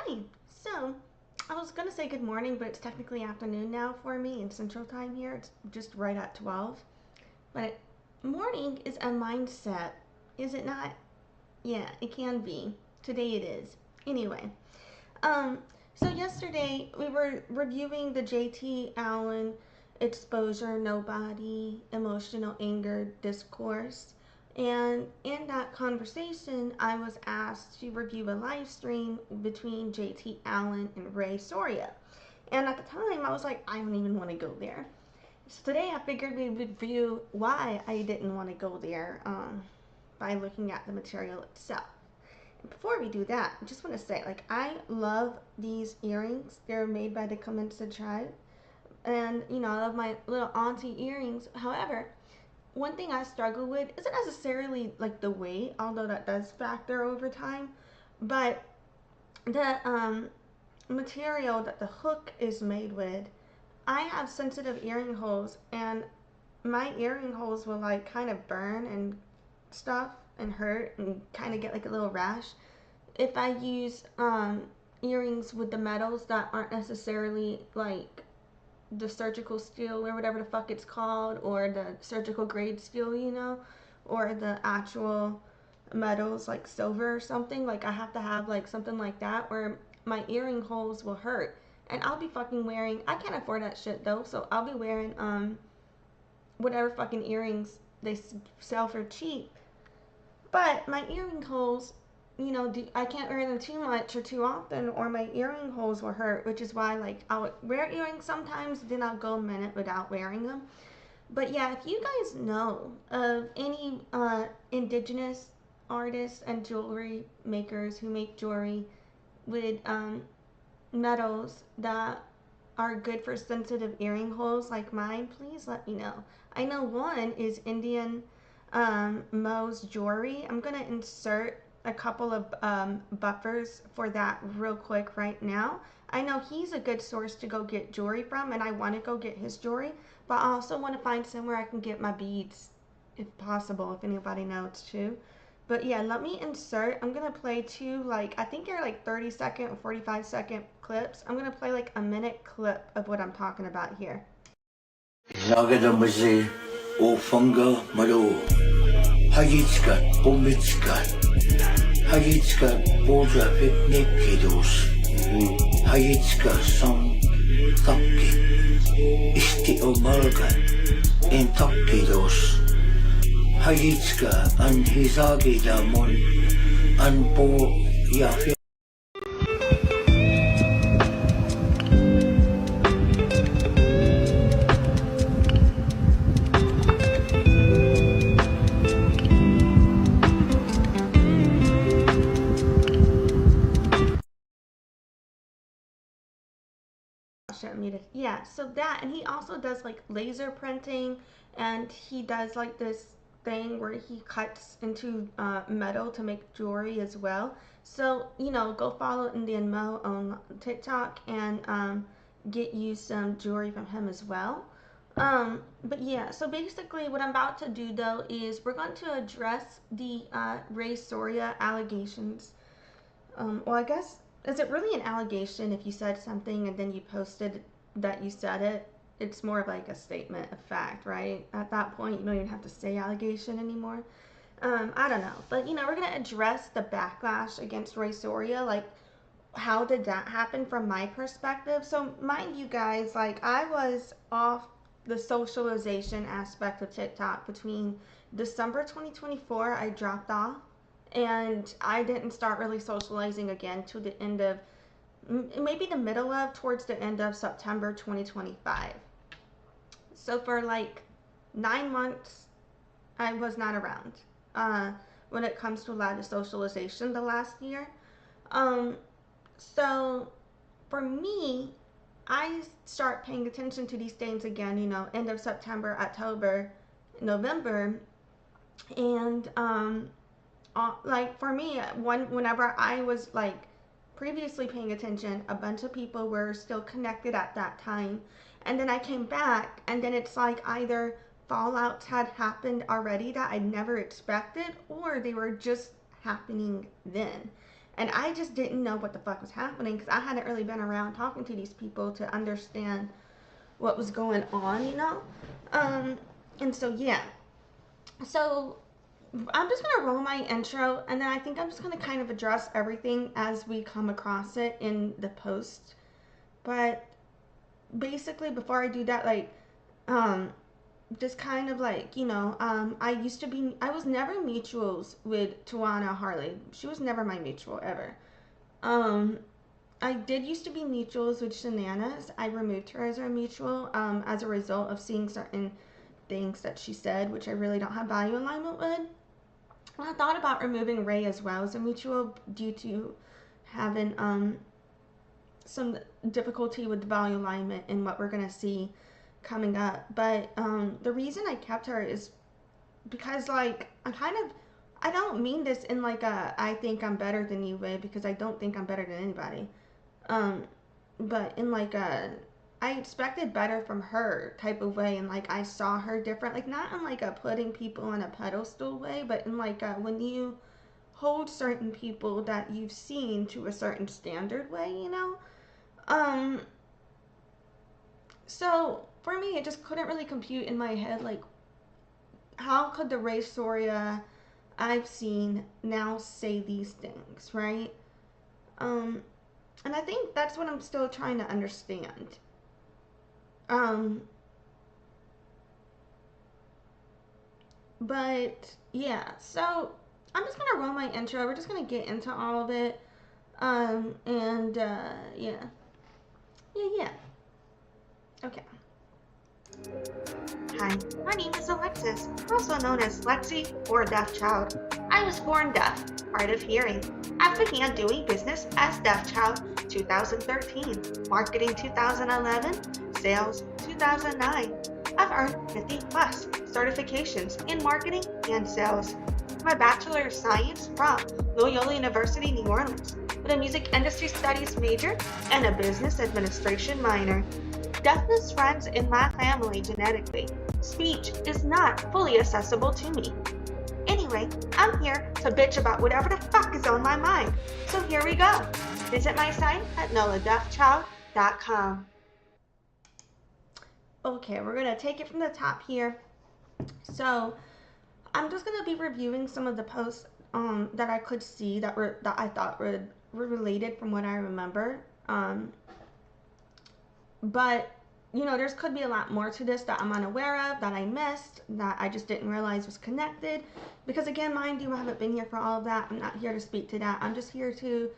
Hi. So, I was gonna say good morning, but it's technically afternoon now for me in Central Time here. It's just right at 12. But morning is a mindset, is it not? Yeah, it can be. Today it is. Anyway, um, so yesterday we were reviewing the JT Allen exposure, nobody, emotional anger discourse. And in that conversation, I was asked to review a live stream between JT Allen and Rae Soria. And at the time, I was like, I don't even want to go there. So today, I figured we would review why I didn't want to go there by looking at the material itself. Before we do that, I just want to say, like, I love these earrings. They're made by the Comensa tribe. And, I love my little auntie earrings. However, one thing I struggle with isn't necessarily, like, the weight, although that does factor over time. But the material that the hook is made with, I have sensitive earring holes. And my earring holes will, like, kind of burn and stuff and hurt and kind of get, like, a little rash if I use earrings with the metals that aren't necessarily like the surgical steel or whatever the fuck it's called, or the surgical grade steel, or the actual metals like silver or something. Like, I have to have like something like that where my earring holes will hurt. And I'll be fucking wearing, I can't afford that shit though, so I'll be wearing whatever fucking earrings they sell for cheap. But my earring holes, I can't wear them too much or too often, or my earring holes will hurt, which is why, like, I'll wear earrings sometimes, then I'll go a minute without wearing them. But yeah, if you guys know of any indigenous artists and jewelry makers who make jewelry with metals that are good for sensitive earring holes like mine, please let me know. I know one is NDN Moe's Jewelry. I'm going to insert a couple of buffers for that real quick right now. I know he's a good source to go get jewelry from, and I want to go get his jewelry, but I also want to find somewhere I can get my beads, if possible, if anybody knows too. But yeah, let me insert. I'm going to play two, like, I think they're like 30-second or 45-second clips. I'm going to play like a minute clip of what I'm talking about here. Nagadamuzi Ofunga Maro Hayitska Bomitska Hayitska Boja Picnic Kiddos Hayitska Song Taki Isti Omalga in Takidos Hayitska and Hizagi Damon and Bo Yafi. Yeah, so that, and he also does like laser printing, and he does like this thing where he cuts into metal to make jewelry as well. So, go follow NDN Moe on TikTok and get you some jewelry from him as well. But yeah, so basically what I'm about to do though is we're going to address the Rae Soria allegations. Well, I guess, is it really an allegation if you said something and then you posted that you said it? It's more of like a statement of fact, right? At that point, you don't even have to say allegation anymore. I don't know. But, we're going to address the backlash against Rae Soria. Like, how did that happen from my perspective? So, mind you guys, like, I was off the socialization aspect of TikTok between December 2024, I dropped off, and I didn't start really socializing again to the end of, maybe the middle of, towards the end of September 2025. So for like 9 months, I was not around when it comes to a lot of socialization the last year. So for me, I start paying attention to these things again, end of September, October, November, and like for me, whenever I was like previously paying attention, a bunch of people were still connected at that time, and then I came back, and then it's like either fallouts had happened already that I never expected, or they were just happening then. And I just didn't know what the fuck was happening because I hadn't really been around talking to these people to understand what was going on, you know? And so, yeah. So, I'm just going to roll my intro, and then I think I'm just going to kind of address everything as we come across it in the post. But basically, before I do that, like, just kind of like, you know, I was never mutuals with Tajuana Harley. She was never my mutual ever. Um, I did used to be mutuals with Shannanas. I removed her as a mutual as a result of seeing certain things that she said, which I really don't have value alignment with. And I thought about removing Rae as well as a mutual due to having some difficulty with the value alignment and what we're gonna see coming up. But the reason I kept her is because, like, I don't mean this in like a I think I'm better than you way, because I don't think I'm better than anybody. Um, but in like a I expected better from her type of way, and like I saw her different, like not in like a putting people on a pedestal way, but in like a when you hold certain people that you've seen to a certain standard way, you know. Um, so for me, it just couldn't really compute in my head, like how could the Rae Soria I've seen now say these things, right? Um, and I think that's what I'm still trying to understand. Um, but yeah, so I'm just gonna roll my intro. We're just gonna get into all of it. And yeah, yeah. Okay. Hi, my name is Alexis, also known as Lexi or Deaf Child. I was born deaf, hard of hearing. I began doing business as Deaf Child 2013, marketing 2011, sales 2009. I've earned 50 plus certifications in marketing and sales. My Bachelor of Science from Loyola University, New Orleans, with a music industry studies major and a business administration minor. Deafness runs in my family genetically. Speech is not fully accessible to me. Anyway, I'm here to bitch about whatever the fuck is on my mind. So here we go. Visit my site at noladeafchild.com. Okay, we're gonna take it from the top here. So I'm just gonna be reviewing some of the posts that I could see that I thought were related from what I remember. But you know, there's could be a lot more to this that I'm unaware of, that I missed, that I just didn't realize was connected. Because again, mind you, I haven't been here for all of that. I'm not here to speak to that. I'm just here to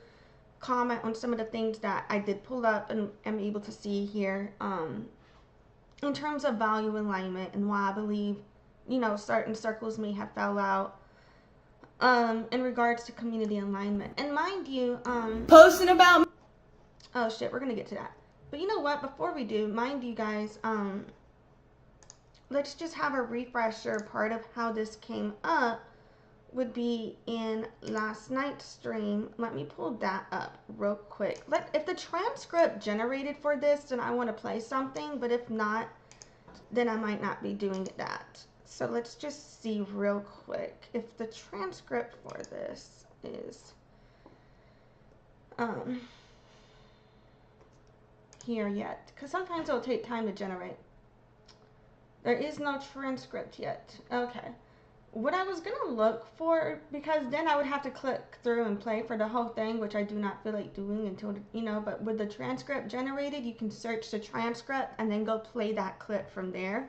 comment on some of the things that I did pull up and am able to see here in terms of value alignment and why I believe, you know, certain circles may have fell out in regards to community alignment. And mind you, posting about oh shit, we're gonna get to that. But you know what, before we do, mind you guys, let's just have a refresher. Part of how this came up would be in last night's stream. Let me pull that up real quick. If the transcript generated for this, then I want to play something, but if not, then I might not be doing that. So let's just see real quick if the transcript for this is here yet, because sometimes it'll take time to generate. There is no transcript yet. Okay. What I was gonna look for, because then I would have to click through and play for the whole thing, which I do not feel like doing until, you know, but with the transcript generated, you can search the transcript and then go play that clip from there.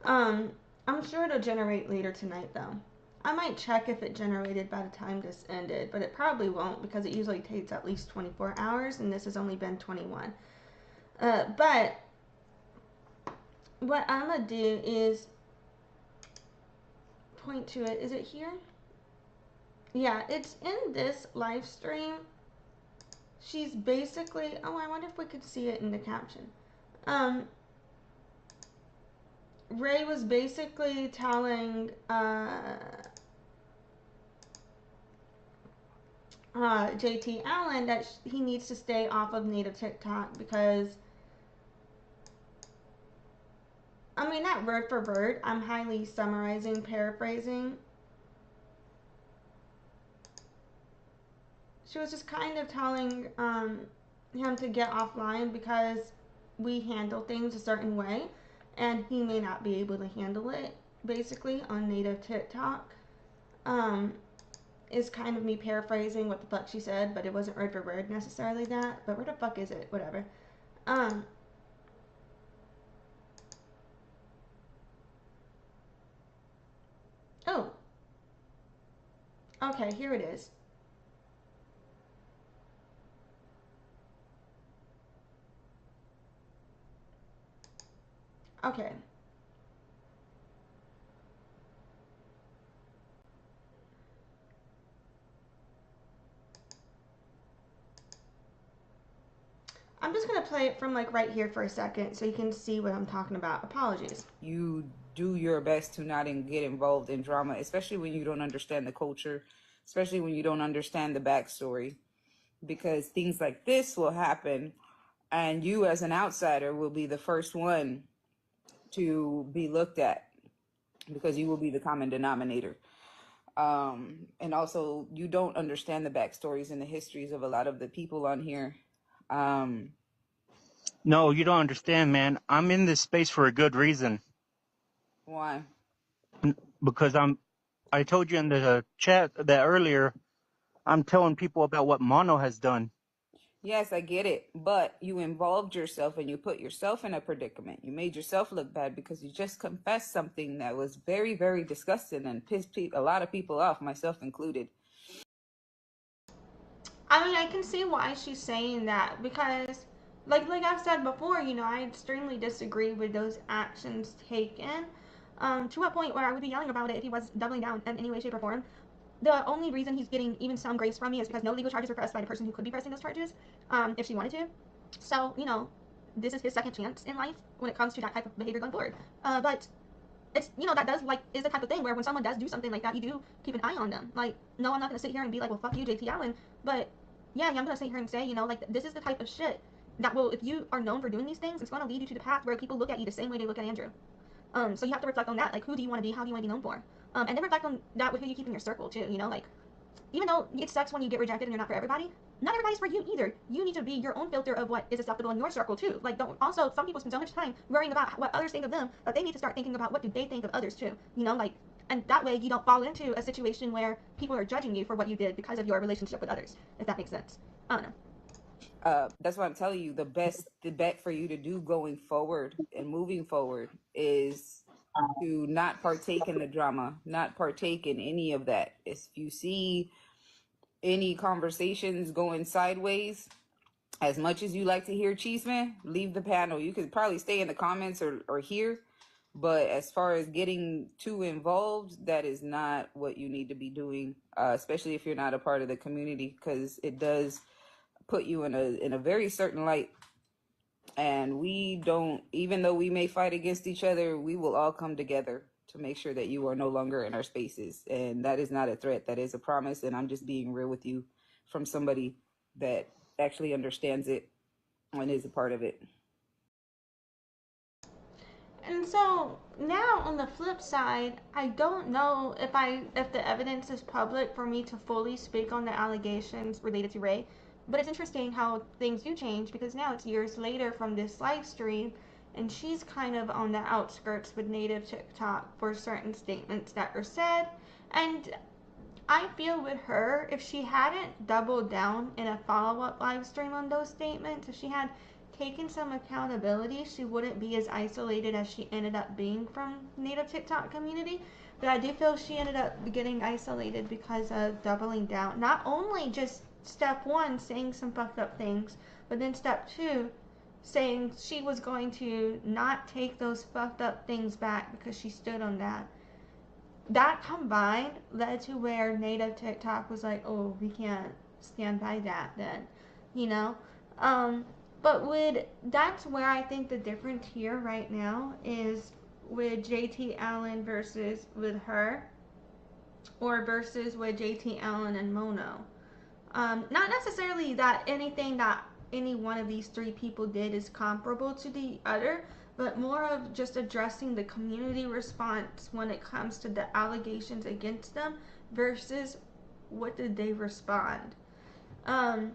I'm sure it'll generate later tonight though. I might check if it generated by the time this ended, but it probably won't, because it usually takes at least 24 hours and this has only been 21. But what I'm gonna do is point to it. Is it here? Yeah, it's in this live stream. She's basically, oh, I wonder if we could see it in the caption. Rae was basically telling JT Allen that he needs to stay off of native TikTok because, I mean, not word for word, I'm highly summarizing, paraphrasing. she was just kind of telling him to get offline because we handle things a certain way, and he may not be able to handle it. Basically, on native TikTok, um, is kind of me paraphrasing what the fuck she said, but it wasn't word for word necessarily that. But where the fuck is it? Whatever. Um, oh, okay, here it is. Okay. I'm just gonna play it from like right here for a second so you can see what I'm talking about. Apologies. You do your best to not get involved in drama, especially when you don't understand the culture, especially when you don't understand the backstory, because things like this will happen, and you as an outsider will be the first one to be looked at because you will be the common denominator. And also, you don't understand the backstories and the histories of a lot of the people on here. No, you don't understand, man. I'm in this space for a good reason. Why? Because I told you in the chat that earlier, I'm telling people about what Mono has done. Yes, I get it, but you involved yourself and you put yourself in a predicament. You made yourself look bad because you just confessed something that was very, very disgusting and pissed a lot of people off, myself included. I mean, I can see why she's saying that because, like I've said before, you know, I extremely disagree with those actions taken. To a point where I would be yelling about it if he was doubling down in any way, shape, or form. The only reason he's getting even some grace from me is because no legal charges were pressed by the person who could be pressing those charges, if she wanted to. So, you know, this is his second chance in life when it comes to that type of behavior going forward. But it's, you know, that does, like, is the type of thing where when someone does do something like that, you do keep an eye on them. Like, no, I'm not going to sit here and be like, well, fuck you, JT Allen. But, yeah, I'm going to sit here and say, you know, like, this is the type of shit that will, if you are known for doing these things, it's going to lead you to the path where people look at you the same way they look at Andrew. So you have to reflect on that. Like, who do you want to be? How do you want to be known for? And then reflect on that with who you keep in your circle, too. You know, like, even though it sucks when you get rejected and you're not for everybody, not everybody's for you either. You need to be your own filter of what is acceptable in your circle too. Like, don't, also, some people spend so much time worrying about what others think of them that they need to start thinking about what do they think of others too. You know, like, and that way you don't fall into a situation where people are judging you for what you did because of your relationship with others, if that makes sense. I don't know. That's why I'm telling you, the bet for you to do going forward and moving forward is to not partake in the drama, not partake in any of that. If you see any conversations going sideways, as much as you like to hear Cheeseman, leave the panel. You could probably stay in the comments or here, but as far as getting too involved, that is not what you need to be doing, especially if you're not a part of the community, because it does put you in a very certain light. And we don't, even though we may fight against each other, we will all come together to make sure that you are no longer in our spaces. And that is not a threat. That is a promise. And I'm just being real with you from somebody that actually understands it and is a part of it. And so now on the flip side, I don't know if the evidence is public for me to fully speak on the allegations related to Rae. But it's interesting how things do change because now it's years later from this live stream, and she's kind of on the outskirts with native TikTok for certain statements that were said. And I feel with her, if she hadn't doubled down in a follow-up live stream on those statements, if she had taken some accountability, she wouldn't be as isolated as she ended up being from native TikTok community. But I do feel she ended up getting isolated because of doubling down. Not only just step one, saying some fucked up things, but then step two, saying she was going to not take those fucked up things back because she stood on that. That combined led to where native TikTok was like, oh, we can't stand by that then, you know? But that's where I think the difference here right now is with JT Allen versus with her, or versus with JT Allen and Mono. Not necessarily that anything that any one of these three people did is comparable to the other, but more of just addressing the community response when it comes to the allegations against them versus what did they respond. Um,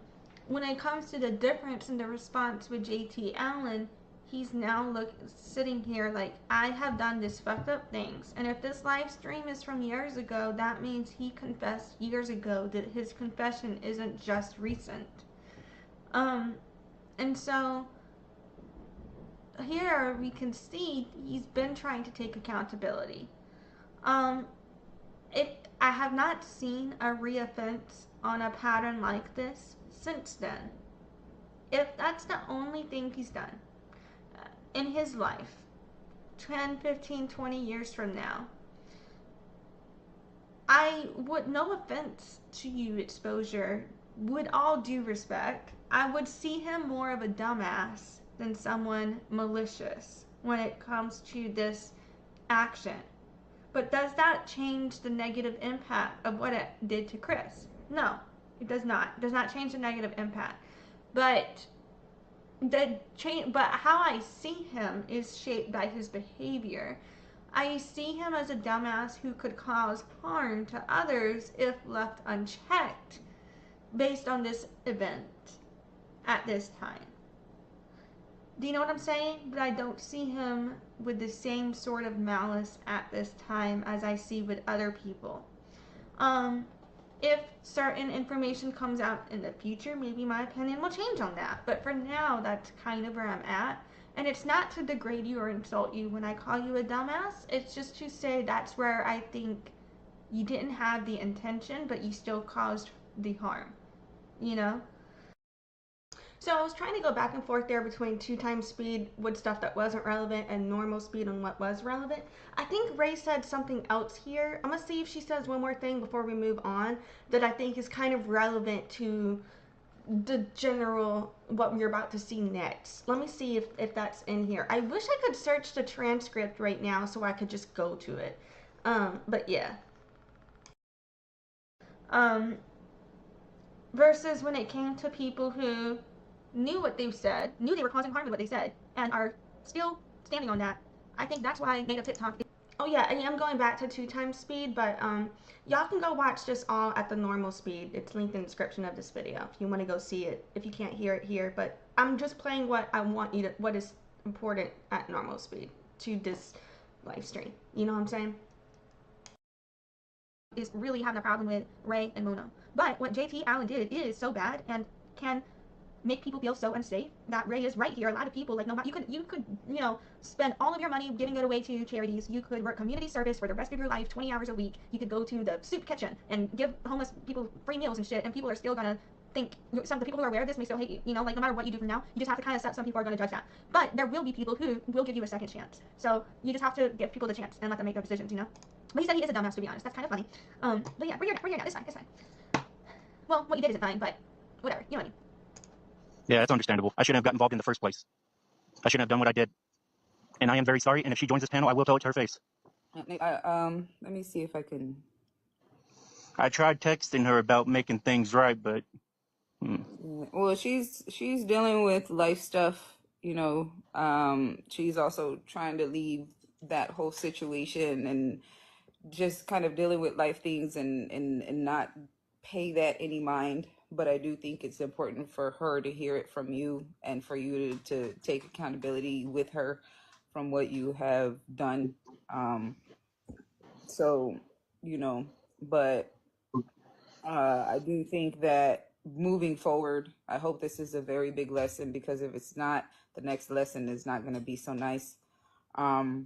when it comes to the difference in the response with JT Allen, he's now sitting here like, I have done this fucked up things, and if this live stream is from years ago, that means he confessed years ago, that his confession isn't just recent. And so here we can see he's been trying to take accountability. Um, I have not seen a reoffense on a pattern like this since then. If that's the only thing he's done in his life, 10, 15, 20 years from now, I would, no offense to you, Exposure, with all due respect, I would see him more of a dumbass than someone malicious when it comes to this action. But does that change the negative impact of what it did to Chris? No, it does not. It does not change the negative impact. But how I see him is shaped by his behavior. I see him as a dumbass who could cause harm to others if left unchecked based on this event at this time. Do you know what I'm saying? But I don't see him with the same sort of malice at this time as I see with other people. If certain information comes out in the future, maybe my opinion will change on that. But for now, that's kind of where I'm at. And it's not to degrade you or insult you when I call you a dumbass. It's just to say that's where I think you didn't have the intention, but you still caused the harm. You know? So I was trying to go back and forth there between 2x speed with stuff that wasn't relevant and normal speed on what was relevant. I think Rae said something else here. I'm gonna see if she says one more thing before we move on that I think is kind of relevant to the general what we're about to see next. Let me see if that's in here. I wish I could search the transcript right now so I could just go to it. But yeah. Versus when it came to people who knew what they said, knew they were causing harm with what they said, and are still standing on that. I think that's why I made a TikTok. Oh yeah, I am going back to 2x speed, but y'all can go watch this all at the normal speed. It's linked in the description of this video if you want to go see it, if you can't hear it here. But I'm just playing what I want you to, what is important at normal speed to this live stream. You know what I'm saying? Is really having a problem with Rae and Mono. But what JT Allen did is so bad and can make people feel so unsafe that Rae is right here. A lot of people, like, no, you could spend all of your money giving it away to charities. You could work community service for the rest of your life, 20 hours a week. You could go to the soup kitchen and give homeless people free meals and shit, and people are still gonna think, some of the people who are aware of this may still hate you. You know, like, no matter what you do from now, you just have to kind of accept some people are going to judge that. But there will be people who will give you a second chance. So you just have to give people the chance and let them make their decisions, you know? But he said he is a dumbass, to be honest. That's kind of funny. But yeah, we're here now. This fine. Well, what you did isn't fine, but whatever. You know what I mean? Yeah, that's understandable. I shouldn't have got involved in the first place. I shouldn't have done what I did. And I am very sorry. And if she joins this panel, I will tell it to her face. Let me see if I can. I tried texting her about making things right, but Well, she's dealing with life stuff, you know. She's also trying to leave that whole situation and just kind of dealing with life things and not pay that any mind. But I do think it's important for her to hear it from you and for you to take accountability with her from what you have done. So, you know, but I do think that moving forward, I hope this is a very big lesson, because if it's not, the next lesson is not going to be so nice. To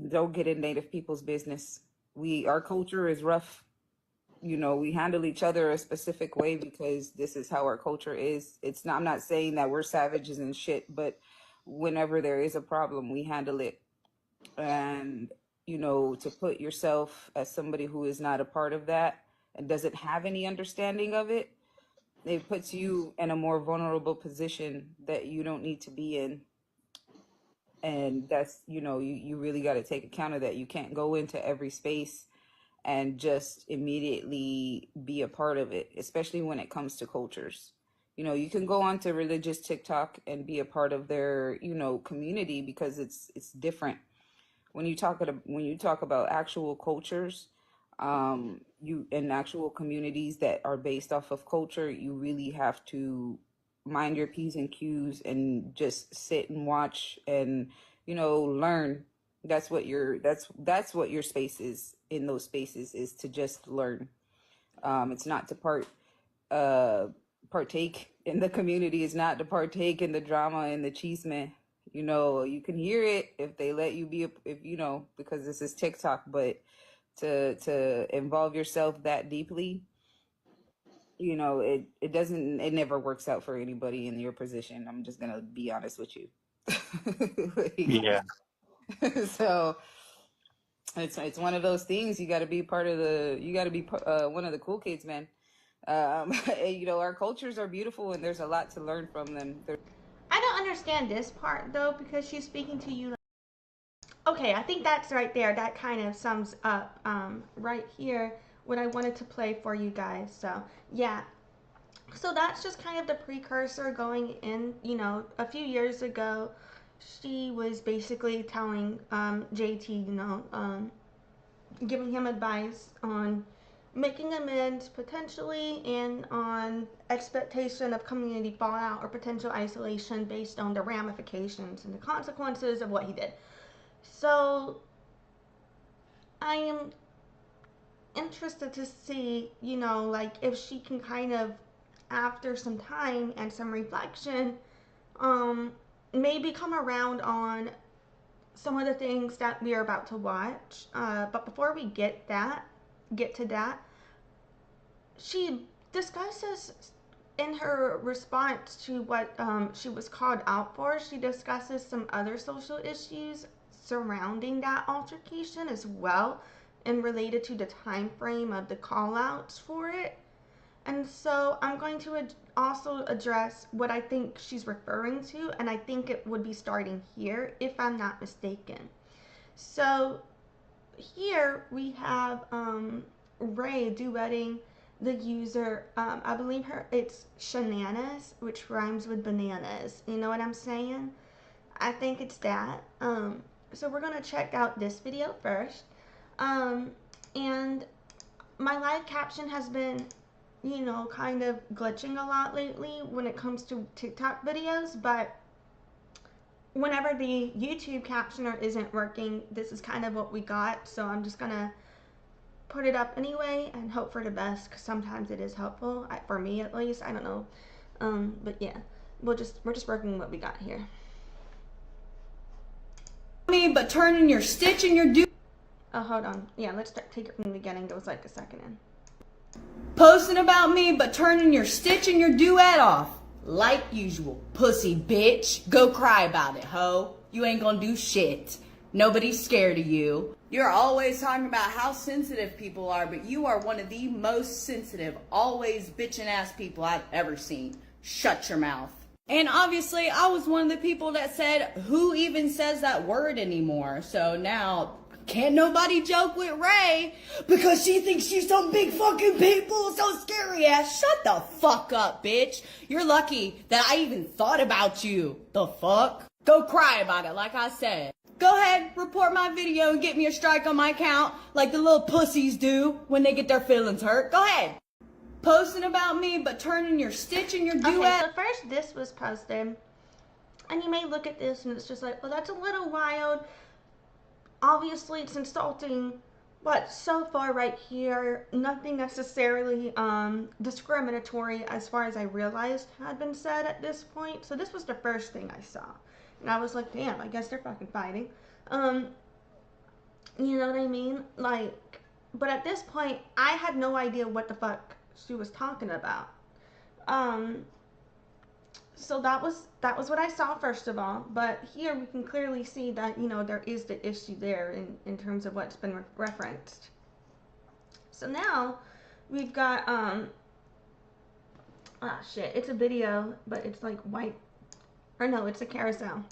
don't get in Native people's business. Our culture is rough. You know, we handle each other a specific way because this is how our culture is. It's not, I'm not saying that we're savages and shit, but whenever there is a problem, we handle it. And, you know, to put yourself as somebody who is not a part of that and doesn't have any understanding of it, it puts you in a more vulnerable position that you don't need to be in. And that's, you know, you really got to take account of that. You can't go into every space and just immediately be a part of it, especially when it comes to cultures. You know, you can go onto religious TikTok and be a part of their, you know, community, because it's different. When you talk about actual cultures, You in actual communities that are based off of culture, you really have to mind your P's and Q's and just sit and watch and, you know, learn. That's what your space is in those spaces, is to just learn. It's not to partake in the community, is not to partake in the drama and the chisme. You know, you can hear it if they let you be, if you know, because this is TikTok, but to involve yourself that deeply, you know, it never works out for anybody in your position. I'm just gonna be honest with you. Yeah. So it's one of those things. You got to be part of the. You got to be one of the cool kids, man. You know, our cultures are beautiful, and there's a lot to learn from them. I don't understand this part though, because she's speaking to you. Okay, I think that's right there. That kind of sums up right here what I wanted to play for you guys. So yeah, so that's just kind of the precursor going in. You know, a few years ago, she was basically telling JT, you know, giving him advice on making amends potentially and on expectation of community fallout or potential isolation based on the ramifications and the consequences of what he did. So I am interested to see, you know, like if she can kind of, after some time and some reflection, maybe come around on some of the things that we are about to watch. But before we get to that, she discusses in her response to what she was called out for. She discusses some other social issues surrounding that altercation as well, and related to the time frame of the call outs for it. And so I'm going to also address what I think she's referring to, and I think it would be starting here if I'm not mistaken. So here we have Rae duetting the user, I believe it's Shannanas, which rhymes with bananas. You know what I'm saying? I think it's that. So we're gonna check out this video first. And my live caption has been, you know, kind of glitching a lot lately when it comes to TikTok videos, but whenever the YouTube captioner isn't working, this is kind of what we got. So I'm just gonna put it up anyway and hope for the best, because sometimes it is helpful, for me at least. I don't know, but yeah, we're just working what we got here. Me, but turning your stitch and your do. Oh, hold on. Yeah, let's take it from the beginning. There was like a second in. Posting about me, but turning your stitch and your duet off. Like usual, pussy bitch. Go cry about it, ho. You ain't gonna do shit. Nobody's scared of you. You're always talking about how sensitive people are, but you are one of the most sensitive, always bitchin' ass people I've ever seen. Shut your mouth. And obviously, I was one of the people that said, who even says that word anymore? So now, can't nobody joke with Rae because she thinks she's some big fucking people, so scary ass. Shut the fuck up, bitch. You're lucky that I even thought about you. The fuck? Go cry about it, like I said. Go ahead, report my video and get me a strike on my account like the little pussies do when they get their feelings hurt. Go ahead. Posting about me, but turning your stitch and your duet. Okay, so first this was posted, and you may look at this and it's just like, oh, that's a little wild. Obviously, it's insulting, but so far right here, nothing necessarily discriminatory as far as I realized had been said at this point. So this was the first thing I saw, and I was like, damn, I guess they're fucking fighting. You know what I mean? Like, but at this point, I had no idea what the fuck she was talking about. So that was what I saw first of all. But here we can clearly see that, you know, there is the issue there in terms of what's been referenced. So now we've got shit, it's a video, but it's like white, or no, it's a carousel.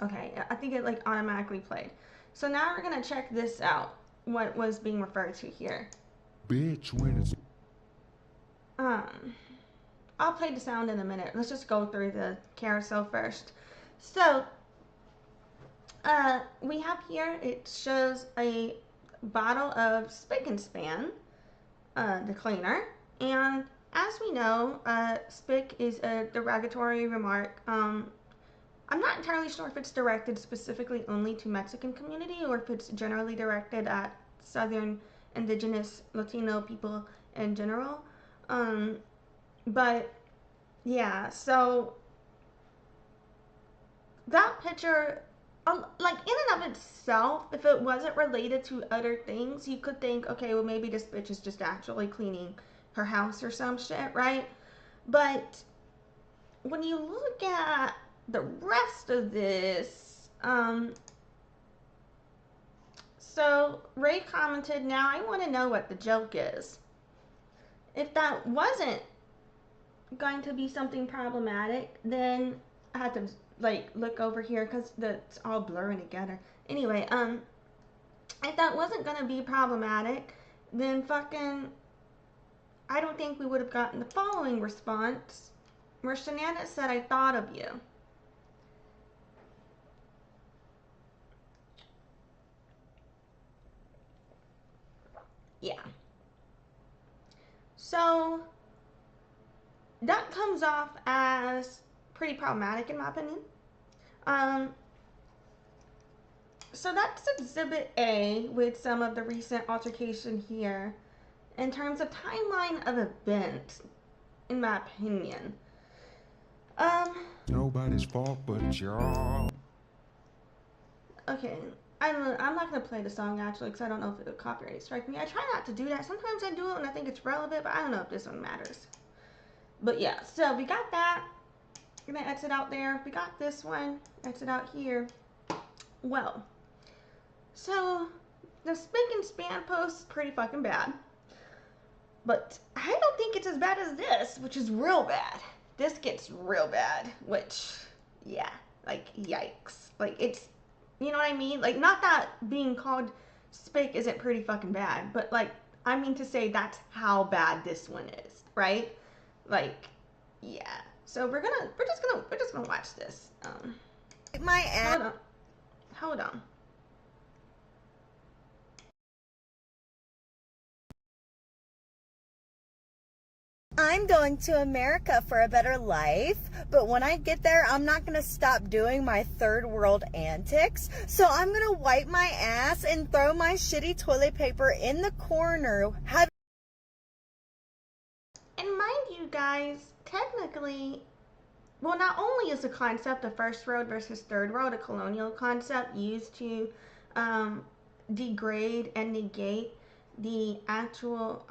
Okay, I think it like automatically played. So now we're gonna check this out, what was being referred to here. Bitch, when it's I'll play the sound in a minute. Let's just go through the carousel first. So we have here, it shows a bottle of Spick and Span, the cleaner. And as we know, spick is a derogatory remark. I'm not entirely sure if it's directed specifically only to Mexican community or if it's generally directed at Southern indigenous Latino people in general. But yeah, so that picture, like in and of itself, if it wasn't related to other things, you could think, okay, well maybe this bitch is just actually cleaning her house or some shit, right? But when you look at the rest of this, so Rae commented, now I want to know what the joke is. If that wasn't going to be something problematic, then I had to like look over here because it's all blurring together. Anyway, if that wasn't gonna be problematic, then fucking I don't think we would have gotten the following response where Shannanas said, I thought of you. Yeah. So that comes off as pretty problematic in my opinion. So that's exhibit A with some of the recent altercation here in terms of timeline of events, in my opinion. Nobody's fault but y'all. Okay, I'm not gonna play the song actually because I don't know if it'll copyright strike me. I try not to do that. Sometimes I do it and I think it's relevant, but I don't know if this one matters. But yeah, so we got that. I'm gonna exit out there. We got this one. Exit out here. Well, so the Spick and Span post is pretty fucking bad. But I don't think it's as bad as this, which is real bad. This gets real bad, which, yeah, like, yikes. Like, it's, you know what I mean? Like, not that being called Spick isn't pretty fucking bad, but, like, I mean to say that's how bad this one is, right? Like, yeah. So we're just gonna watch this. My ass. Hold on. I'm going to America for a better life, but when I get there, I'm not going to stop doing my third world antics. So I'm going to wipe my ass and throw my shitty toilet paper in the corner. And mind you guys, technically, well, not only is the concept of first world versus third world a colonial concept used to degrade and negate the actual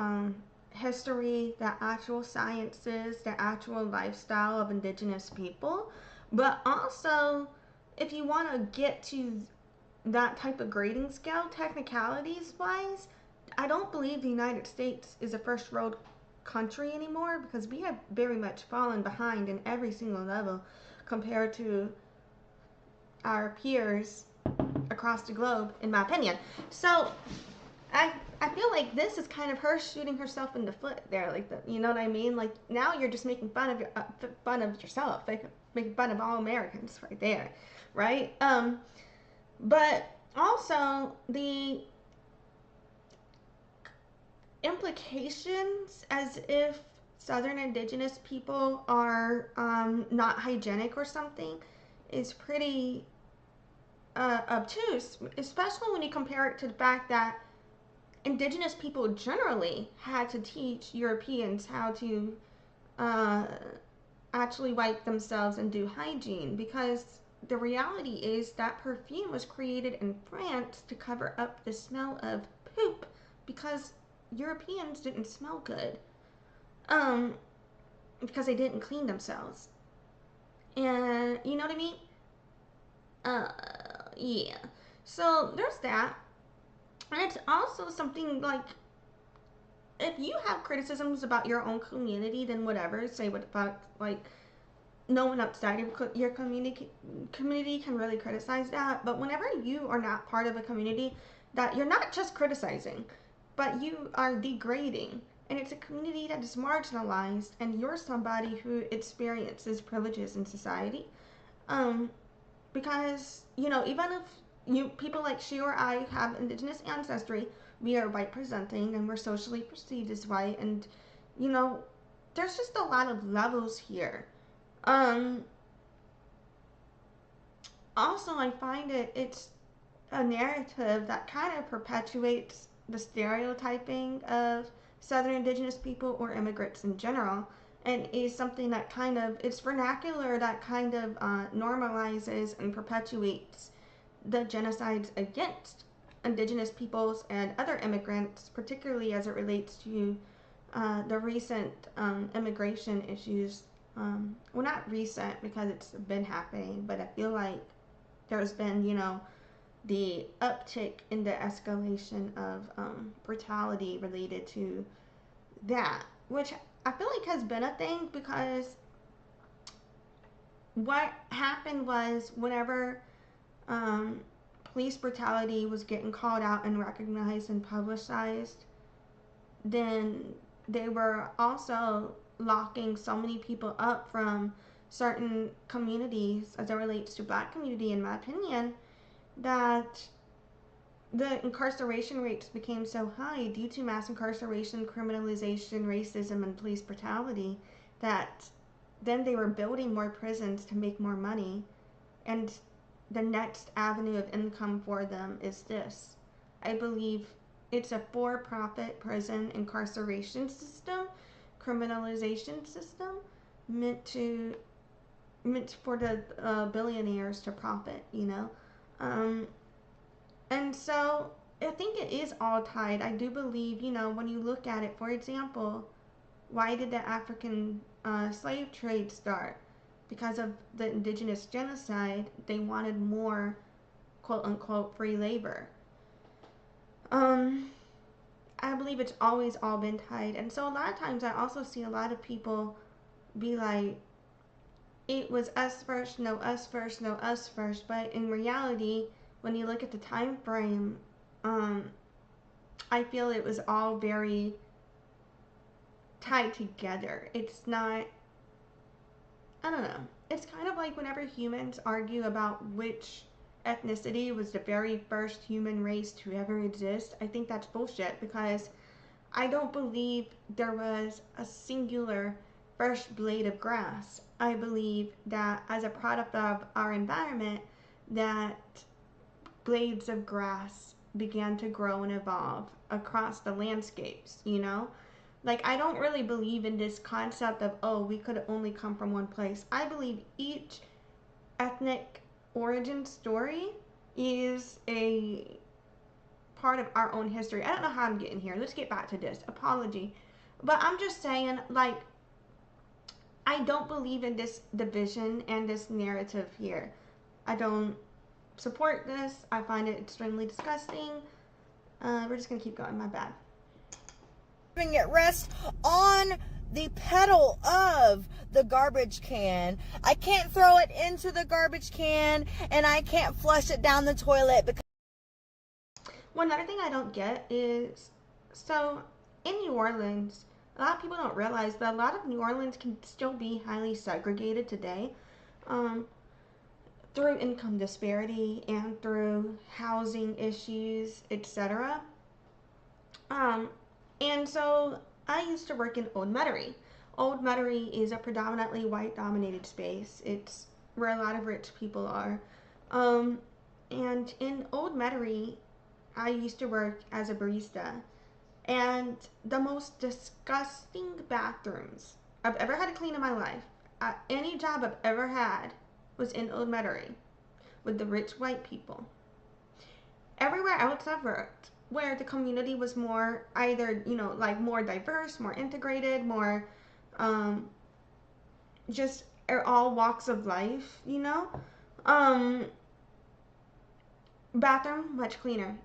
history, the actual sciences, the actual lifestyle of indigenous people, but also if you want to get to that type of grading scale, technicalities wise, I don't believe the United States is a first world country anymore because we have very much fallen behind in every single level compared to our peers across the globe, in my opinion. So I feel like this is kind of her shooting herself in the foot there, like you know what I mean? Like now you're just making fun of yourself, like making fun of all Americans right there, right? But also the implications as if Southern indigenous people are not hygienic or something is pretty obtuse, especially when you compare it to the fact that indigenous people generally had to teach Europeans how to actually wipe themselves and do hygiene, because the reality is that perfume was created in France to cover up the smell of poop because Europeans didn't smell good because they didn't clean themselves. And you know what I mean? Yeah. So there's that. And it's also something like, if you have criticisms about your own community, then whatever, say what the fuck, like, no one outside of your community can really criticize that. But whenever you are not part of a community, that you're not just criticizing, but you are degrading, and it's a community that is marginalized, and you're somebody who experiences privileges in society, because, you know, even if people like she or I have indigenous ancestry. We are white presenting and we're socially perceived as white, and you know, there's just a lot of levels here. Also, I find it's a narrative that kind of perpetuates the stereotyping of Southern Indigenous people or immigrants in general, and is something that kind of, it's vernacular that kind of normalizes and perpetuates the genocides against Indigenous peoples and other immigrants, particularly as it relates to the recent immigration issues. Well, not recent because it's been happening, but I feel like there's been, the uptick in the escalation of brutality related to that, which I feel like has been a thing, because what happened was whenever police brutality was getting called out and recognized and publicized, then they were also locking so many people up from certain communities as it relates to Black community, in my opinion, that the incarceration rates became so high due to mass incarceration, criminalization, racism, and police brutality, that then they were building more prisons to make more money, and the next avenue of income for them is this. I believe it's a for-profit prison incarceration system, criminalization system, meant for the billionaires to profit, and so I think it is all tied. I do believe, when you look at it, for example, why did the African slave trade start? Because of the indigenous genocide. They wanted more quote unquote free labor. I believe it's always all been tied. And so a lot of times I also see a lot of people be like, it was us first, no us first, no us first. But in reality, when you look at the time frame, I feel it was all very tied together. It's not, I don't know. It's kind of like whenever humans argue about which ethnicity was the very first human race to ever exist. I think that's bullshit, because I don't believe there was a singular first blade of grass. I believe that as a product of our environment, that blades of grass began to grow and evolve across the landscapes, Like, I don't really believe in this concept of, oh, we could only come from one place. I believe each ethnic origin story is a part of our own history. I don't know how I'm getting here. Let's get back to this. Apology. But I'm just saying, like, I don't believe in this division and this narrative here. I don't support this. I find it extremely disgusting. We're just going to keep going. My bad. Giving it rest on the pedal of the garbage can. I can't throw it into the garbage can, and I can't flush it down the toilet because... One other thing I don't get is, so in New Orleans, a lot of people don't realize, but a lot of New Orleans can still be highly segregated today, through income disparity and through housing issues, etc. And so I used to work in Old Metairie. Old Metairie is a predominantly white dominated space. It's where a lot of rich people are. And in Old Metairie, I used to work as a barista. And the most disgusting bathrooms I've ever had to clean in my life, any job I've ever had, was in Old Metairie with the rich white people. Everywhere else I've worked, where the community was more either, like more diverse, more integrated, more just all walks of life, bathroom much cleaner.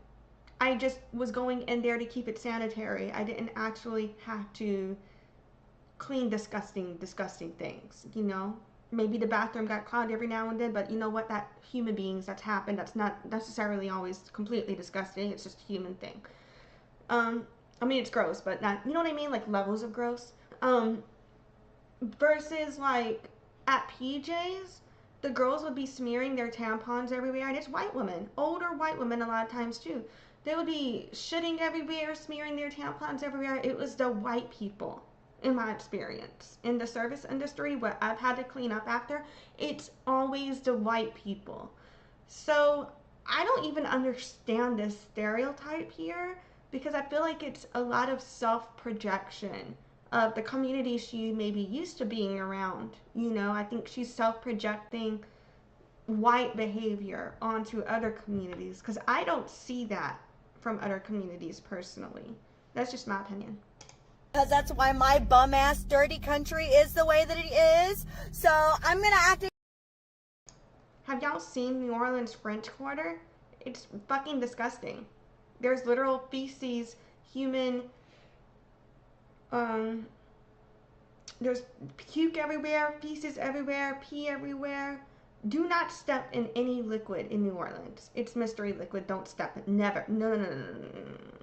I just was going in there to keep it sanitary. I didn't actually have to clean disgusting things, Maybe the bathroom got clogged every now and then, but you know what? That human beings, that's happened. That's not necessarily always completely disgusting. It's just a human thing. I mean, it's gross, but not, you know what I mean? Like levels of gross. Versus like at PJ's, the girls would be smearing their tampons everywhere, and it's white women, older white women a lot of times too. They would be shitting everywhere, smearing their tampons everywhere. It was the white people, in my experience. In the service industry, what I've had to clean up after, it's always the white people. So I don't even understand this stereotype here, because I feel like it's a lot of self-projection of the community she may be used to being around. You know, I think she's self-projecting white behavior onto other communities, because I don't see that from other communities personally. That's just my opinion. Because that's why my bum ass dirty country is the way that it is. So I'm gonna act. Have y'all seen New Orleans French Quarter? It's fucking disgusting. There's literal feces, human, there's puke everywhere, feces everywhere, pee everywhere. Do not step in any liquid in New Orleans. It's mystery liquid. Don't step in. Never. No.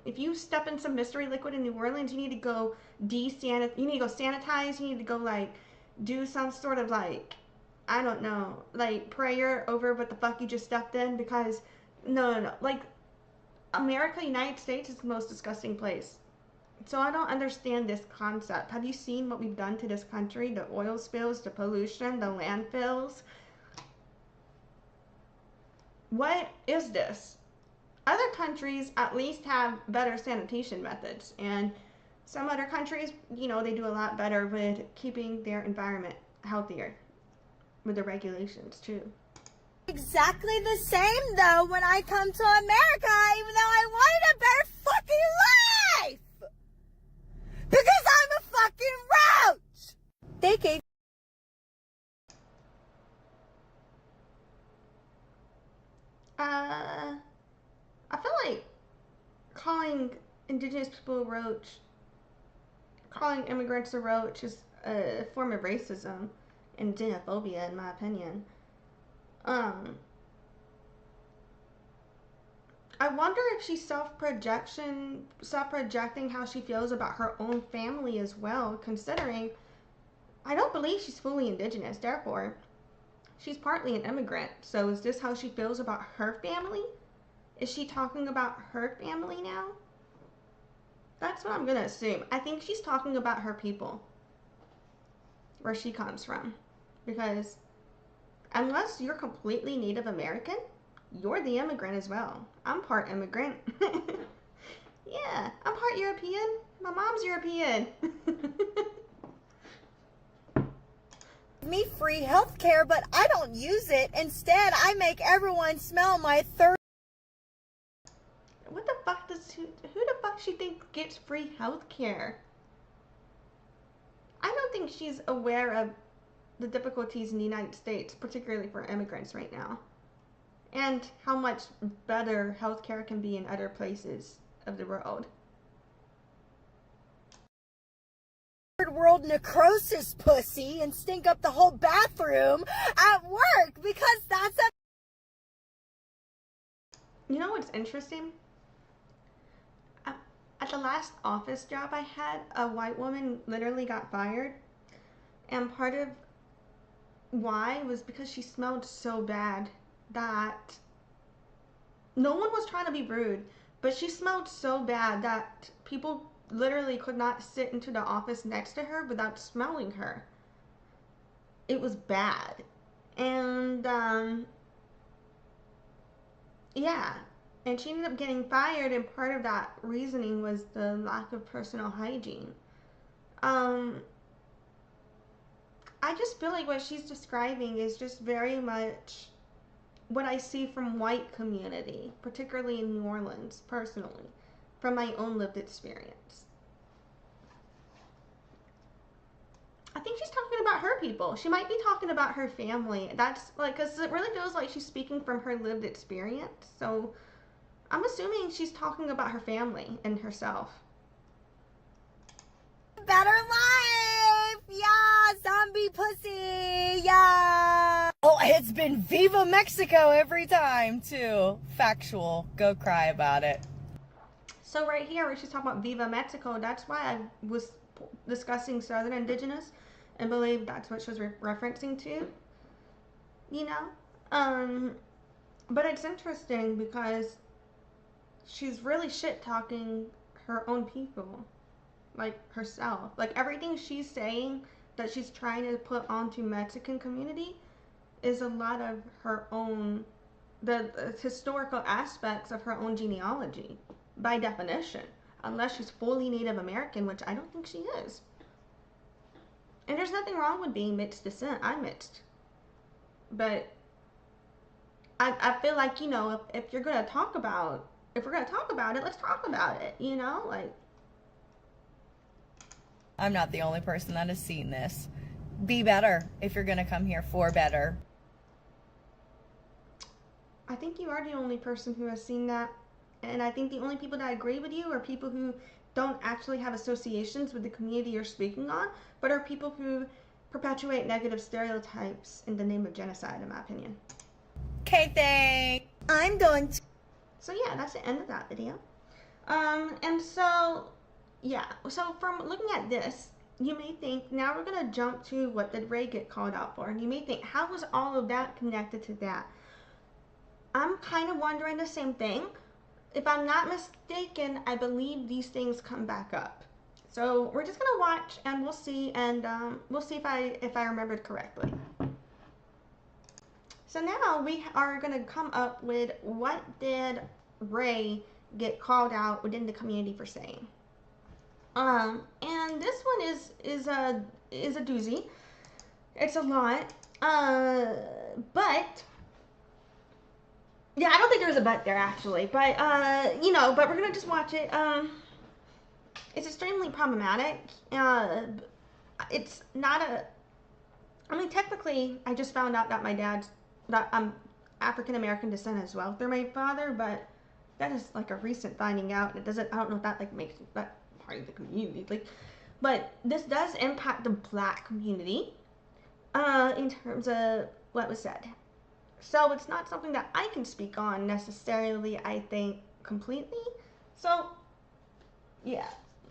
If you step in some mystery liquid in New Orleans, you need to go you need to go sanitize. You need to go, like, do some sort of, like, I don't know, like, prayer over what the fuck you just stepped in, because no. Like, America, United States is the most disgusting place. So I don't understand this concept. Have you seen what we've done to this country? The oil spills, the pollution, the landfills. What is this? Other countries at least have better sanitation methods, and some other countries, you know, they do a lot better with keeping their environment healthier with the regulations too. Exactly the same though when I come to America, even though I wanted a better fucking life. Because I'm a fucking roach. They gave. I feel like calling indigenous people a roach, calling immigrants a roach, is a form of racism and xenophobia, in my opinion. I wonder if she's self-projecting how she feels about her own family as well, considering I don't believe she's fully indigenous, therefore she's partly an immigrant. So is this how she feels about her family? Is she talking about her family now? That's what I'm gonna assume. I think she's talking about her people, where she comes from, because unless you're completely Native American, you're the immigrant as well. I'm part immigrant. Yeah, I'm part European. My mom's European. Me free health care, but I don't use it. Instead, I make everyone smell my third. What the fuck who the fuck she think gets free health care? I don't think she's aware of the difficulties in the United States, particularly for immigrants right now, and how much better healthcare can be in other places of the world. Third world necrosis pussy and stink up the whole bathroom at work because that's a. You know what's interesting? At the last office job I had, a white woman literally got fired, and part of why was because she smelled so bad that no one was trying to be rude, but she smelled so bad that people literally could not sit into the office next to her without smelling her. It was bad. And yeah, and she ended up getting fired, and part of that reasoning was the lack of personal hygiene. I just feel like what she's describing is just very much what I see from white community, particularly in New Orleans, personally, from my own lived experience. I think she's talking about her people. She might be talking about her family. That's like, because it really feels like she's speaking from her lived experience. So I'm assuming she's talking about her family and herself. Better life! Yeah, zombie pussy! Yeah! Oh, it's been Viva Mexico every time, too. Factual. Go cry about it. So right here, where she's talking about Viva Mexico, that's why I was discussing Southern Indigenous and believe that's what she was referencing to. you know? But it's interesting because she's really shit talking her own people, like herself. Like everything she's saying that she's trying to put onto Mexican community is a lot of her own, the historical aspects of her own genealogy, by definition, unless she's fully Native American, which I don't think she is. And there's nothing wrong with being mixed descent. I'm mixed, but I feel like, you know, if you're gonna talk about, if we're gonna talk about it, let's talk about it, you know, like. I'm not the only person that has seen this. Be better if you're gonna come here for better. I think you are the only person who has seen that, and I think the only people that agree with you are people who don't actually have associations with the community you're speaking on, but are people who perpetuate negative stereotypes in the name of genocide, in my opinion. Okay, thanks. I'm going to. So yeah, that's the end of that video. And so, yeah, so from looking at this, you may think, now we're gonna jump to what did Rae get called out for? And you may think, how was all of that connected to that? I'm kind of wondering the same thing. If I'm not mistaken, I believe these things come back up. So we're just gonna watch and we'll see, and we'll see if I remembered correctly. So now we are gonna come up with what did Rae get called out within the community for saying. And this one is a doozy. It's a lot. But yeah, I don't think there's a but there actually. But you know, but we're gonna just watch it. It's extremely problematic. It's not a. I mean, technically, I just found out that I'm African American descent as well through my father, but that is like a recent finding out. It doesn't. I don't know if that like makes that part of the community. Like, but this does impact the Black community, in terms of what was said. So it's not something that I can speak on necessarily, I think, completely. So, yeah,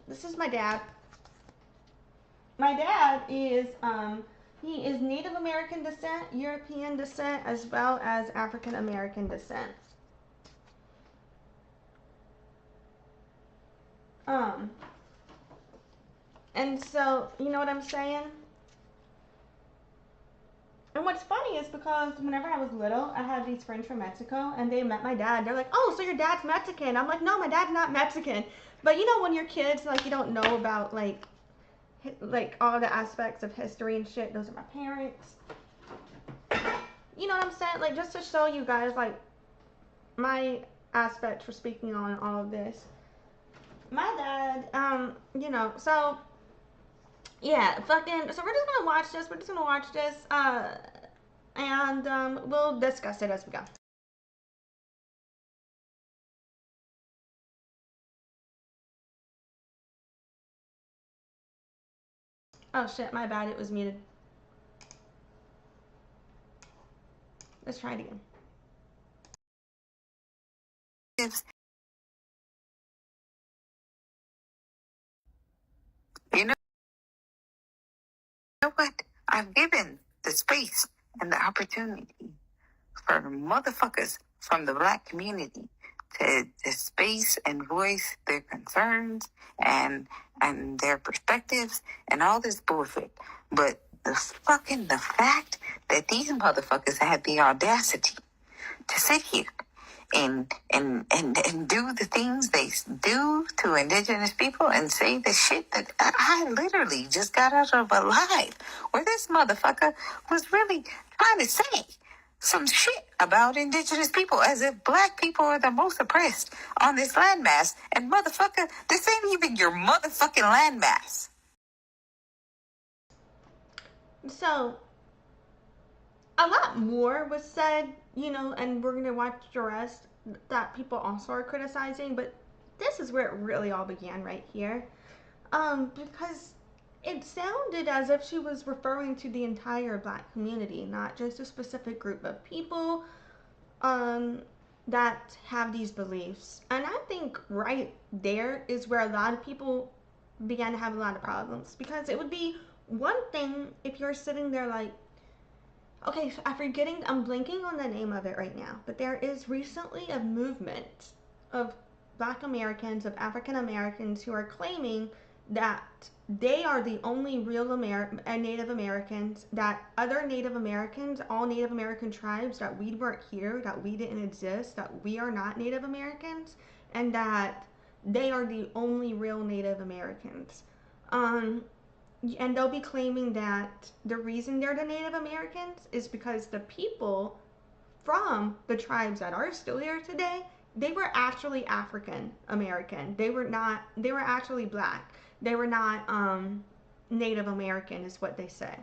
this is my dad. My dad is, he is Native American descent, European descent, as well as African American descent. And so, you know what I'm saying? And what's funny is because whenever I was little, I had these friends from Mexico, and they met my dad. They're like, "Oh, so your dad's Mexican?" I'm like, "No, my dad's not Mexican." But you know, when you're kids, like you don't know about like all the aspects of history and shit. Those are my parents. You know what I'm saying? Like just to show you guys like my aspect for speaking on all of this. My dad, you know, so. Yeah, fucking. So we're just gonna watch this. We're just gonna watch this, and we'll discuss it as we go. Oh shit, my bad. It was muted. Let's try it again. You know what? I've given the space and the opportunity for motherfuckers from the Black community to space and voice their concerns and their perspectives and all this bullshit. But the fact that these motherfuckers had the audacity to sit here and do the things they do to indigenous people and say the shit that I literally just got out of a live where this motherfucker was really trying to say some shit about indigenous people as if Black people are the most oppressed on this landmass. And motherfucker, this ain't even your motherfucking landmass. So, a lot more was said, you know, and we're gonna watch the rest that people also are criticizing, but this is where it really all began right here. Because it sounded as if she was referring to the entire Black community, not just a specific group of people that have these beliefs. And I think right there is where a lot of people began to have a lot of problems, because it would be one thing if you're sitting there like, Okay, so I'm blanking on the name of it right now, but there is recently a movement of Black Americans, of African Americans who are claiming that they are the only real Native Americans, that other Native Americans, all Native American tribes, that we weren't here, that we didn't exist, that we are not Native Americans, and that they are the only real Native Americans. Um, and they'll be claiming that the reason they're the Native Americans is because the people from the tribes that are still here today, they were actually African American. They were actually black. They were not Native American is what they say.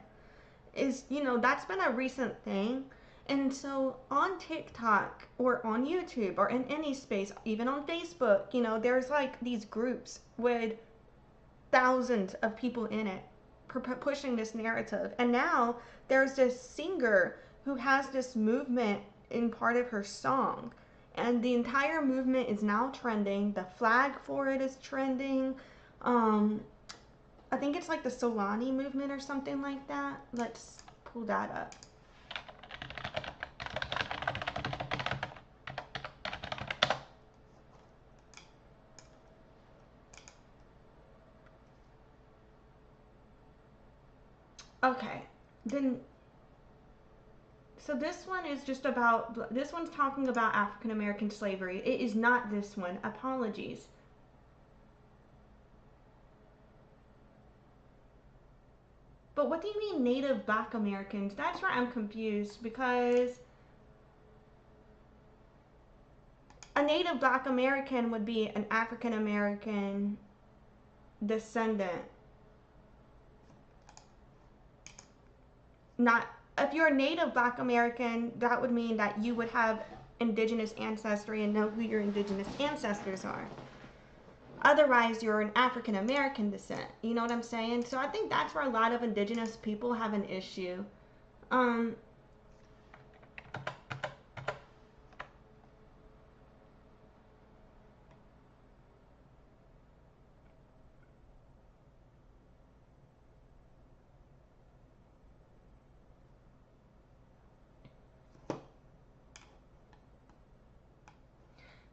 That's been a recent thing. And so on TikTok or on YouTube or in any space, even on Facebook, there's like these groups with thousands of people in it pushing this narrative. And now there's this singer who has this movement in part of her song. And the entire movement is now trending. The flag for it is trending. I think it's like the Soulani movement or something like that. Let's pull that up. Okay, then, so this one's talking about African American slavery. It is not this one. Apologies. But what do you mean Native Black Americans? That's where I'm confused, because a Native Black American would be an African American descendant. Not, if you're a Native Black American, that would mean that you would have indigenous ancestry and know who your indigenous ancestors are. Otherwise, you're an African American descent. You know what I'm saying? So I think that's where a lot of indigenous people have an issue.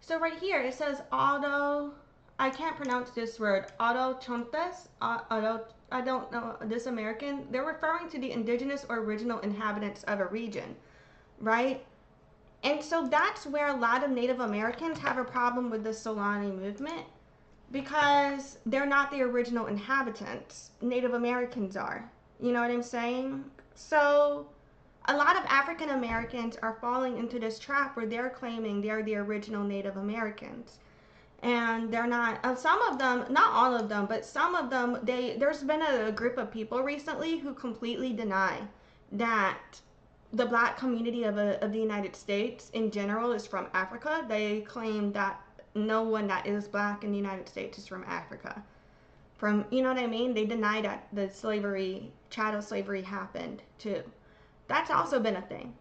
So right here it says I can't pronounce this word, autochontas, I don't know, this American. They're referring to the indigenous or original inhabitants of a region, right? And so that's where a lot of Native Americans have a problem with the Soulani movement, because they're not the original inhabitants. Native Americans are. You know what I'm saying? So a lot of African Americans are falling into this trap where they're claiming they're the original Native Americans. And they're not. Some of them, not all of them, but some of them, there's been a group of people recently who completely deny that the black community of the United States in general is from Africa. They claim that no one that is black in the United States is from Africa. You know what I mean? They deny that the chattel slavery happened too. That's also been a thing.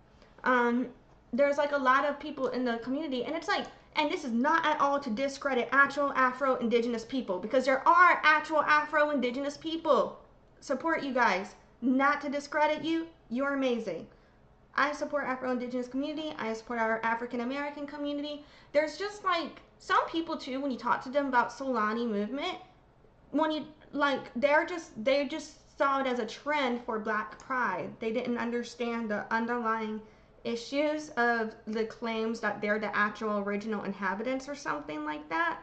There's like a lot of people in the community, and it's like, and this is not at all to discredit actual Afro-Indigenous people, because there are actual Afro-Indigenous people. Support you guys. Not to discredit you. You're amazing. I support Afro-Indigenous community. I support our African-American community. There's just like some people too, when you talk to them about Soulani movement, they just saw it as a trend for black pride. They didn't understand the underlying issues of the claims that they're the actual original inhabitants or something like that.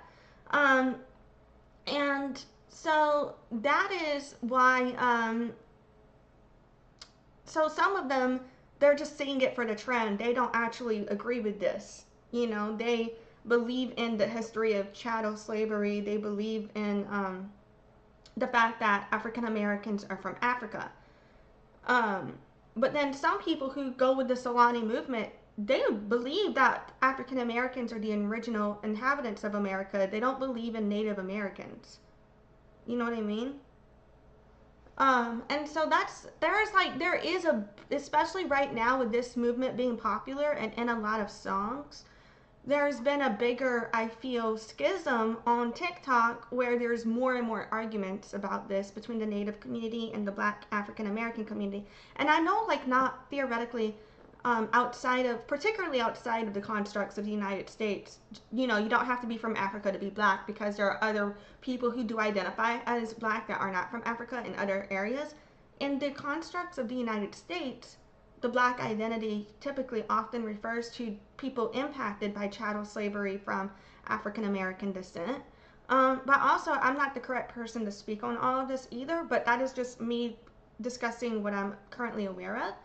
And so that is why, so some of them, they're just seeing it for the trend. They don't actually agree with this. They believe in the history of chattel slavery. They believe in the fact that African Americans are from Africa. But then some people who go with the Soulani movement, they believe that African Americans are the original inhabitants of America. They don't believe in Native Americans. You know what I mean? And so there is especially right now with this movement being popular and in a lot of songs, there's been a bigger, I feel, schism on TikTok where there's more and more arguments about this between the Native community and the Black African American community. And I know, like, not theoretically, particularly outside of the constructs of the United States, you know, you don't have to be from Africa to be Black, because there are other people who do identify as Black that are not from Africa in other areas. In the constructs of the United States, the Black identity typically often refers to people impacted by chattel slavery from African American descent. But also, I'm not the correct person to speak on all of this either, but that is just me discussing what I'm currently aware of.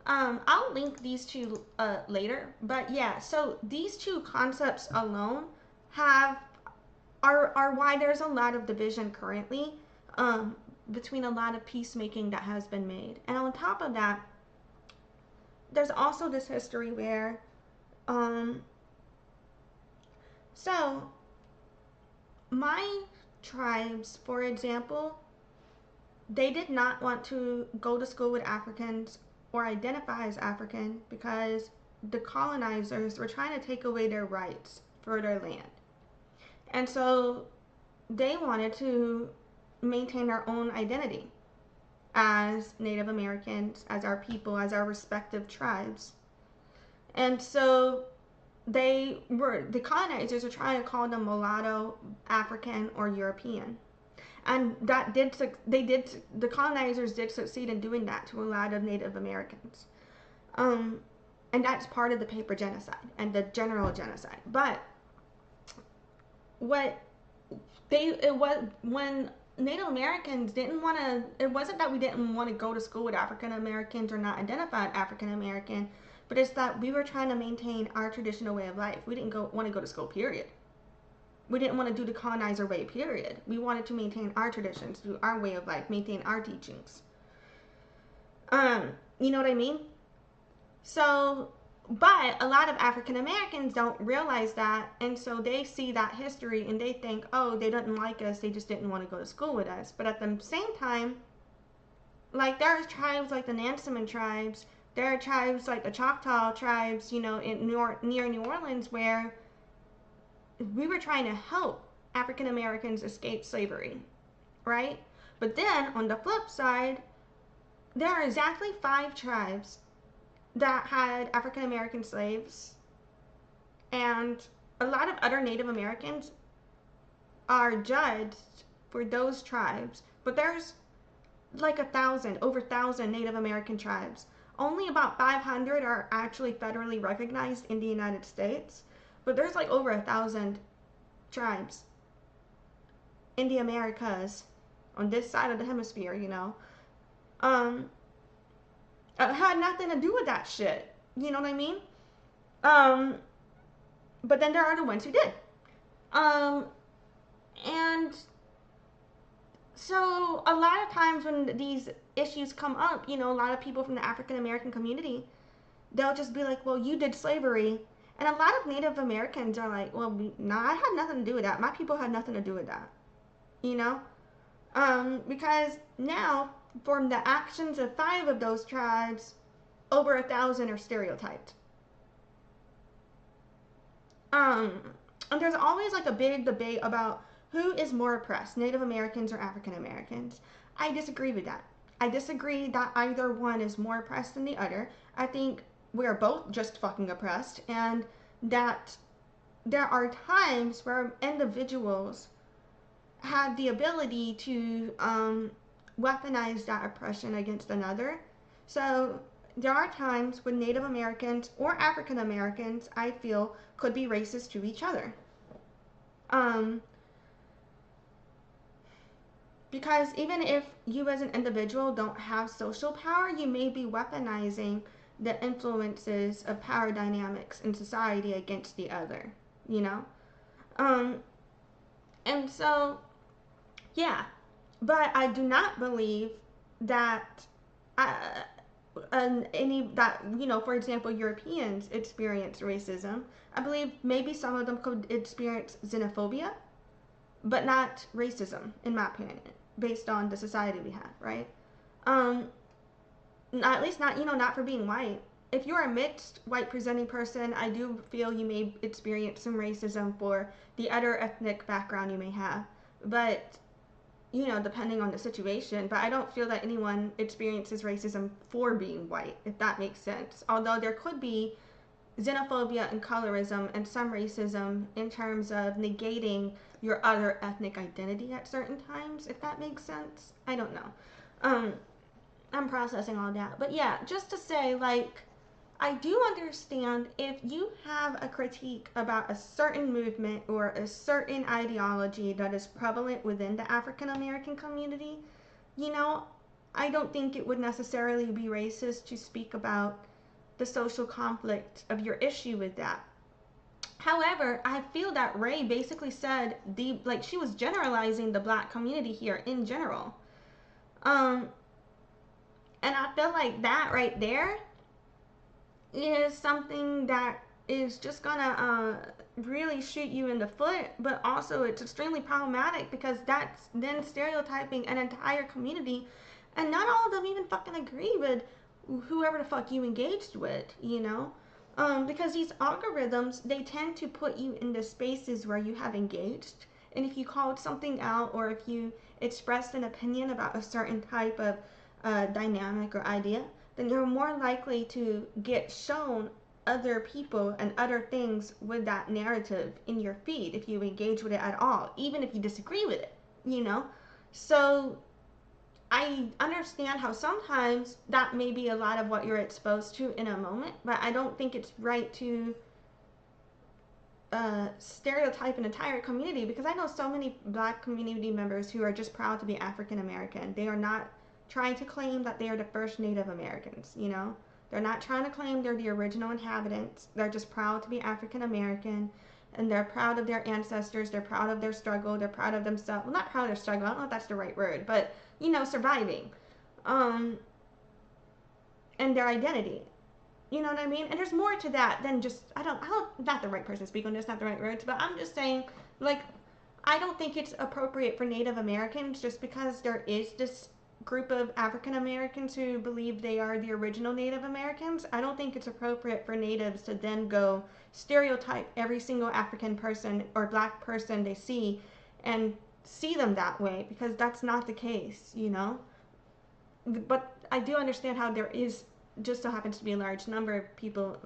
I'll link these two later, but yeah, so these two concepts alone are why there's a lot of division currently between a lot of peacemaking that has been made. And on top of that, there's also this history where so my tribes, for example, they did not want to go to school with Africans or identify as African because the colonizers were trying to take away their rights for their land. And so they wanted to maintain their own identity as Native Americans, as our people, as our respective tribes. And so the colonizers were trying to call them mulatto, African, or European. And the colonizers did succeed in doing that to a lot of Native Americans. And that's part of the paper genocide and the general genocide. But when Native Americans didn't want to, it wasn't that we didn't want to go to school with African Americans or not identify as African American, but it's that we were trying to maintain our traditional way of life. We didn't want to go to school, period. We didn't want to do the colonizer way, period. We wanted to maintain our traditions, do our way of life, maintain our teachings. You know what I mean? So, but a lot of African Americans don't realize that, and so they see that history and they think, oh, they didn't like us, they just didn't want to go to school with us. But at the same time, like, there are tribes like the Nansemond tribes, there are tribes like the Choctaw tribes, you know, near New Orleans, where we were trying to help African Americans escape slavery, right? But then on the flip side, there are exactly 5 tribes that had African American slaves, and a lot of other Native Americans are judged for those tribes. But there's like over 1,000 Native American tribes. Only about 500 are actually federally recognized in the United States. But there's like over 1,000 tribes in the Americas on this side of the hemisphere, you know. Had nothing to do with that shit. You know what I mean? But then there are the ones who did. And so a lot of times when these issues come up, you know, a lot of people from the African American community, they'll just be like, well, you did slavery. And a lot of Native Americans are like, well, nah, I had nothing to do with that. My people had nothing to do with that. You know? Because now, from the actions of 5 of those tribes, over 1,000 are stereotyped. And there's always like a big debate about who is more oppressed, Native Americans or African Americans. I disagree with that. I disagree that either one is more oppressed than the other. I think we're both just fucking oppressed, and that there are times where individuals have the ability to weaponize that oppression against another. So there are times when Native Americans or African Americans, I feel, could be racist to each other. Because even if you as an individual don't have social power, you may be weaponizing the influences of power dynamics in society against the other, you know? And so, yeah. But I do not believe that for example, Europeans experience racism. I believe maybe some of them could experience xenophobia, but not racism, in my opinion, based on the society we have, right? At least not, not for being white. if you're a mixed white presenting person, I do feel you may experience some racism for the other ethnic background you may have. But, you know, depending on the situation, but I don't feel that anyone experiences racism for being white, if that makes sense. Although there could be xenophobia and colorism and some racism in terms of negating your other ethnic identity at certain times, if that makes sense. I don't know. I'm processing all that. But yeah, just to say, like, I do understand if you have a critique about a certain movement or a certain ideology that is prevalent within the African American community, you know, I don't think it would necessarily be racist to speak about the social conflict of your issue with that. However, I feel that Rae basically said she was generalizing the black community here in general. And I feel like that right there is something that is just gonna really shoot you in the foot, but also it's extremely problematic because that's then stereotyping an entire community, and not all of them even fucking agree with whoever the fuck you engaged with, you know? Because these algorithms, they tend to put you in the spaces where you have engaged, and if you called something out or if you expressed an opinion about a certain type of dynamic or idea, then you're more likely to get shown other people and other things with that narrative in your feed if you engage with it at all, even if you disagree with it, you know? So I understand how sometimes that may be a lot of what you're exposed to in a moment, but I don't think it's right to stereotype an entire community, because I know so many black community members who are just proud to be African American. They are not trying to claim that they are the first Native Americans, you know? They're not trying to claim they're the original inhabitants. They're just proud to be African American, and they're proud of their ancestors. They're proud of their struggle. They're proud of themselves. Well, not proud of their struggle. I don't know if that's the right word, but, you know, surviving. And their identity. You know what I mean? And there's more to that than just, I don't, not the right person to speak on this, not the right words, but I'm just saying, like, I don't think it's appropriate for Native Americans just because there is this group of African Americans who believe they are the original Native Americans. I don't think it's appropriate for natives to then go stereotype every single African person or black person they see and see them that way, because that's not the case, you know? But I do understand how there is just so happens to be a large number of people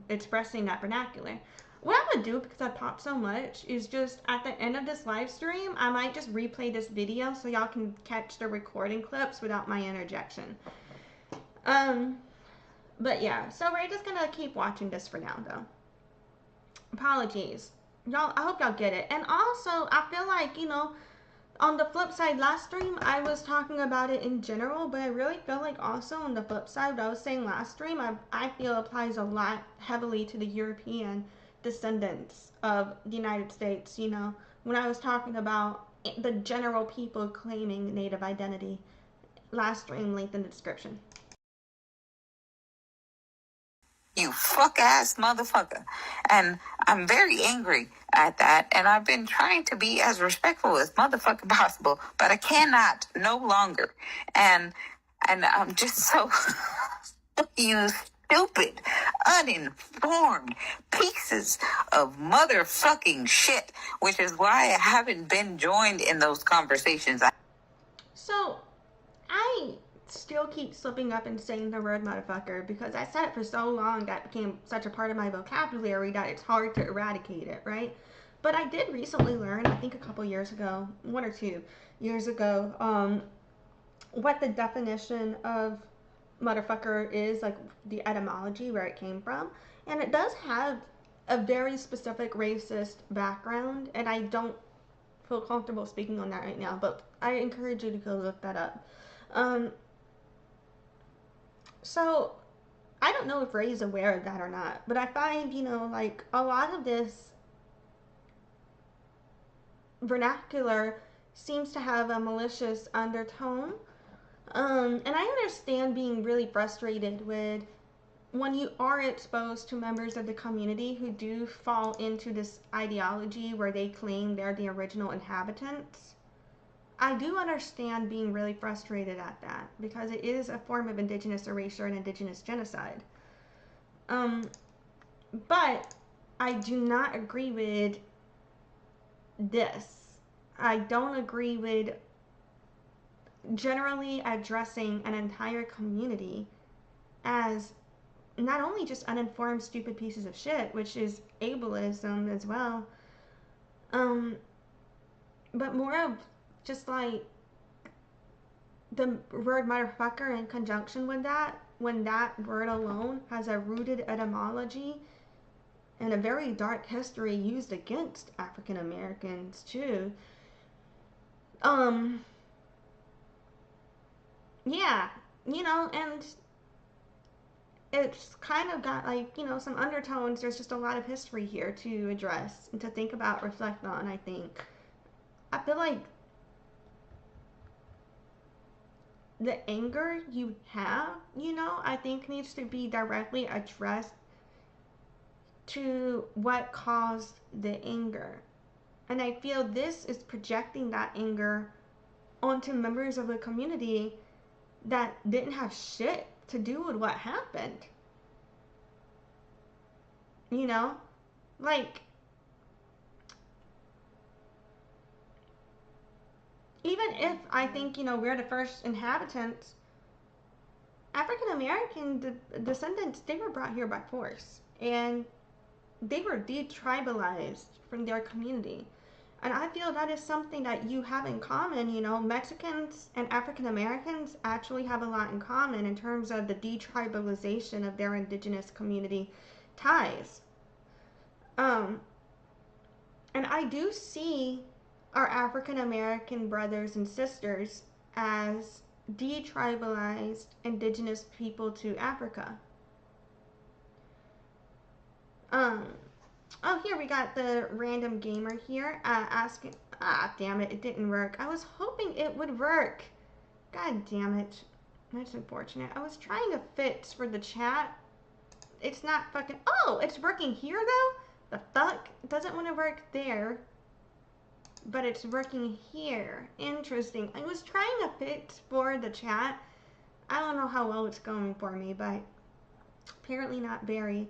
expressing that vernacular. What I'm gonna do, because I popped so much, is just at the end of this live stream, I might just replay this video so y'all can catch the recording clips without my interjection. But yeah, so we're just gonna keep watching this for now, though. Apologies. Y'all, I hope y'all get it. And also, I feel like, you know, on the flip side, last stream, I was talking about it in general, but I really feel like also on the flip side, what I was saying last stream, I feel applies a lot heavily to the European descendants of the United States, you know, when I was talking about the general people claiming Native identity. Last stream, link in the description. You fuck ass motherfucker. And I'm very angry at that. And I've been trying to be as respectful as motherfucker possible, but I cannot no longer. And I'm just so you stupid, uninformed pieces of motherfucking shit, which is why I haven't been joined in those conversations. So I still keep slipping up and saying the word motherfucker because I said it for so long that it became such a part of my vocabulary that it's hard to eradicate it, right? But I did recently learn, I think a couple years ago, 1 or 2 years ago, what the definition of motherfucker is, like the etymology, where it came from. And it does have a very specific racist background, and I don't feel comfortable speaking on that right now, but I encourage you to go look that up. So I don't know if Rae's aware of that or not, but I find, you know, like a lot of this vernacular seems to have a malicious undertone. And I understand being really frustrated with when you are exposed to members of the community who do fall into this ideology where they claim they're the original inhabitants. I do understand being really frustrated at that because it is a form of indigenous erasure and indigenous genocide. But I do not agree with this. I don't agree with generally addressing an entire community as not only just uninformed, stupid pieces of shit, which is ableism as well, but more of just like the word motherfucker in conjunction with that, when that word alone has a rooted etymology and a very dark history used against African Americans too. Yeah, and it's kind of got like, some undertones. There's just a lot of history here to address and to think about, reflect on, I think. I feel like the anger you have, I think needs to be directly addressed to what caused the anger. And I feel this is projecting that anger onto members of the community that didn't have shit to do with what happened. Like, even if I think, we're the first inhabitants, African American descendants, they were brought here by force. And they were detribalized from their community. And I feel that is something that you have in common. Mexicans and African Americans actually have a lot in common in terms of the detribalization of their indigenous community ties. And I do see our African American brothers and sisters as detribalized indigenous people to Africa. Oh, here we got the random gamer here asking. Damn it, it didn't work. I was hoping it would work. God damn it. That's unfortunate. I was trying to fix for the chat. It's not fucking. Oh, it's working here though? The fuck? It doesn't want to work there. But it's working here. Interesting. I was trying to fix for the chat. I don't know how well it's going for me, but apparently not very.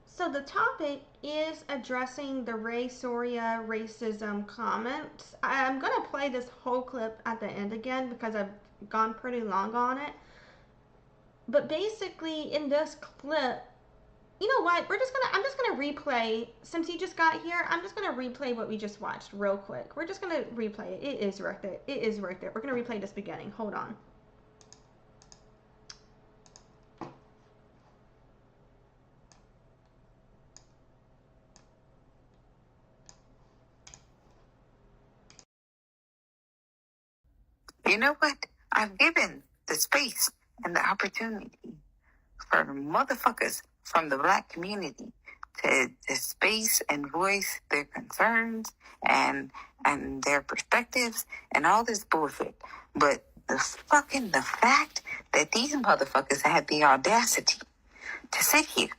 So the topic is addressing the Rae Soria racism comments. I'm going to play this whole clip at the end again because I've gone pretty long on it. But basically in this clip, you know what? I'm just gonna replay, since he just got here, I'm just gonna replay what we just watched real quick. We're just gonna replay it. It is worth it. It is worth it. We're gonna replay this beginning. Hold on. You know what? I've given the space and the opportunity for motherfuckers from the black community to space and voice their concerns and their perspectives and all this bullshit. But the fact that these motherfuckers had the audacity to sit here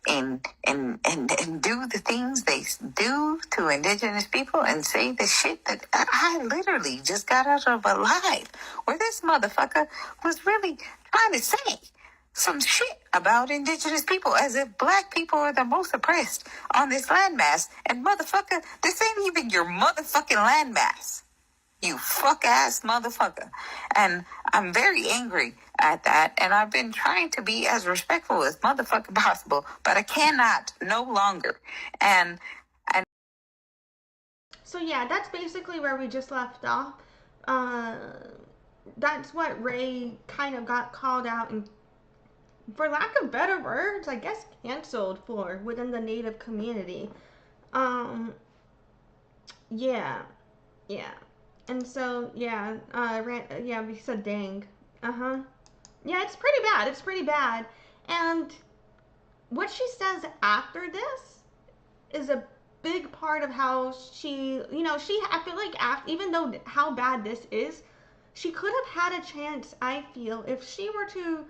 and do the things they do to indigenous people and say the shit that I literally just got out of a live where this motherfucker was really trying to say some shit about indigenous people as if black people are the most oppressed on this landmass. And motherfucker, this ain't even your motherfucking landmass. You fuck ass motherfucker. And I'm very angry at that. And I've been trying to be as respectful as motherfucking possible, but I cannot no longer. And so yeah, that's basically where we just left off. That's what Rae kind of got called out and, for lack of better words, I guess canceled for within the Native community. Yeah. And so, yeah, we said dang. Yeah, it's pretty bad. And what she says after this is a big part of how she, I feel like even though how bad this is, she could have had a chance, I feel, if she were to,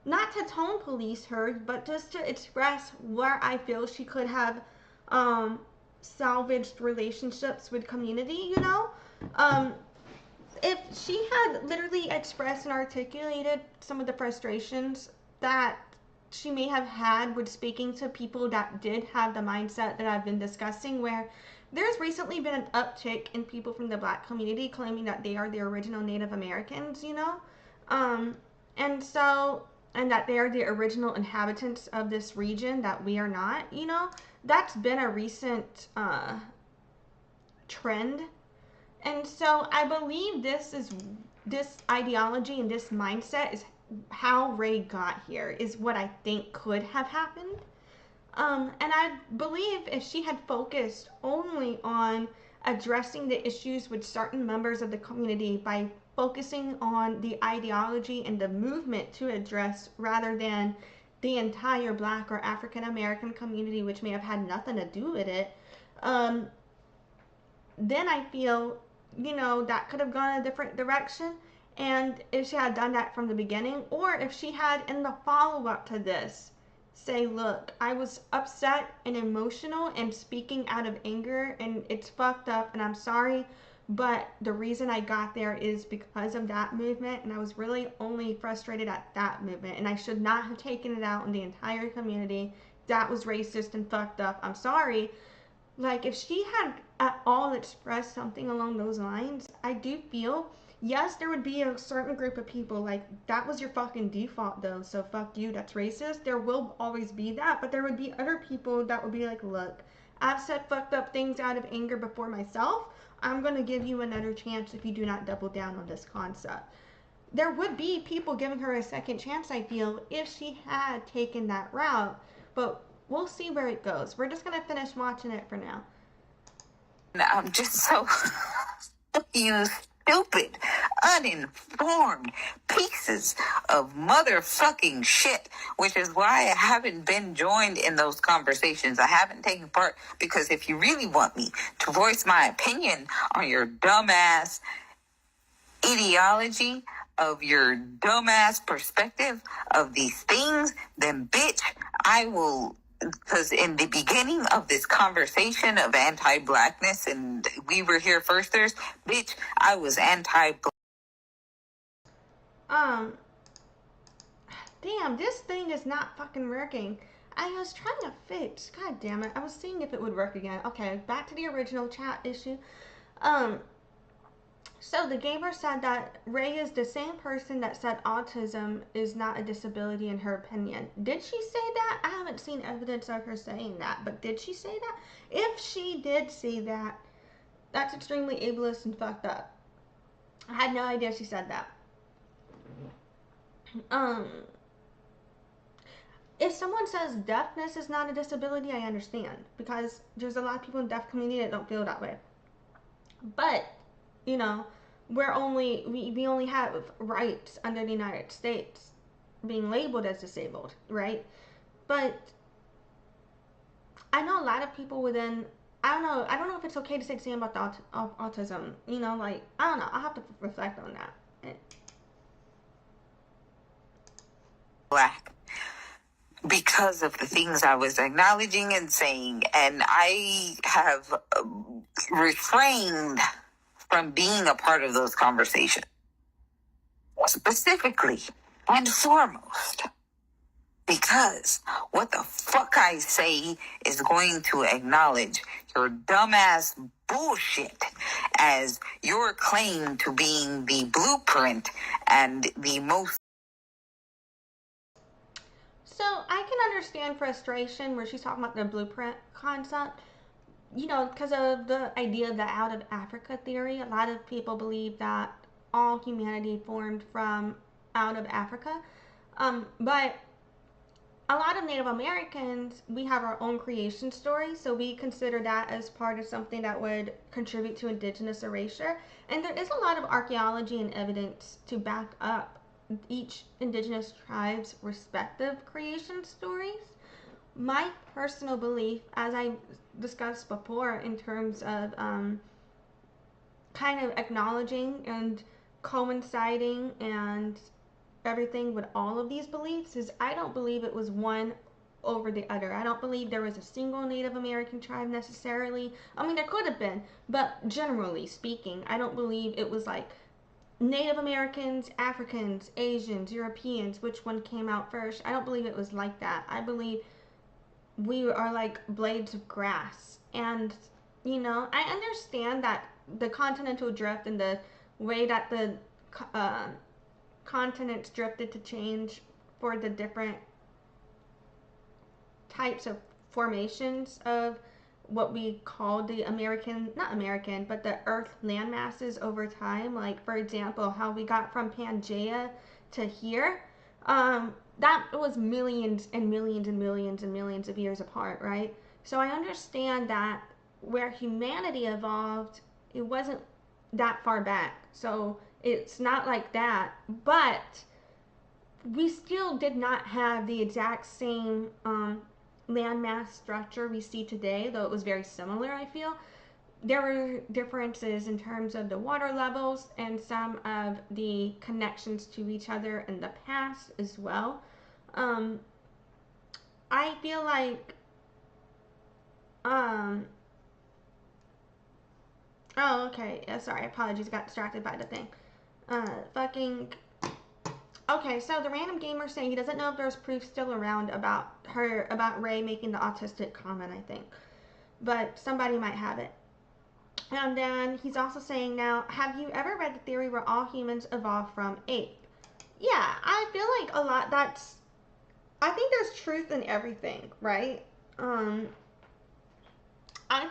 not to tone police her, but just to express where I feel she could have salvaged relationships with community, if she had literally expressed and articulated some of the frustrations that she may have had with speaking to people that did have the mindset that I've been discussing, where there's recently been an uptick in people from the Black community claiming that they are the original Native Americans, you know? Um, and so, and that they are the original inhabitants of this region that we are not, you know? That's been a recent trend. And so I believe this ideology and this mindset is how Rae got here, is what I think could have happened. And I believe if she had focused only on addressing the issues with certain members of the community by focusing on the ideology and the movement to address rather than the entire Black or African American community, which may have had nothing to do with it, then I feel, you know, that could have gone a different direction. And if she had done that from the beginning, or if she had in the follow-up to this say, look, I was upset and emotional and speaking out of anger, and it's fucked up, and I'm sorry, but the reason I got there is because of that movement, and I was really only frustrated at that movement, and I should not have taken it out on the entire community. That was racist and fucked up. I'm sorry. Like, if she had at all expressed something along those lines, I do feel, yes, there would be a certain group of people, like, that was your fucking default, though, so fuck you, that's racist. There will always be that, but there would be other people that would be like, look, I've said fucked up things out of anger before myself. I'm going to give you another chance if you do not double down on this concept. There would be people giving her a second chance, I feel, if she had taken that route, but we'll see where it goes. We're just going to finish watching it for now. I'm just so you stupid, uninformed pieces of motherfucking shit, which is why I haven't been joined in those conversations. I haven't taken part, because if you really want me to voice my opinion on your dumbass ideology, of your dumbass perspective of these things, then bitch, I will. Because in the beginning of this conversation of anti-blackness, and we were here firsters, bitch, I was anti-black. Damn, this thing is not fucking working. I was trying to fix, god damn it, I was seeing if it would work again. Okay, back to the original chat issue. So the gamer said that Rae is the same person that said autism is not a disability in her opinion. Did she say that? I haven't seen evidence of her saying that, but did she say that? If she did say that, that's extremely ableist and fucked up. I had no idea she said that. If someone says deafness is not a disability, I understand, because there's a lot of people in the deaf community that don't feel that way. But, you know, we only have rights under the United States being labeled as disabled, right? But I know a lot of people within, I don't know if it's okay to say something about the autism, you know, like, I don't know, I'll have to reflect on that. Black. Because of the things I was acknowledging and saying, and I have refrained from being a part of those conversations. Specifically and foremost, because what the fuck I say is going to acknowledge your dumbass bullshit as your claim to being the blueprint and the most. So I can understand frustration where she's talking about the blueprint concept, you know, because of the idea of the out of Africa theory. A lot of people believe that all humanity formed from out of Africa. But a lot of Native Americans, we have our own creation story, so we consider that as part of something that would contribute to indigenous erasure. And there is a lot of archaeology and evidence to back up each indigenous tribe's respective creation stories. My personal belief, as I discussed before, in terms of kind of acknowledging and coinciding and everything with all of these beliefs, is I don't believe it was one over the other. I don't believe there was a single Native American tribe necessarily. I mean, there could have been, but generally speaking, I don't believe it was like Native Americans, Africans, Asians, Europeans, which one came out first. I don't believe it was like that. I believe we are like blades of grass. And, you know, I understand that the continental drift and the way that the continents drifted to change for the different types of formations of what we call the not American, but the Earth land masses over time. Like, for example, how we got from Pangea to here. That was millions and millions and millions and millions of years apart, right? So I understand that where humanity evolved, it wasn't that far back. So it's not like that. But we still did not have the exact same landmass structure we see today, though it was very similar, I feel. There were differences in terms of the water levels and some of the connections to each other in the past as well. I feel like oh, okay. Yeah, sorry, apologies, got distracted by the thing. Okay, so the random gamer saying he doesn't know if there's proof still around about Rae making the autistic comment, I think. But somebody might have it. And then he's also saying now, have you ever read the theory where all humans evolved from ape? Yeah, I feel like a lot I think there's truth in everything, right? I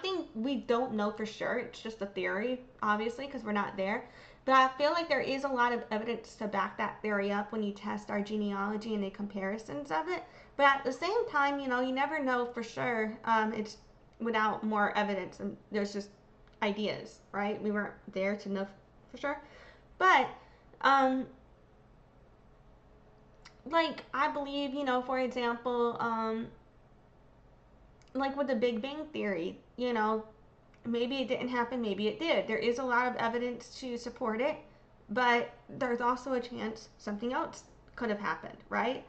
think we don't know for sure. It's just a theory, obviously, because we're not there. But I feel like there is a lot of evidence to back that theory up when you test our genealogy and the comparisons of it. But at the same time, you know, you never know for sure. It's without more evidence, and there's just ideas, right? We weren't there to know for sure. But, like, I believe, you know, for example, like with the Big Bang Theory, you know, maybe it didn't happen, maybe it did. There is a lot of evidence to support it, but there's also a chance something else could have happened, right?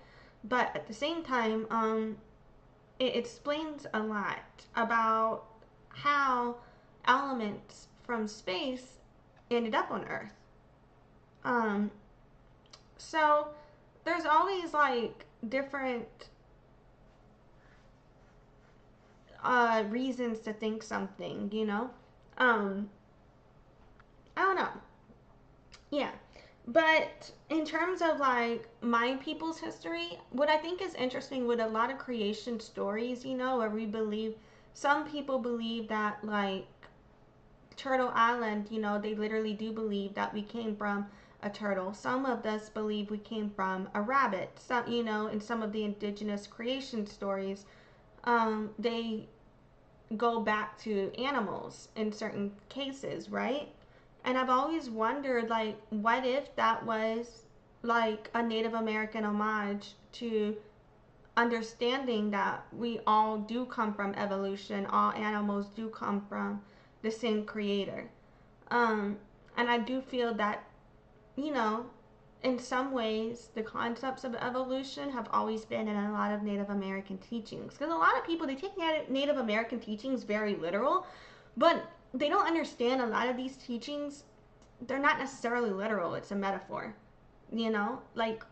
But at the same time, it explains a lot about how elements from space ended up on Earth. So there's always like different reasons to think something, you know? I don't know. Yeah. But in terms of like my people's history, what I think is interesting with a lot of creation stories, you know, where we believe, some people believe that like Turtle Island, you know, they literally do believe that we came from a turtle. Some of us believe we came from a rabbit. Some, you know, in some of the indigenous creation stories, they go back to animals in certain cases, right? And I've always wondered, like, what if that was like a Native American homage to understanding that we all do come from evolution, all animals do come from the same creator. And I do feel that, you know, in some ways, the concepts of evolution have always been in a lot of Native American teachings. Because a lot of people, they take Native American teachings very literal, but they don't understand a lot of these teachings. They're not necessarily literal. It's a metaphor, you know? Like,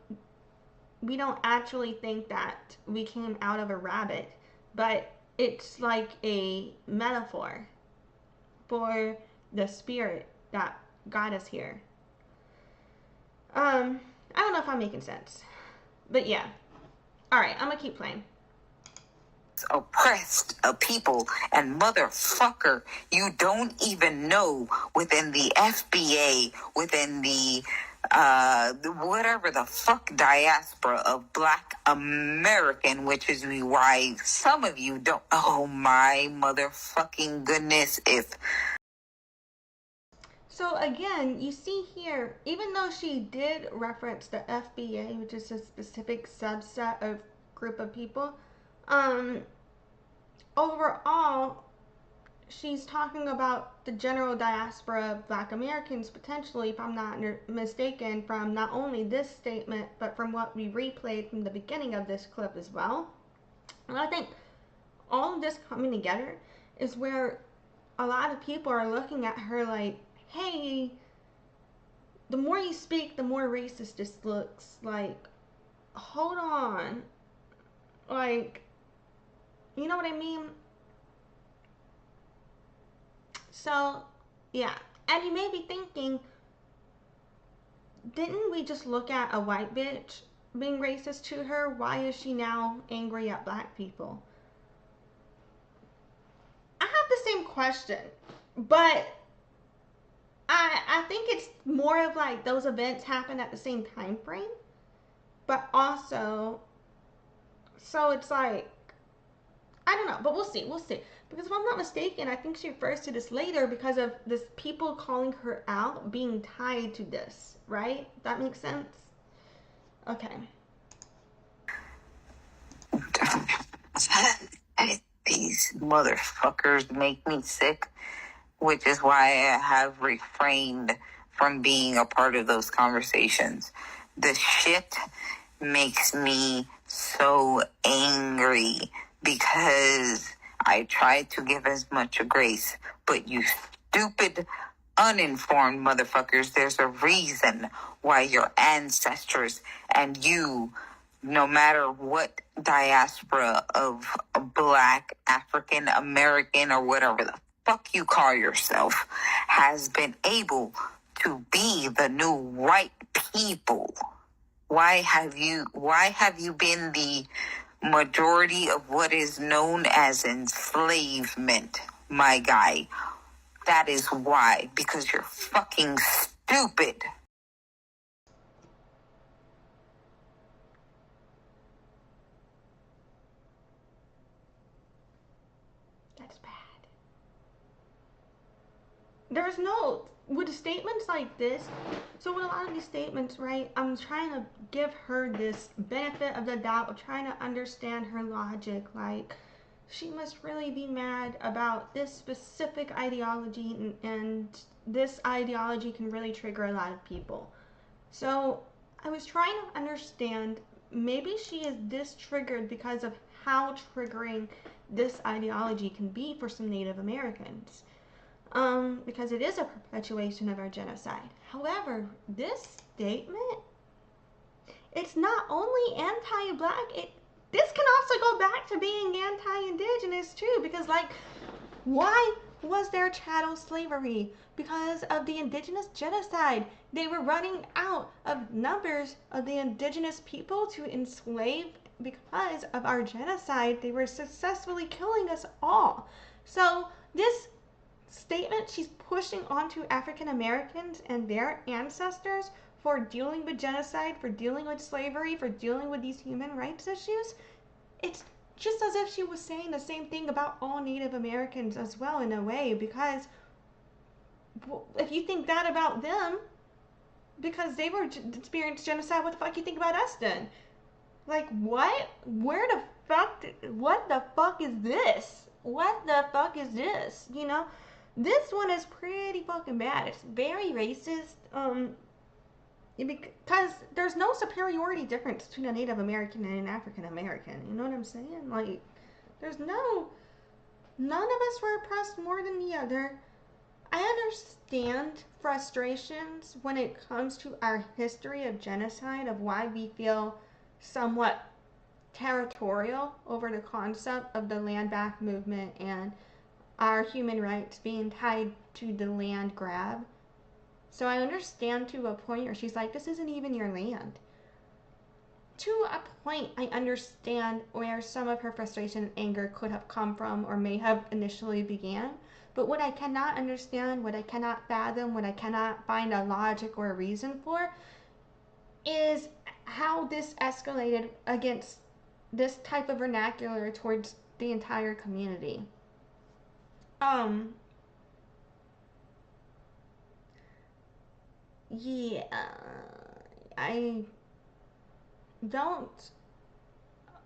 we don't actually think that we came out of a rabbit, but it's like a metaphor for the spirit that got us here. I don't know if I'm making sense, but yeah. All right, I'm gonna keep playing. Oppressed a people, and motherfucker, you don't even know within the FBA, within the whatever the fuck diaspora of Black American, which is why some of you don't. Oh my motherfucking goodness! So again, you see here, even though she did reference the FBA, which is a specific subset of group of people, overall, she's talking about the general diaspora of Black Americans, potentially, if I'm not mistaken, from not only this statement, but from what we replayed from the beginning of this clip as well. And I think all of this coming together is where a lot of people are looking at her like, hey, the more you speak, the more racist this looks. Like, hold on. Like, you know what I mean? So, yeah. And you may be thinking, didn't we just look at a white bitch being racist to her? Why is she now angry at black people? I have the same question, but I think it's more of like those events happen at the same time frame, but also, so it's like, I don't know, but we'll see. Because if I'm not mistaken, I think she refers to this later because of this people calling her out being tied to this, right? That makes sense? Okay. These motherfuckers make me sick, which is why I have refrained from being a part of those conversations. The shit makes me so angry because I try to give as much grace, but you stupid, uninformed motherfuckers, there's a reason why your ancestors and you, no matter what diaspora of Black, African, American, or whatever the fuck you call yourself, has been able to be the new white people. Why have you been the majority of what is known as enslavement, my guy? That is why, because you're fucking stupid. That's bad. There's no, with statements like this, so with a lot of these statements, right, I'm trying to give her this benefit of the doubt, of trying to understand her logic, like, she must really be mad about this specific ideology, and this ideology can really trigger a lot of people. So I was trying to understand, maybe she is this triggered because of how triggering this ideology can be for some Native Americans. Because it is a perpetuation of our genocide. However, this statement, it's not only anti-black, this can also go back to being anti-indigenous too, because like, why was there chattel slavery? Because of the indigenous genocide. They were running out of numbers of the indigenous people to enslave because of our genocide. They were successfully killing us all. So this statement she's pushing onto African Americans and their ancestors for dealing with genocide, for dealing with slavery, for dealing with these human rights issues, it's just as if she was saying the same thing about all Native Americans as well, in a way, because if you think that about them, because they were experienced genocide, what the fuck you think about us then? Like, what? What the fuck is this? What the fuck is this? You know? This one is pretty fucking bad. It's very racist, because there's no superiority difference between a Native American and an African American. You know what I'm saying? Like, none of us were oppressed more than the other. I understand frustrations when it comes to our history of genocide, of why we feel somewhat territorial over the concept of the land back movement and our human rights being tied to the land grab. So I understand to a point where she's like, this isn't even your land. To a point, I understand where some of her frustration and anger could have come from, or may have initially began. But what I cannot understand, what I cannot fathom, what I cannot find a logic or a reason for, is how this escalated against this type of vernacular towards the entire community. Yeah, I don't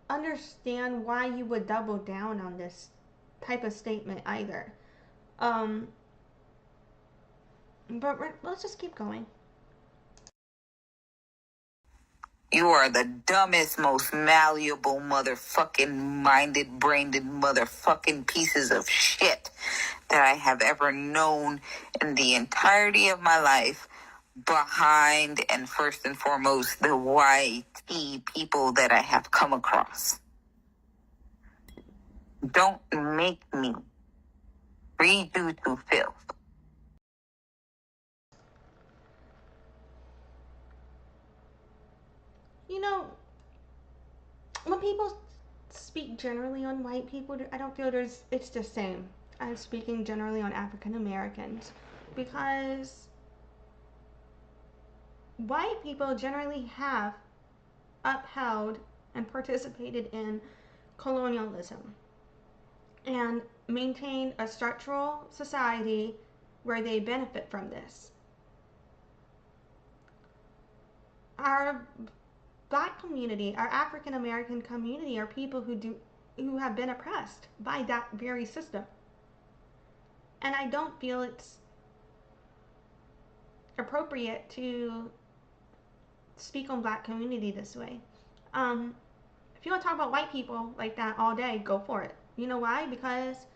understand why you would double down on this type of statement either. But let's just keep going. You are the dumbest, most malleable motherfucking minded, brained motherfucking pieces of shit that I have ever known in the entirety of my life. behind and first and foremost the YT people that I have come across. Don't make me read you to filth. You know, when people speak generally on white people, I don't feel it's the same as speaking generally on African Americans, because white people generally have upheld and participated in colonialism and maintained a structural society where they benefit from this. Our Black community, our African American community, are people who have been oppressed by that very system. And I don't feel it's appropriate to speak on Black community this way. If you want to talk about white people like that all day, go for it. You know why? Because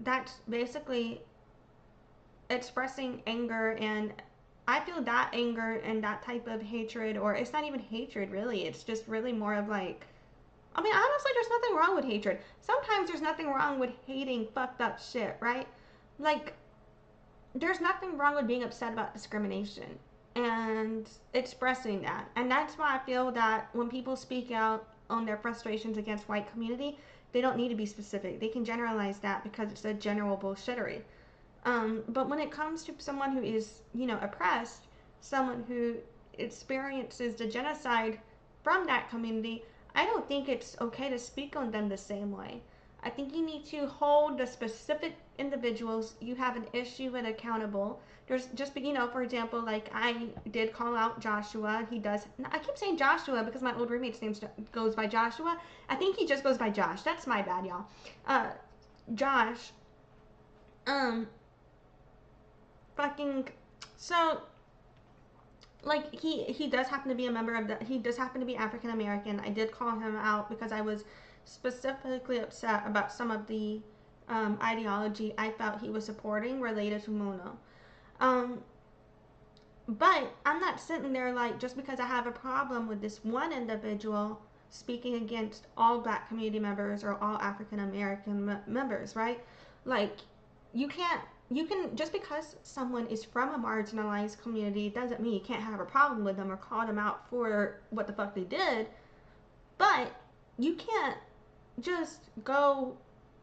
that's basically expressing anger, and I feel that anger and that type of hatred, or it's not even hatred really, it's just really more of like, I mean, honestly, there's nothing wrong with hatred. Sometimes there's nothing wrong with hating fucked up shit, right? Like, there's nothing wrong with being upset about discrimination and expressing that. And that's why I feel that when people speak out on their frustrations against white community, they don't need to be specific. They can generalize that because it's a general bullshittery. But when it comes to someone who is, oppressed, someone who experiences the genocide from that community, I don't think it's okay to speak on them the same way. I think you need to hold the specific individuals you have an issue with accountable. There's just, for example, like I did call out Joshua. I keep saying Joshua because my old roommate's name goes by Joshua. I think he just goes by Josh. That's my bad, y'all. Josh. So, like, he does happen to be a member of he does happen to be African American. I did call him out because I was specifically upset about some of the ideology I felt he was supporting related to Mono. But I'm not sitting there like, just because I have a problem with this one individual speaking against all Black community members or all African American members, right? Like, you can, just because someone is from a marginalized community doesn't mean you can't have a problem with them or call them out for what the fuck they did. But you can't just go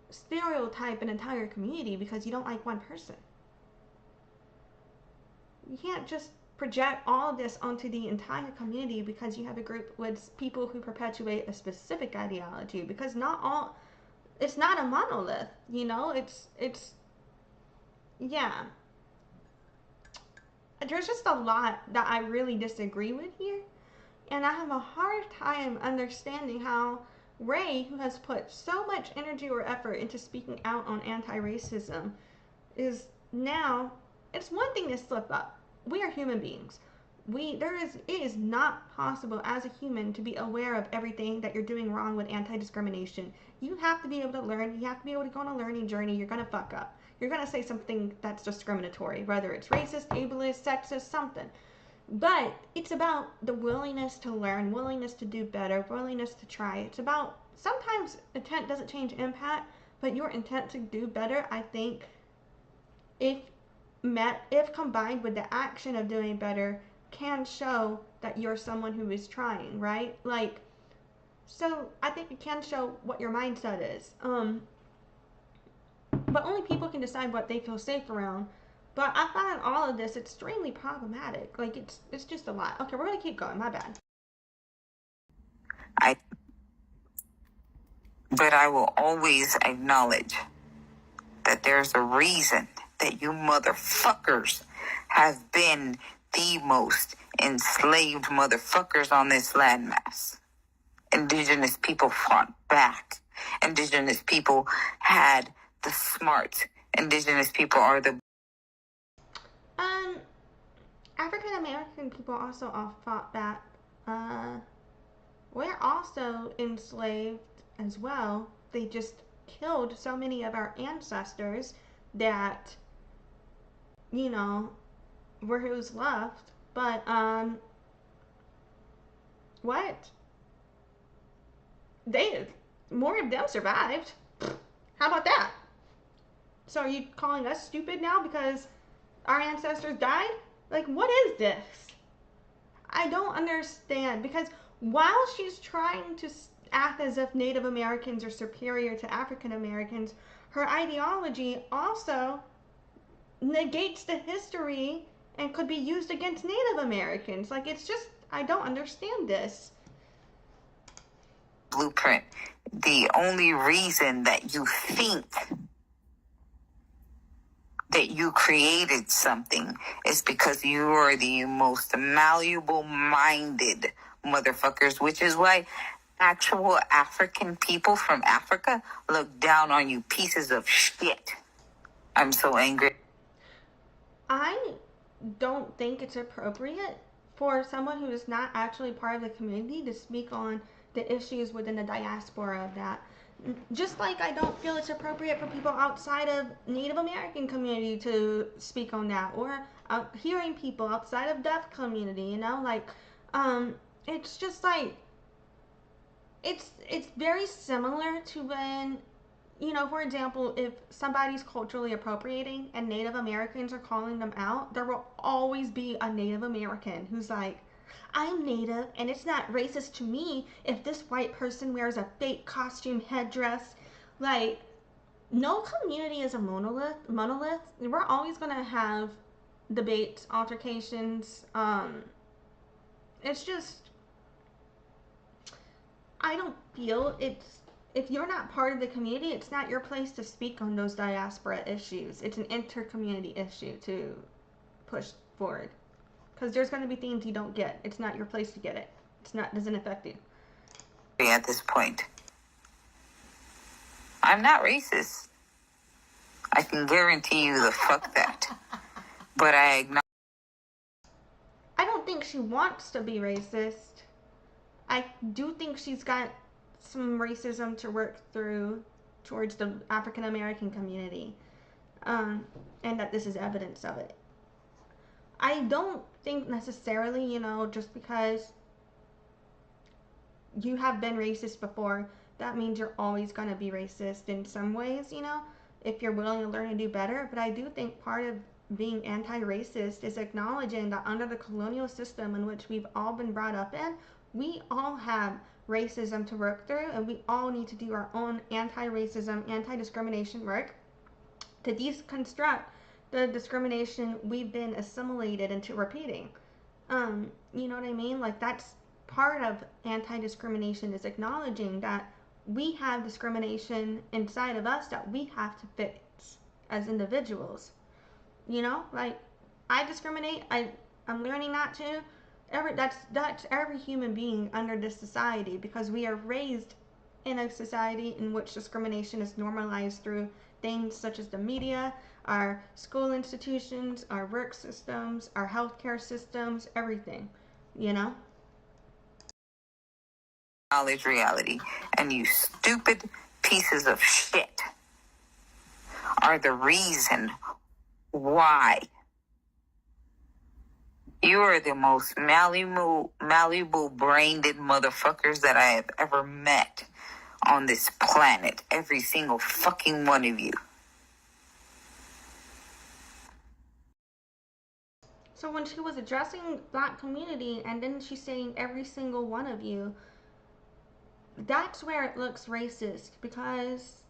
stereotype an entire community because you don't like one person. You can't just project all of this onto the entire community because you have a group with people who perpetuate a specific ideology, because it's not a monolith, yeah. There's just a lot that I really disagree with here, and I have a hard time understanding how Rae, who has put so much energy or effort into speaking out on anti-racism, is now, it's one thing to slip up. We are human beings. It is not possible as a human to be aware of everything that you're doing wrong with anti-discrimination. You have to be able to learn. You have to be able to go on a learning journey. You're going to fuck up. You're going to say something that's discriminatory, whether it's racist, ableist, sexist, something. But it's about the willingness to learn, willingness to do better, willingness to try. It's about, sometimes intent doesn't change impact, but your intent to do better, I think, if combined with the action of doing better, can show that you're someone who is trying, right? Like, so I think it can show what your mindset is. But only people can decide what they feel safe around. But I find all of this extremely problematic. Like, it's just a lot. Okay, we're gonna keep going. My bad. But I will always acknowledge that there's a reason that you motherfuckers have been the most enslaved motherfuckers on this landmass. Indigenous people fought back. Indigenous people had the smarts. Indigenous people are the... African American people also all fought back. We're also enslaved as well. They just killed so many of our ancestors that, were who's left. But, what? More of them survived. How about that? So are you calling us stupid now because our ancestors died? Like, what is this? I don't understand, because while she's trying to act as if Native Americans are superior to African Americans, her ideology also negates the history and could be used against Native Americans. Like, it's just, I don't understand this. Blueprint. The only reason that you think that you created something is because you are the most malleable minded motherfuckers, which is why actual African people from Africa look down on you pieces of shit. I'm so angry. I don't think it's appropriate for someone who is not actually part of the community to speak on the issues within the diaspora of that. Just like I don't feel it's appropriate for people outside of Native American community to speak on that, or hearing people outside of deaf community, you know, like, it's just like, it's very similar to when, you know, for example, if somebody's culturally appropriating and Native Americans are calling them out, there will always be a Native American who's like, I'm Native, and it's not racist to me if this white person wears a fake costume headdress. Like, no community is a monolith. We're always gonna have debates, altercations. It's just, I don't feel it's, if you're not part of the community, it's not your place to speak on those diaspora issues. It's an inter-community issue to push forward. Because there's going to be things you don't get. It's not your place to get it. It's not, doesn't affect you. At this point, I'm not racist. I can guarantee you the fuck that. But I don't think she wants to be racist. I do think she's got some racism to work through towards the African American community. And that this is evidence of it. I don't think necessarily, you know, just because you have been racist before, that means you're always going to be racist in some ways, you know, if you're willing to learn and do better. But I do think part of being anti-racist is acknowledging that under the colonial system in which we've all been brought up in, we all have racism to work through, and we all need to do our own anti-racism, anti-discrimination work to deconstruct the discrimination we've been assimilated into repeating. You know what I mean? Like, that's part of anti-discrimination, is acknowledging that we have discrimination inside of us that we have to fix as individuals. You know, like, I discriminate. I'm learning not to. That's every human being under this society, because we are raised in a society in which discrimination is normalized through things such as the media, our school institutions, our work systems, our healthcare systems, everything, you know? Knowledge reality, and you stupid pieces of shit are the reason why you are the most malleable brained motherfuckers that I have ever met on this planet. Every single fucking one of you. So when she was addressing black community, and then she's saying every single one of you, that's where it looks racist. Because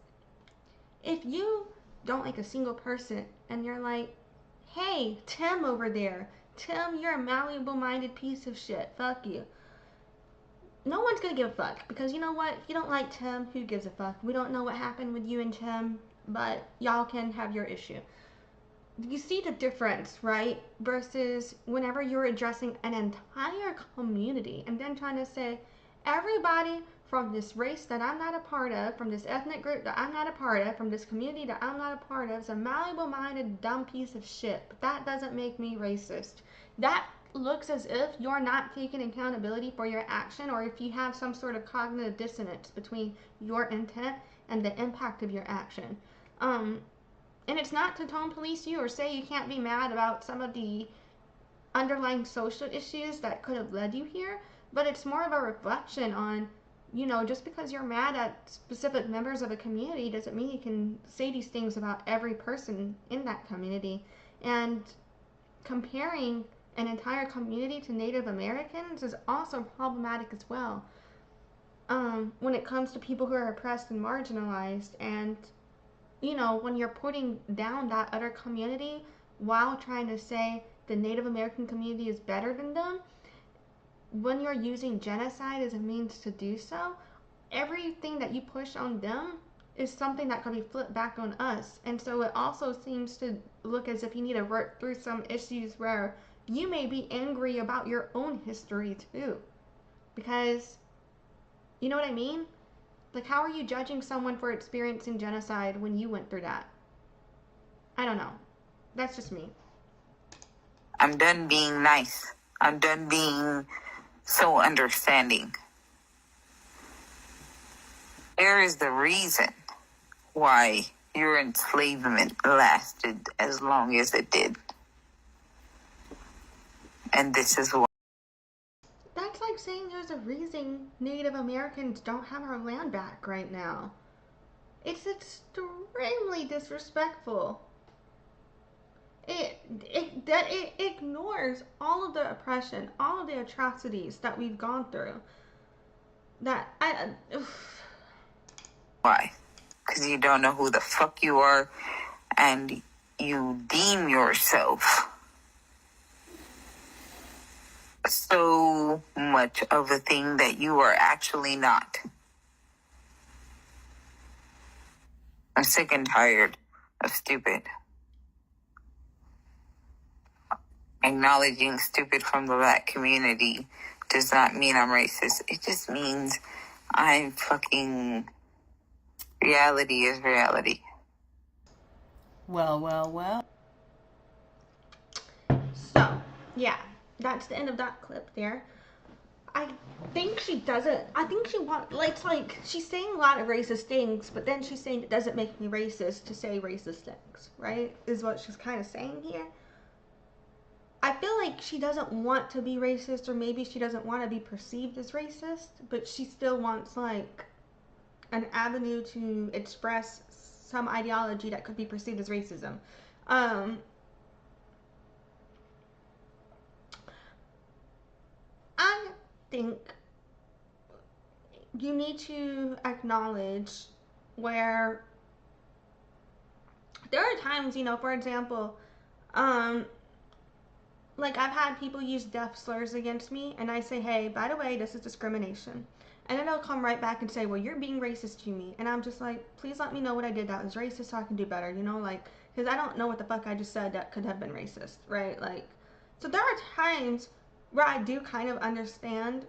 if you don't like a single person and you're like, hey, Tim over there, Tim, you're a malleable-minded piece of shit, fuck you. No one's gonna give a fuck, because you know what? If you don't like Tim, who gives a fuck? We don't know what happened with you and Tim, but y'all can have your issue. You see the difference, right? Versus whenever you're addressing an entire community and then trying to say, everybody from this race that I'm not a part of, from this ethnic group that I'm not a part of, from this community that I'm not a part of, is a malleable-minded, dumb piece of shit. But that doesn't make me racist. That looks as if you're not taking accountability for your action, or if you have some sort of cognitive dissonance between your intent and the impact of your action. And it's not to tone police you or say you can't be mad about some of the underlying social issues that could have led you here, but it's more of a reflection on, just because you're mad at specific members of a community doesn't mean you can say these things about every person in that community. And comparing an entire community to Native Americans is also problematic as well. When it comes to people who are oppressed and marginalized, and when you're putting down that other community while trying to say the Native American community is better than them, when you're using genocide as a means to do so, everything that you push on them is something that can be flipped back on us. And so it also seems to look as if you need to work through some issues where you may be angry about your own history too. Because, you know what I mean? Like, how are you judging someone for experiencing genocide when you went through that? I don't know. That's just me. I'm done being nice. I'm done being so understanding. There is the reason why your enslavement lasted as long as it did. And this is why. That's like saying there's a reason Native Americans don't have our land back right now. It's extremely disrespectful. It ignores all of the oppression, all of the atrocities that we've gone through. Why? Because you don't know who the fuck you are, and you deem yourself so much of a thing that you are actually not. I'm sick and tired of stupid. Acknowledging stupid from the Black community does not mean I'm racist. It just means I'm fucking... Reality is reality. Well. So, yeah, that's the end of that clip there. I think she she's saying a lot of racist things, but then she's saying it doesn't make me racist to say racist things, right? Is what she's kind of saying here. I feel like she doesn't want to be racist, or maybe she doesn't want to be perceived as racist, but she still wants, like, an avenue to express some ideology that could be perceived as racism. I think you need to acknowledge where there are times, for example, like, I've had people use deaf slurs against me, and I say, hey, by the way, this is discrimination. And then they'll come right back and say, well, you're being racist to me. And I'm just like, please let me know what I did that was racist so I can do better, because I don't know what the fuck I just said that could have been racist, right? Like, so there are times where I do kind of understand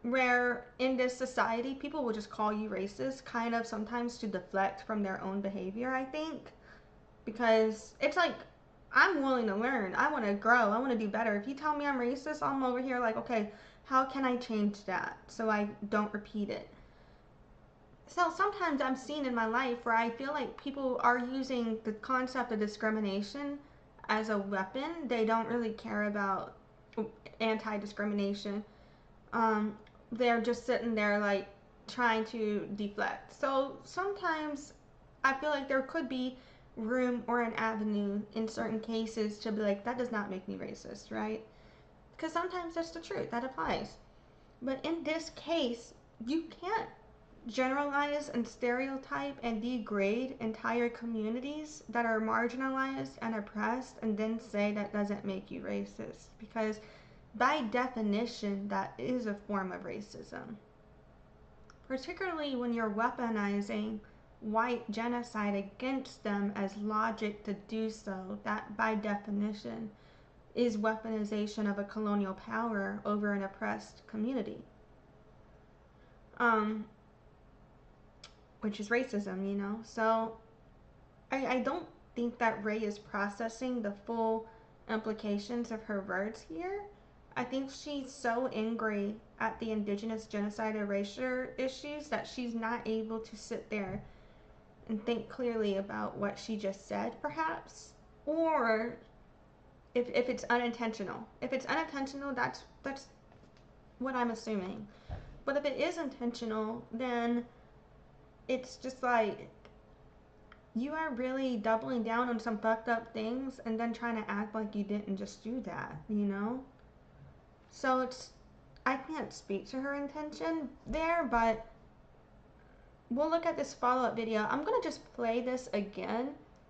where in this society people will just call you racist, kind of sometimes to deflect from their own behavior, I think. Because it's like, I'm willing to learn. I want to grow. I want to do better. If you tell me I'm racist, I'm over here like, okay, how can I change that so I don't repeat it? So sometimes I'm seeing in my life where I feel like people are using the concept of discrimination as a weapon. They don't really care about anti-discrimination. They're just sitting there like trying to deflect. So sometimes I feel like there could be room or an avenue in certain cases to be like, that does not make me racist, right? Because sometimes that's the truth, that applies. But in this case, you can't generalize and stereotype and degrade entire communities that are marginalized and oppressed and then say that doesn't make you racist, because by definition that is a form of racism, particularly when you're weaponizing white genocide against them as logic to do so. That by definition is weaponization of a colonial power over an oppressed community, which is racism, so I don't think that Rae is processing the full implications of her words here. I think she's so angry at the indigenous genocide erasure issues that she's not able to sit there and think clearly about what she just said, perhaps, or if it's unintentional. If it's unintentional, that's what I'm assuming. But if it is intentional, then it's just like you are really doubling down on some fucked up things and then trying to act like you didn't just do that, you know? So I can't speak to her intention there, but we'll look at this follow-up video. I'm gonna just play this again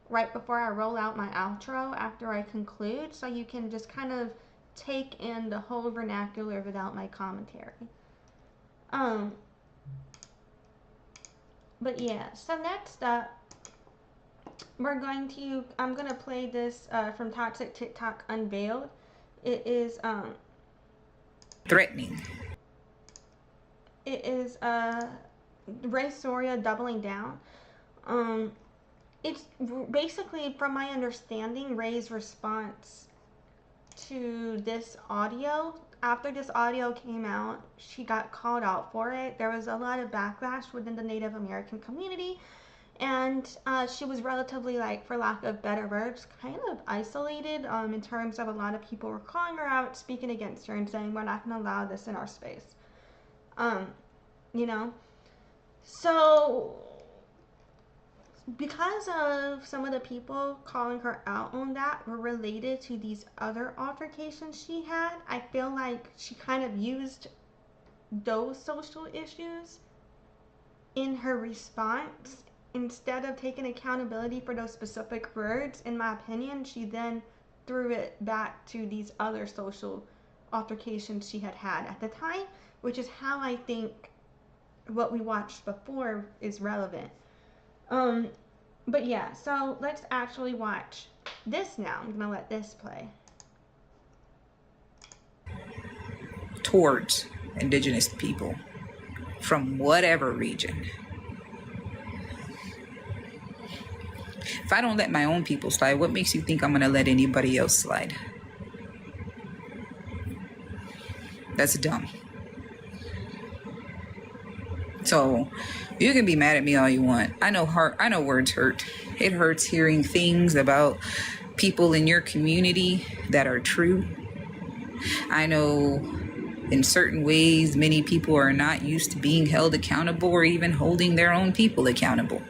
right before I roll out my outro after I conclude, so you can just kind of take in the whole vernacular without my commentary. But yeah, so next up, I'm gonna play this from Toxic TikTok Unveiled. It is Threatening. It is Rae Soria doubling down. It's basically, from my understanding, Rae's response to this audio. After this audio came out, she got called out for it. There was a lot of backlash within the Native American community, and she was relatively, like, for lack of better words, kind of isolated in terms of a lot of people were calling her out, speaking against her, and saying, we're not going to allow this in our space. You know? So, because of some of the people calling her out on that were related to these other altercations she had, I feel like she kind of used those social issues in her response. Instead of taking accountability for those specific words, in my opinion, she then threw it back to these other social altercations she had at the time, which is how I think what we watched before is relevant. But yeah, so let's actually watch this now. I'm gonna let this play. Towards indigenous people from whatever region. If I don't let my own people slide, what makes you think I'm gonna let anybody else slide? That's dumb. So you can be mad at me all you want. I know words hurt. It hurts hearing things about people in your community that are true. I know in certain ways many people are not used to being held accountable or even holding their own people accountable.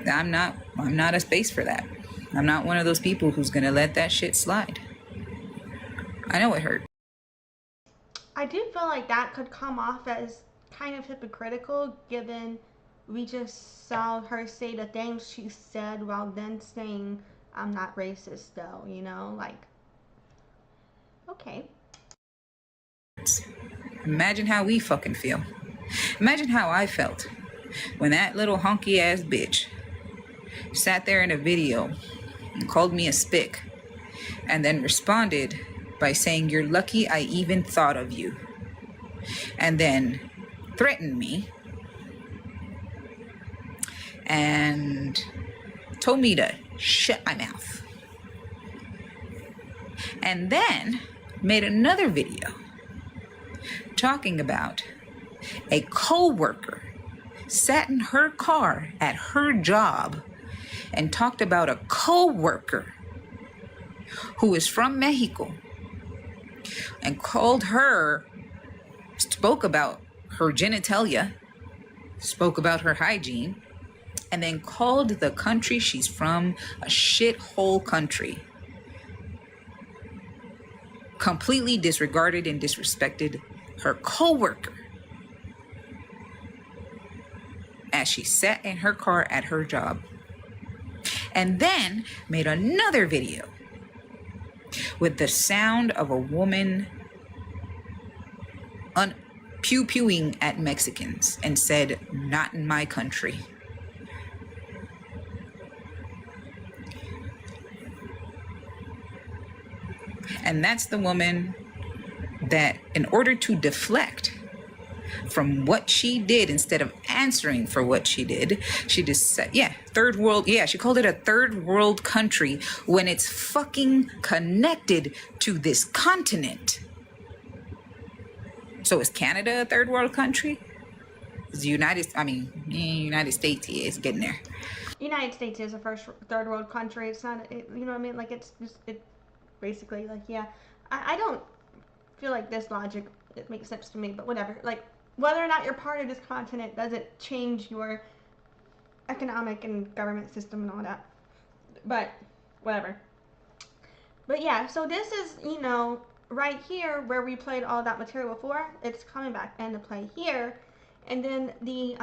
I'm not a space for that. I'm not one of those people who's gonna let that shit slide. I know it hurt. I do feel like that could come off as kind of hypocritical, given we just saw her say the things she said while then saying, I'm not racist though, you know? Like, okay. Imagine how we fucking feel. Imagine how I felt when that little honky ass bitch sat there in a video and called me a spick and then responded by saying, you're lucky I even thought of you, and then threatened me and told me to shut my mouth, and then made another video talking about a co-worker sat in her car at her job and talked about a co-worker who is from Mexico and spoke about her genitalia, spoke about her hygiene, and then called the country she's from a shithole country. Completely disregarded and disrespected her co-worker as she sat in her car at her job. And then made another video with the sound of a woman pew-pewing at Mexicans and said, not in my country. And that's the woman that, in order to deflect from what she did, instead of answering for what she did, she just said, third world. Yeah, she called it a third world country when it's fucking connected to this continent. So is Canada a third world country? Is the United States is getting there. United States is a third world country. It's not, you know what I mean? Like, it's just, it basically, like, yeah. I don't feel like this logic, it makes sense to me, but whatever. Like, whether or not you're part of this continent doesn't change your economic and government system and all that. But, whatever. But yeah, so this is, you know, right here where we played all that material before. It's coming back into play here. And then the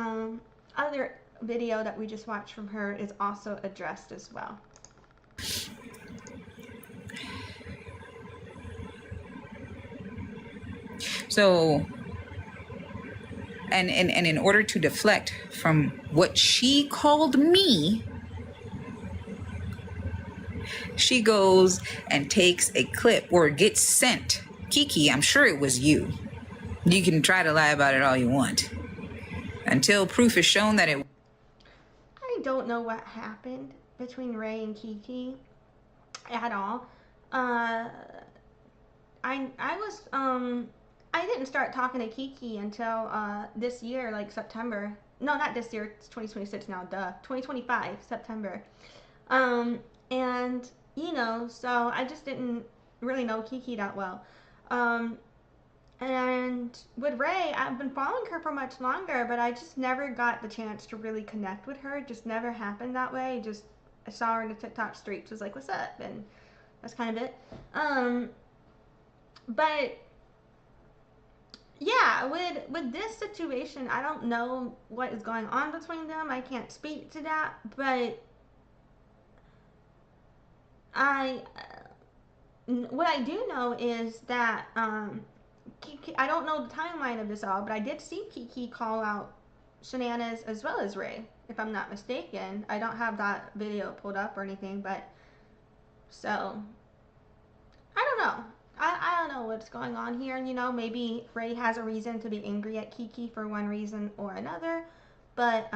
other video that we just watched from her is also addressed as well. So, and in order to deflect from what she called me, she goes and takes a clip, or gets sent. Kiki, I'm sure it was you. You can try to lie about it all you want, until proof is shown that it... I don't know what happened between Rae and Kiki at all. I didn't start talking to Kiki until this year, like September. No, not this year. It's 2026 now. Duh. 2025 September. And you know, so I just didn't really know Kiki that well. And with Rae, I've been following her for much longer, but I just never got the chance to really connect with her. It just never happened that way. Just I saw her in the TikTok streets, was like, "What's up?" And that's kind of it. But yeah, with this situation, I don't know what is going on between them. I can't speak to that, but what I do know is that Kiki, I don't know the timeline of this all, but I did see Kiki call out Shannanas as well as Rae, if I'm not mistaken. I don't have that video pulled up or anything, but so I don't know. I don't know what's going on here. You know, maybe Rae has a reason to be angry at Kiki for one reason or another, but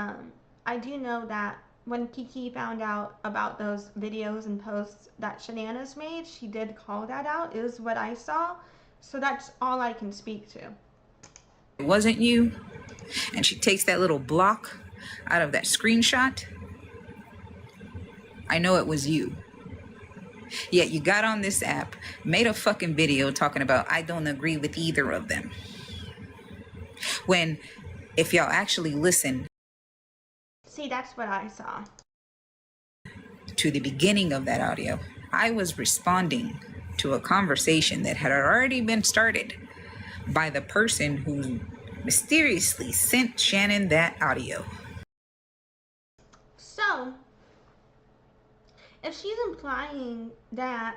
I do know that when Kiki found out about those videos and posts that Shannanas made, she did call that out, is what I saw. So that's all I can speak to. It wasn't you, and she takes that little block out of that screenshot. I know it was you. Yet you got on this app, made a fucking video talking about I don't agree with either of them. When, if y'all actually listen... See, that's what I saw. To the beginning of that audio, I was responding to a conversation that had already been started by the person who mysteriously sent Shannon that audio. So, if she's implying that,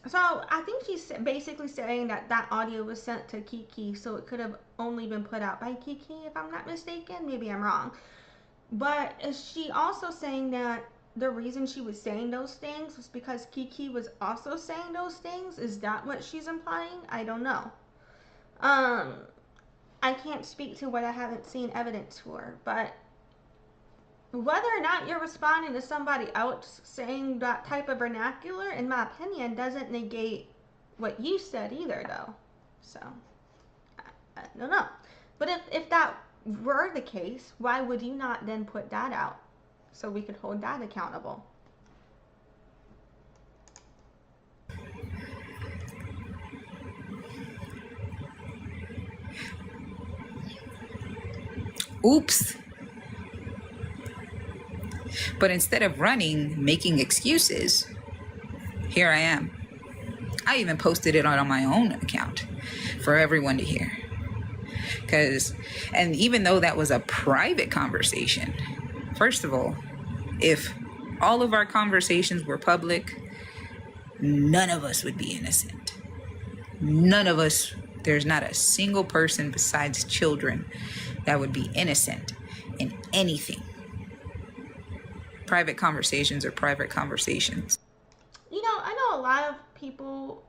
so I think she's basically saying that that audio was sent to Kiki, so it could have only been put out by Kiki, if I'm not mistaken. Maybe I'm wrong. But is she also saying that the reason she was saying those things was because Kiki was also saying those things? Is that what she's implying? I don't know. I can't speak to what I haven't seen evidence for, but whether or not you're responding to somebody else saying that type of vernacular, in my opinion, doesn't negate what you said either, though. So, I don't know. But if that were the case, why would you not then put that out so we could hold that accountable? Oops. But instead of running, making excuses, here I am. I even posted it on my own account for everyone to hear. And even though that was a private conversation, first of all, if all of our conversations were public, none of us would be innocent. None of us, there's not a single person besides children that would be innocent in anything. Private conversations are private conversations. You know, I know a lot of people,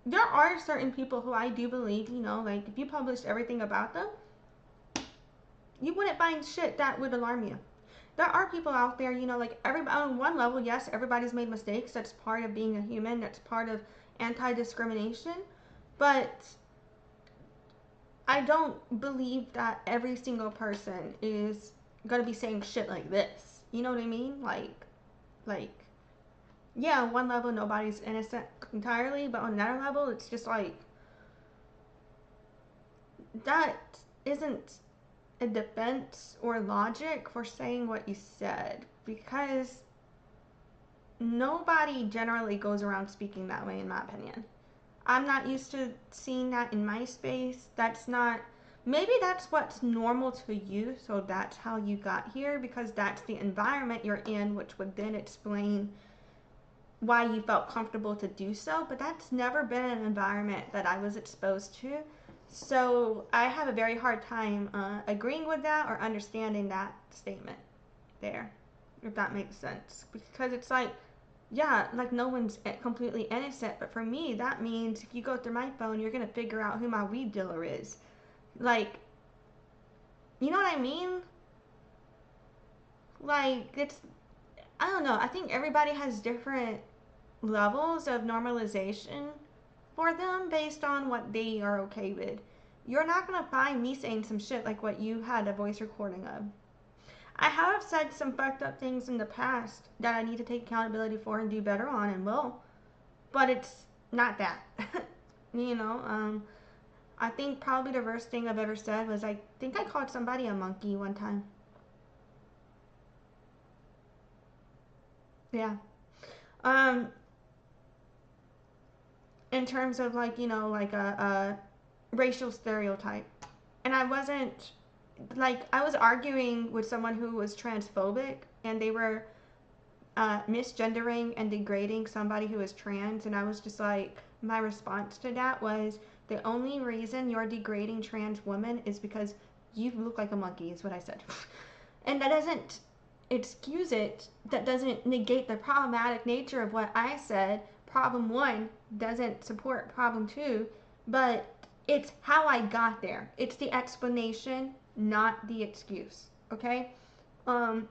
there are certain people who I do believe, you know, like if you published everything about them, you wouldn't find shit that would alarm you. There are people out there, you know, like everybody, on one level, yes, everybody's made mistakes. That's part of being a human. That's part of anti-discrimination. But I don't believe that every single person is gonna be saying shit like this. You know what I mean? Like, yeah, on one level nobody's innocent entirely, but on another level it's just like that isn't a defense or logic for saying what you said, because nobody generally goes around speaking that way, in my opinion. I'm not used to seeing that in my space. That's not, maybe that's what's normal to you, so that's how you got here, because that's the environment you're in, which would then explain why you felt comfortable to do so. But that's never been an environment that I was exposed to. So I have a very hard time agreeing with that or understanding that statement there, if that makes sense. Because it's like, yeah, like no one's completely innocent, but for me, that means if you go through my phone, you're gonna figure out who my weed dealer is. Like, you know what I mean? Like, it's, I don't know, I think everybody has different levels of normalization for them based on what they are okay with. You're not gonna find me saying some shit like what you had a voice recording of. I have said some fucked up things in the past that I need to take accountability for and do better on, and will. But it's not that. You know, I think probably the worst thing I've ever said was, I think I called somebody a monkey one time. Yeah. In terms of like, you know, like a racial stereotype. And I wasn't, like, I was arguing with someone who was transphobic, and they were misgendering and degrading somebody who is trans, and I was just like, my response to that was, the only reason you're degrading trans women is because you look like a monkey, is what I said. And that doesn't excuse it, that doesn't negate the problematic nature of what I said. Problem one doesn't support problem two, but it's how I got there. It's the explanation, not the excuse. Okay? But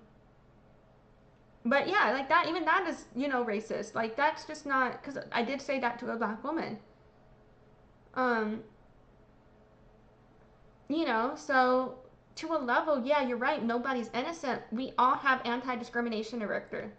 yeah, like that, even that is, you know, racist. Like, that's just not, because I did say that to a black woman. You know, so to a level, yeah, you're right, nobody's innocent. We all have anti-discrimination director.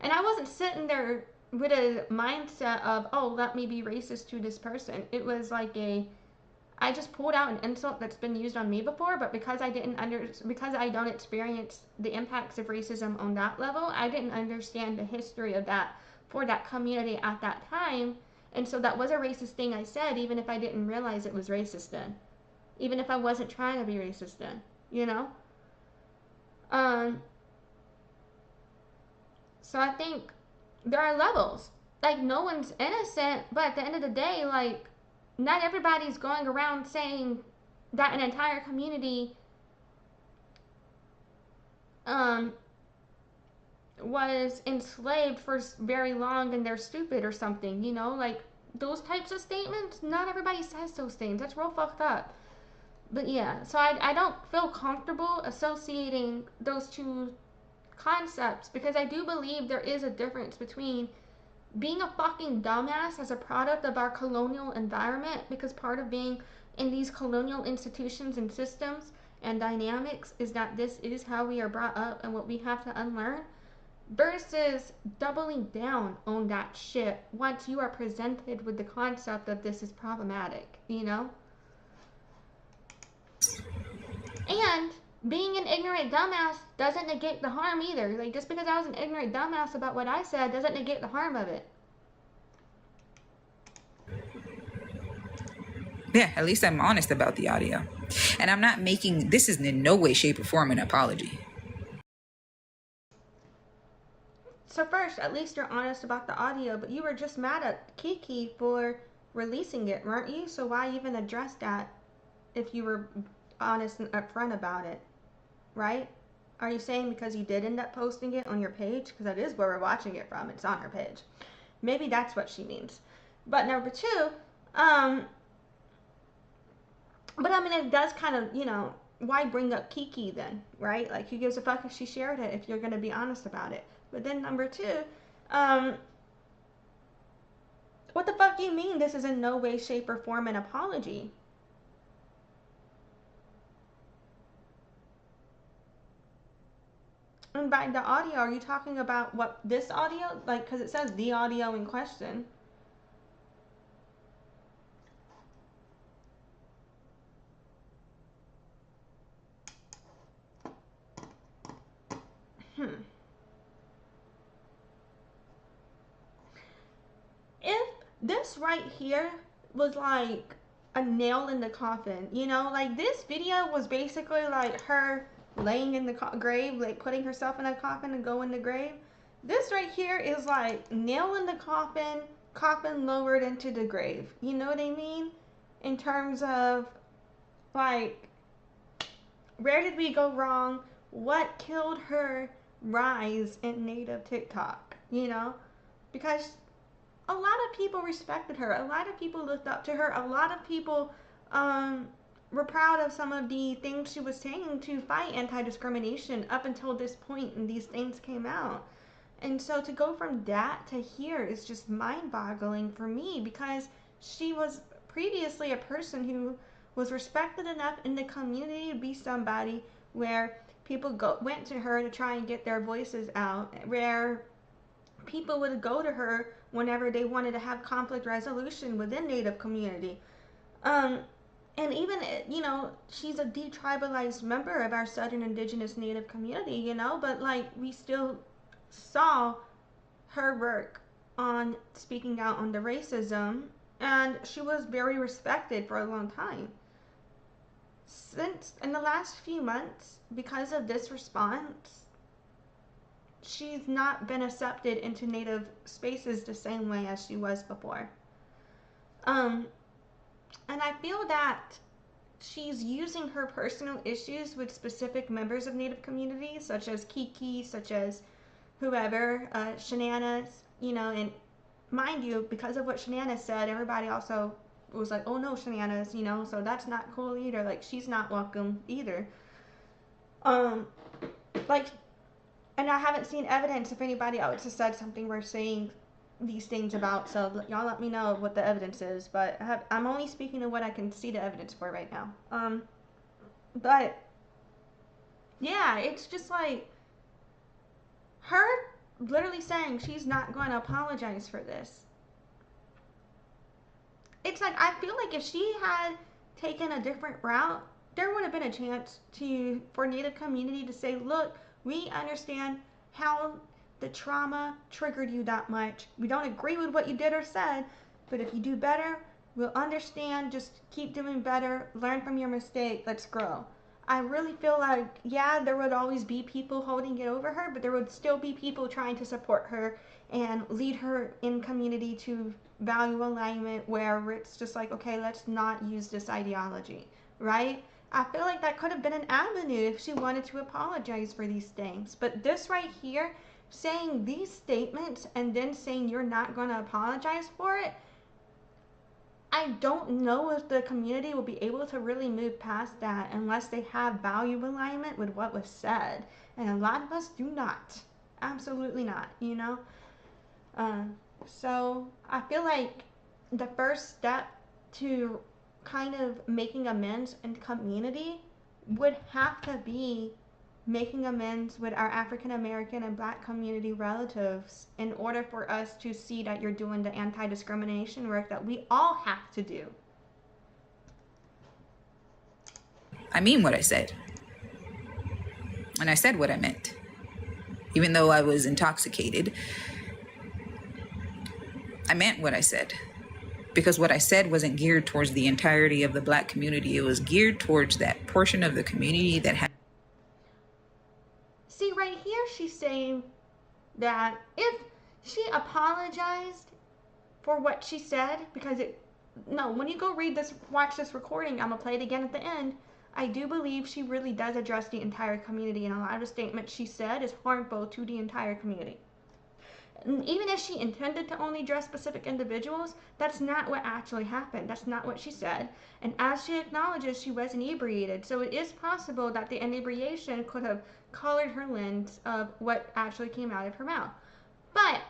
And I wasn't sitting there with a mindset of, oh, let me be racist to this person. It was like I just pulled out an insult that's been used on me before, but because I don't experience the impacts of racism on that level, I didn't understand the history of that for that community at that time. And so that was a racist thing I said, even if I didn't realize it was racist then. Even if I wasn't trying to be racist then, you know? So I think there are levels. Like, no one's innocent, but at the end of the day, like, not everybody's going around saying that an entire community was enslaved for very long and they're stupid or something, you know? Like, those types of statements, not everybody says those things. That's real fucked up. But yeah, so I don't feel comfortable associating those two concepts, because I do believe there is a difference between being a fucking dumbass as a product of our colonial environment, because part of being in these colonial institutions and systems and dynamics is that this is how we are brought up and what we have to unlearn, versus doubling down on that shit once you are presented with the concept of this is problematic, you know? And being an ignorant dumbass doesn't negate the harm either. Like, just because I was an ignorant dumbass about what I said doesn't negate the harm of it. Yeah, at least I'm honest about the audio. And I'm not making, this is in no way, shape, or form an apology. So first, at least you're honest about the audio, but you were just mad at Kiki for releasing it, weren't you? So why even address that if you were honest and upfront about it, right? Are you saying because you did end up posting it on your page? Because that is where we're watching it from. It's on her page. Maybe that's what she means. But number two, but I mean, it does kind of, you know, why bring up Kiki then, right? Like, who gives a fuck if she shared it if you're going to be honest about it? But then number two, what the fuck do you mean this is in no way, shape, or form an apology? And by the audio, are you talking about what, this audio? Like, because it says the audio in question. If this right here was like a nail in the coffin, you know, like this video was basically like her laying in the grave, like putting herself in a coffin and go in the grave. This right here is like nail in the coffin, coffin lowered into the grave. You know what I mean? In terms of like, where did we go wrong? What killed her rise in native TikTok? You know? Because a lot of people respected her. A lot of people looked up to her. A lot of people were proud of some of the things she was saying to fight anti-discrimination up until this point, and these things came out. And so to go from that to here is just mind-boggling for me, because she was previously a person who was respected enough in the community to be somebody where people went to her to try and get their voices out, where people would go to her whenever they wanted to have conflict resolution within Native community. And even, you know, she's a detribalized member of our Southern Indigenous Native community, you know, but like we still saw her work on speaking out on the racism, and she was very respected for a long time. Since in the last few months, because of this response, she's not been accepted into Native spaces the same way as she was before. And I feel that she's using her personal issues with specific members of Native communities, such as Kiki, such as whoever, Shannanas, you know, and mind you, because of what Shannanas said, everybody also was like, oh no, Shannanas, you know, so that's not cool either. Like, she's not welcome either. Like, and I haven't seen evidence if anybody else has said something worth saying these things about, so y'all let me know what the evidence is, but I'm only speaking to what I can see the evidence for right now. But yeah, it's just like her literally saying she's not going to apologize for this. It's like, I feel like if she had taken a different route, there would have been a chance for Native community to say, look, we understand how the trauma triggered you that much. We don't agree with what you did or said, but if you do better, we'll understand. Just keep doing better. Learn from your mistake. Let's grow. I really feel like, yeah, there would always be people holding it over her, but there would still be people trying to support her and lead her in community to value alignment, where it's just like, okay, let's not use this ideology, right? I feel like that could have been an avenue if she wanted to apologize for these things. But this right here, saying these statements and then saying you're not going to apologize for it, I don't know if the community will be able to really move past that unless they have value alignment with what was said. And a lot of us do not. Absolutely not, you know? So I feel like the first step to kind of making amends in community would have to be making amends with our African American and Black community relatives in order for us to see that you're doing the anti-discrimination work that we all have to do. I mean what I said. And I said what I meant. Even though I was intoxicated, I meant what I said. Because what I said wasn't geared towards the entirety of the Black community. It was geared towards that portion of the community that had. See, right here she's saying that if she apologized for what she said, because when you go read this, watch this recording, I'm going to play it again at the end, I do believe she really does address the entire community, and a lot of the statements she said is harmful to the entire community. And even if she intended to only address specific individuals, that's not what actually happened. That's not what she said. And as she acknowledges, she was inebriated. So it is possible that the inebriation could have colored her lens of what actually came out of her mouth. But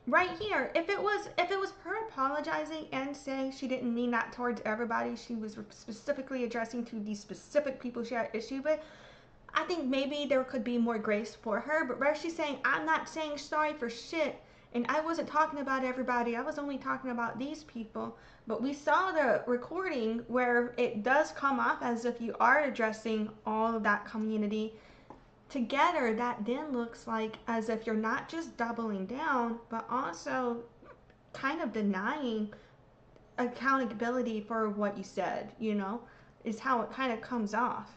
right here, if it was her apologizing and saying she didn't mean that towards everybody, she was specifically addressing to these specific people she had issue with, I think maybe there could be more grace for her. But where she's saying, I'm not saying sorry for shit, and I wasn't talking about everybody, I was only talking about these people. But we saw the recording where it does come off as if you are addressing all of that community together. That then looks like as if you're not just doubling down, but also kind of denying accountability for what you said, is how it kind of comes off.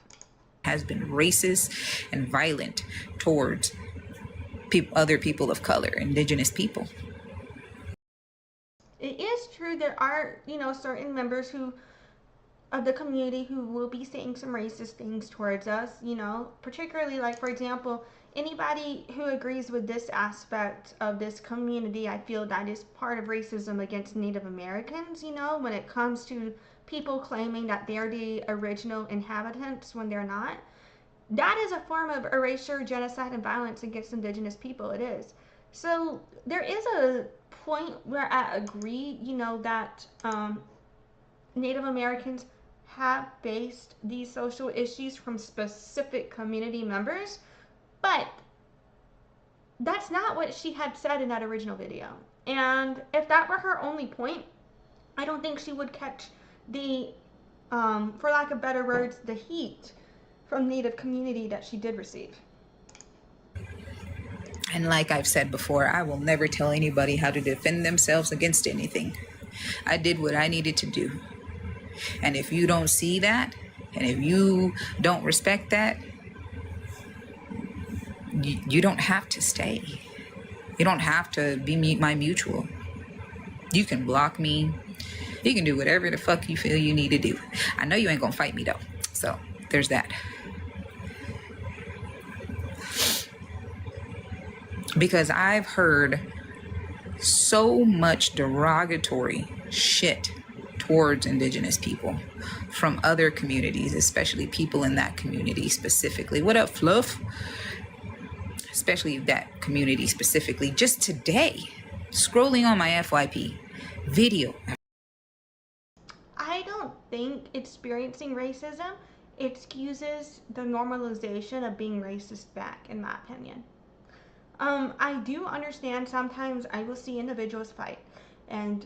Has been racist and violent towards other people of color, indigenous people. It is true there are, certain members of the community who will be saying some racist things towards us, particularly, like, for example, anybody who agrees with this aspect of this community. I feel that is part of racism against Native Americans, when it comes to people claiming that they're the original inhabitants when they're not. That is a form of erasure, genocide, and violence against indigenous people. It is. So there is a point where I agree, that Native Americans have faced these social issues from specific community members, but that's not what she had said in that original video. And if that were her only point, I don't think she would catch the, for lack of better words, the heat from Native community that she did receive. And like I've said before, I will never tell anybody how to defend themselves against anything. I did what I needed to do. And if you don't see that, and if you don't respect that, you don't have to stay. You don't have to be my mutual. You can block me. You can do whatever the fuck you feel you need to do. I know you ain't gonna fight me though. So there's that. Because I've heard so much derogatory shit towards indigenous people from other communities, especially people in that community specifically. What up, Fluff? Especially that community specifically. Just today, scrolling on my FYP video. I don't think experiencing racism excuses the normalization of being racist back, in my opinion. I do understand sometimes I will see individuals fight, and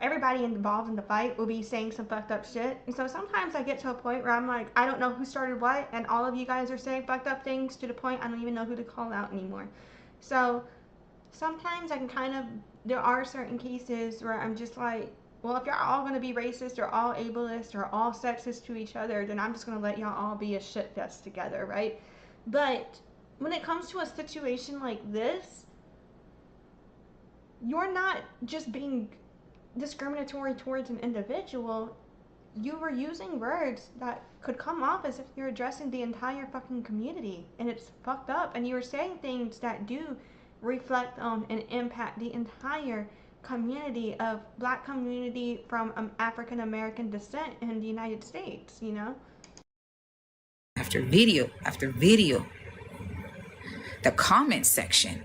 everybody involved in the fight will be saying some fucked up shit. And so sometimes I get to a point where I'm like, I don't know who started what, and all of you guys are saying fucked up things to the point I don't even know who to call out anymore. So sometimes I can there are certain cases where I'm just like, well, if y'all all gonna be racist or all ableist or all sexist to each other, then I'm just gonna let y'all all be a shit fest together, right? But when it comes to a situation like this, you're not just being discriminatory towards an individual. You were using words that could come off as if you're addressing the entire fucking community, and it's fucked up. And you were saying things that do reflect on and impact the entire community of black community from African American descent in the United States, After video after video, the comment section.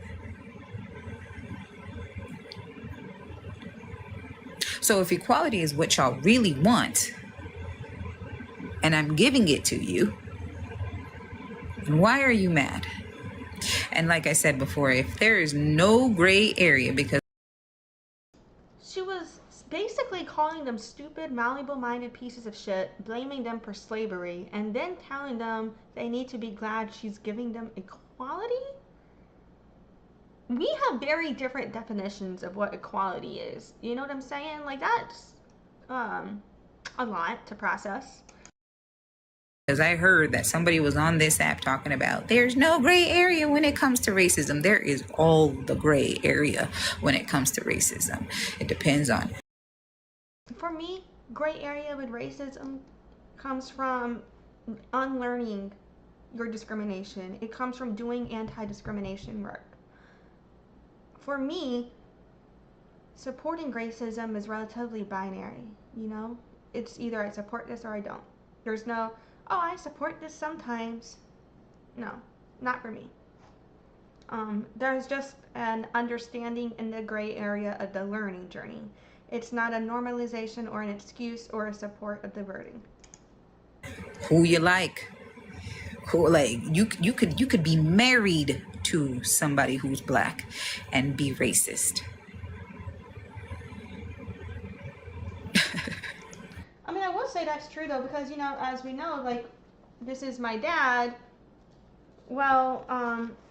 So if equality is what y'all really want, and I'm giving it to you, then why are you mad? And like I said before, if there is no gray area, because she was basically calling them stupid, malleable-minded pieces of shit, blaming them for slavery, and then telling them they need to be glad she's giving them equality? We have very different definitions of what equality is. You know what I'm saying? Like, that's a lot to process. Because I heard that somebody was on this app talking about there's no gray area when it comes to racism. There is all the gray area when it comes to racism. It depends on. For me, gray area with racism comes from unlearning your discrimination. It comes from doing anti-discrimination work. For me, supporting racism is relatively binary, It's either I support this or I don't. There's no, oh, I support this sometimes. No, not for me. There's just an understanding in the gray area of the learning journey. It's not a normalization or an excuse or a support of the wording. Who you like? Who, like, you could be married to somebody who's black and be racist. I mean, I will say that's true though, because you know, as we know, like, this is my dad. Well,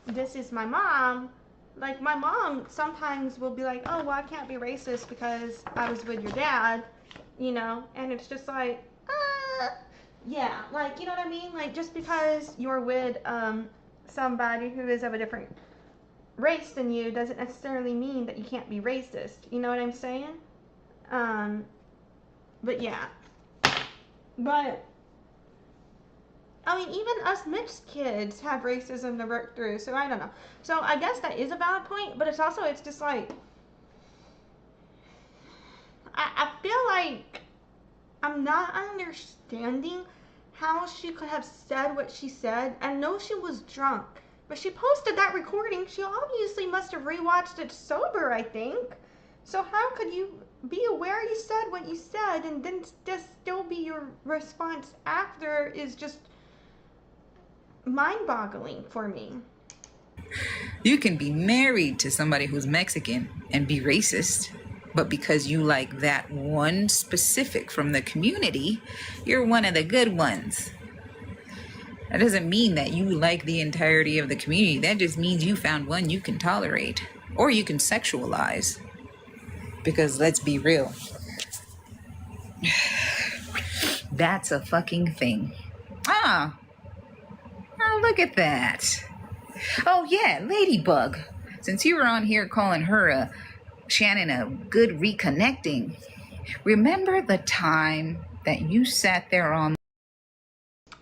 this is my mom. Like, my mom sometimes will be like, oh, well, I can't be racist because I was with your dad, you know? And it's just like, yeah, like, you know what I mean? Like, just because you're with somebody who is of a different race than you doesn't necessarily mean that you can't be racist. You know what I'm saying? But yeah. But I mean, even us mixed kids have racism to work through, so I don't know. So I guess that is a valid point, but it's also, it's just like, I feel like I'm not understanding how she could have said what she said. I know she was drunk, but she posted that recording. She obviously must have rewatched it sober, I think. So how could you be aware you said what you said and then just still be your response after is just mind-boggling for me. You can be married to somebody who's Mexican and be racist, but because you like that one specific from the community, you're one of the good ones. That doesn't mean that you like the entirety of the community. That just means you found one you can tolerate, or you can sexualize. Because let's be real, that's a fucking thing. Oh, look at that. Oh yeah, Ladybug. Since you were on here calling her Shannon a good reconnecting, remember the time that you sat there on...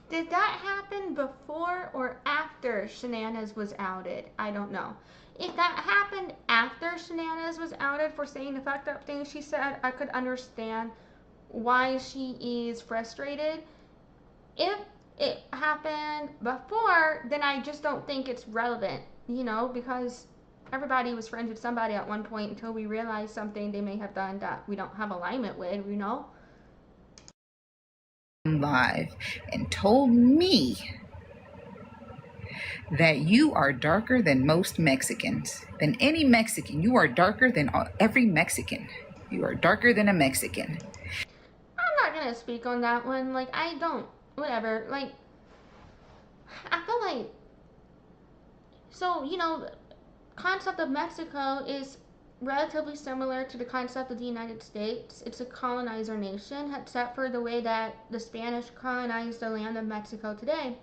Did that happen before or after Shannanas was outed? I don't know. If that happened after Shannanas was outed for saying the fucked up things she said, I could understand why she is frustrated. If it happened before, then I just don't think it's relevant, you know, because everybody was friends with somebody at one point until we realized something they may have done that we don't have alignment with, you know? Live and told me that you are darker than most Mexicans. Than any Mexican. You are darker than every Mexican. You are darker than a Mexican. I'm not gonna speak on that one. Like, I don't, whatever. Like, I feel like, so, you know, the concept of Mexico is relatively similar to the concept of the United States. It's a colonizer nation, except for the way that the Spanish colonized the land of Mexico today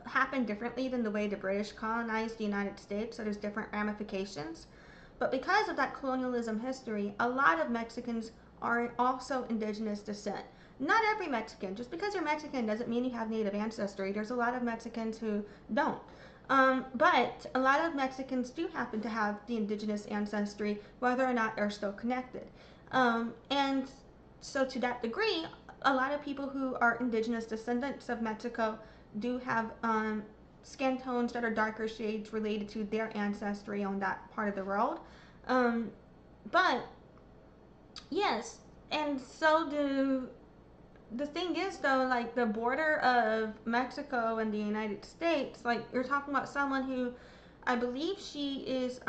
happened differently than the way the British colonized the United States, so there's different ramifications. But because of that colonialism history, a lot of Mexicans are also indigenous descent. Not every Mexican. Just because you're Mexican doesn't mean you have native ancestry. There's a lot of Mexicans who don't. But a lot of Mexicans do happen to have the indigenous ancestry, whether or not they're still connected. And so to that degree, a lot of people who are indigenous descendants of Mexico do have skin tones that are darker shades related to their ancestry on that part of the world. But yes, and so do the thing is though, like the border of Mexico and the United States, like you're talking about someone who I believe she is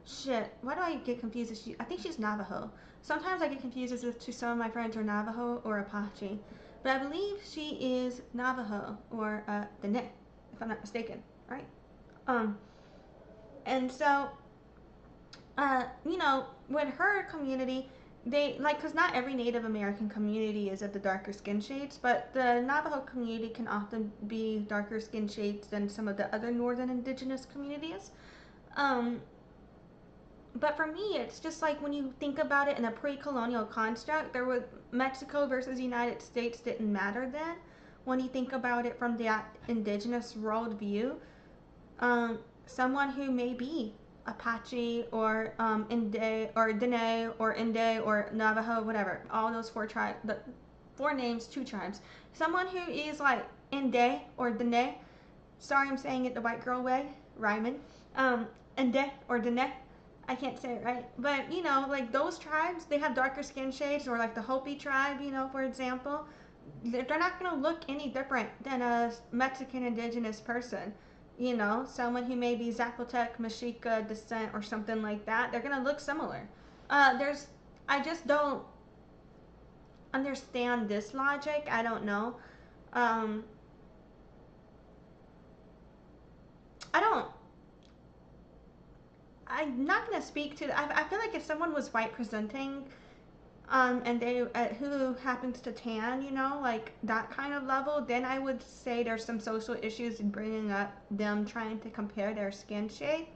shit, why do I get confused? I think she's Navajo. Sometimes I get confused as if some of my friends are Navajo or Apache. But I believe she is Navajo or Dene, if I'm not mistaken, right? And so you know, with her community, they like, because not every Native American community is of the darker skin shades, but the Navajo community can often be darker skin shades than some of the other northern indigenous communities. But for me, it's just like when you think about it in a pre-colonial construct, there was Mexico versus United States didn't matter then. When you think about it from that indigenous world view, someone who may be Apache or Inde or Dene or Inde or Navajo, whatever, all those four tribes, the four names, two tribes. Someone who is like Inde or Dene, sorry I'm saying it the white girl way, rhyming. or Dene, I can't say it right, but you know, like those tribes, they have darker skin shades, or like the Hopi tribe, you know, for example, they're not going to look any different than a Mexican indigenous person. You know, someone who may be Zapotec, Mexica descent, or something like that, they're going to look similar. I just don't understand this logic. I don't know. Um, I don't. I'm not gonna speak to. I feel like if someone was white presenting, and they who happens to tan, you know, like that kind of level, then I would say there's some social issues in bringing up them trying to compare their skin shade.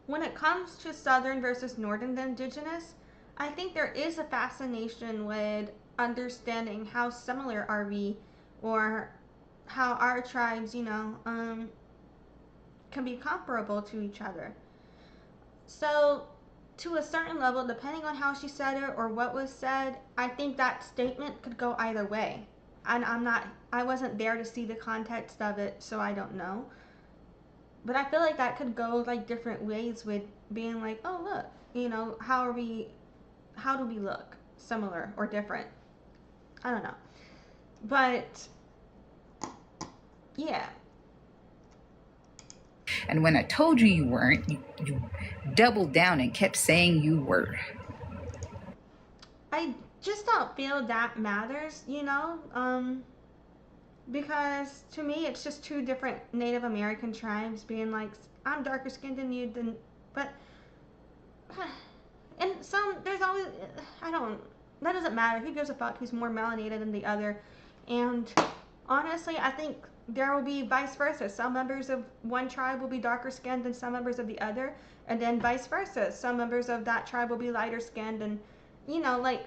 When it comes to Southern versus Northern indigenous, I think there is a fascination with understanding how similar are we, or how our tribes, you know, can be comparable to each other. So, to a certain level, depending on how she said it or what was said, I think that statement could go either way. And I wasn't there to see the context of it, so I don't know. But I feel like that could go like different ways with being like, oh, look, you know, how do we look? Similar or different? I don't know. But, yeah. And when I told you you weren't, you doubled down and kept saying you were. I just don't feel that matters, you know, because to me it's just two different Native American tribes being like, I'm darker skinned than you, but, and there's always, that doesn't matter. Who gives a fuck who's more melanated than the other? And honestly, I think there will be vice versa. Some members of one tribe will be darker skinned than some members of the other, and then vice versa. Some members of that tribe will be lighter skinned, and you know, like,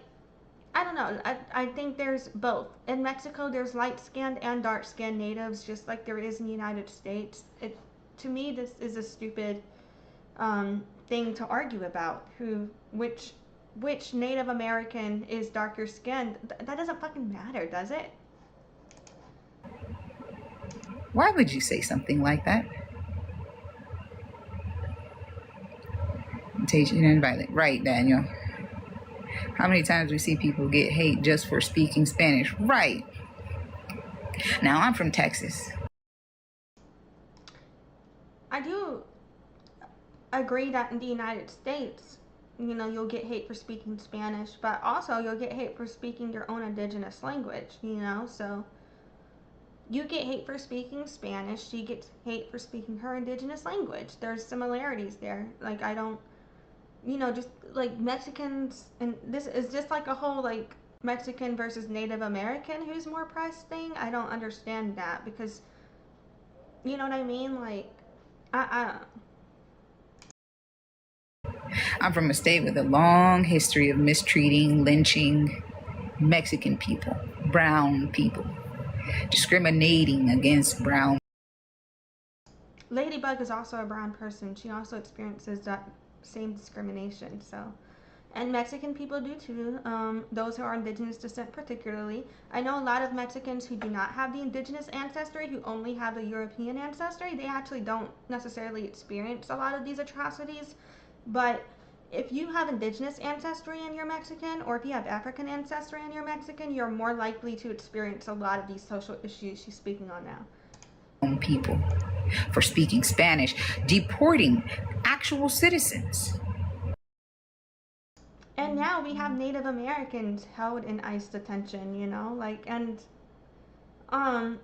I don't know. I think there's both. In Mexico, there's light skinned and dark skinned natives, just like there is in the United States. To me, this is a stupid thing to argue about. Which Native American is darker skinned? That doesn't fucking matter, does it? Why would you say something like that? Temptation and violent. Right, Daniel. How many times we see people get hate just for speaking Spanish? Right. Now, I'm from Texas. I do agree that in the United States, you know, you'll get hate for speaking Spanish, but also you'll get hate for speaking your own indigenous language, you know, so you get hate for speaking Spanish, she gets hate for speaking her indigenous language. There's similarities there. Like, I don't, you know, just like Mexicans, and this is just like a whole like Mexican versus Native American who's more oppressed thing. I don't understand that, because, you know what I mean? Like, I'm from a state with a long history of mistreating, lynching Mexican people, brown people, discriminating against brown. Ladybug is also a brown person. She also experiences that same discrimination. So, and Mexican people do too. Those who are indigenous descent, particularly. I know a lot of Mexicans who do not have the indigenous ancestry, who only have the European ancestry. They actually don't necessarily experience a lot of these atrocities. But if you have indigenous ancestry and you're Mexican, or if you have African ancestry and you're Mexican, you're more likely to experience a lot of these social issues she's speaking on now. People for speaking Spanish, deporting actual citizens. And now we have Native Americans held in ICE detention, you know, like, and I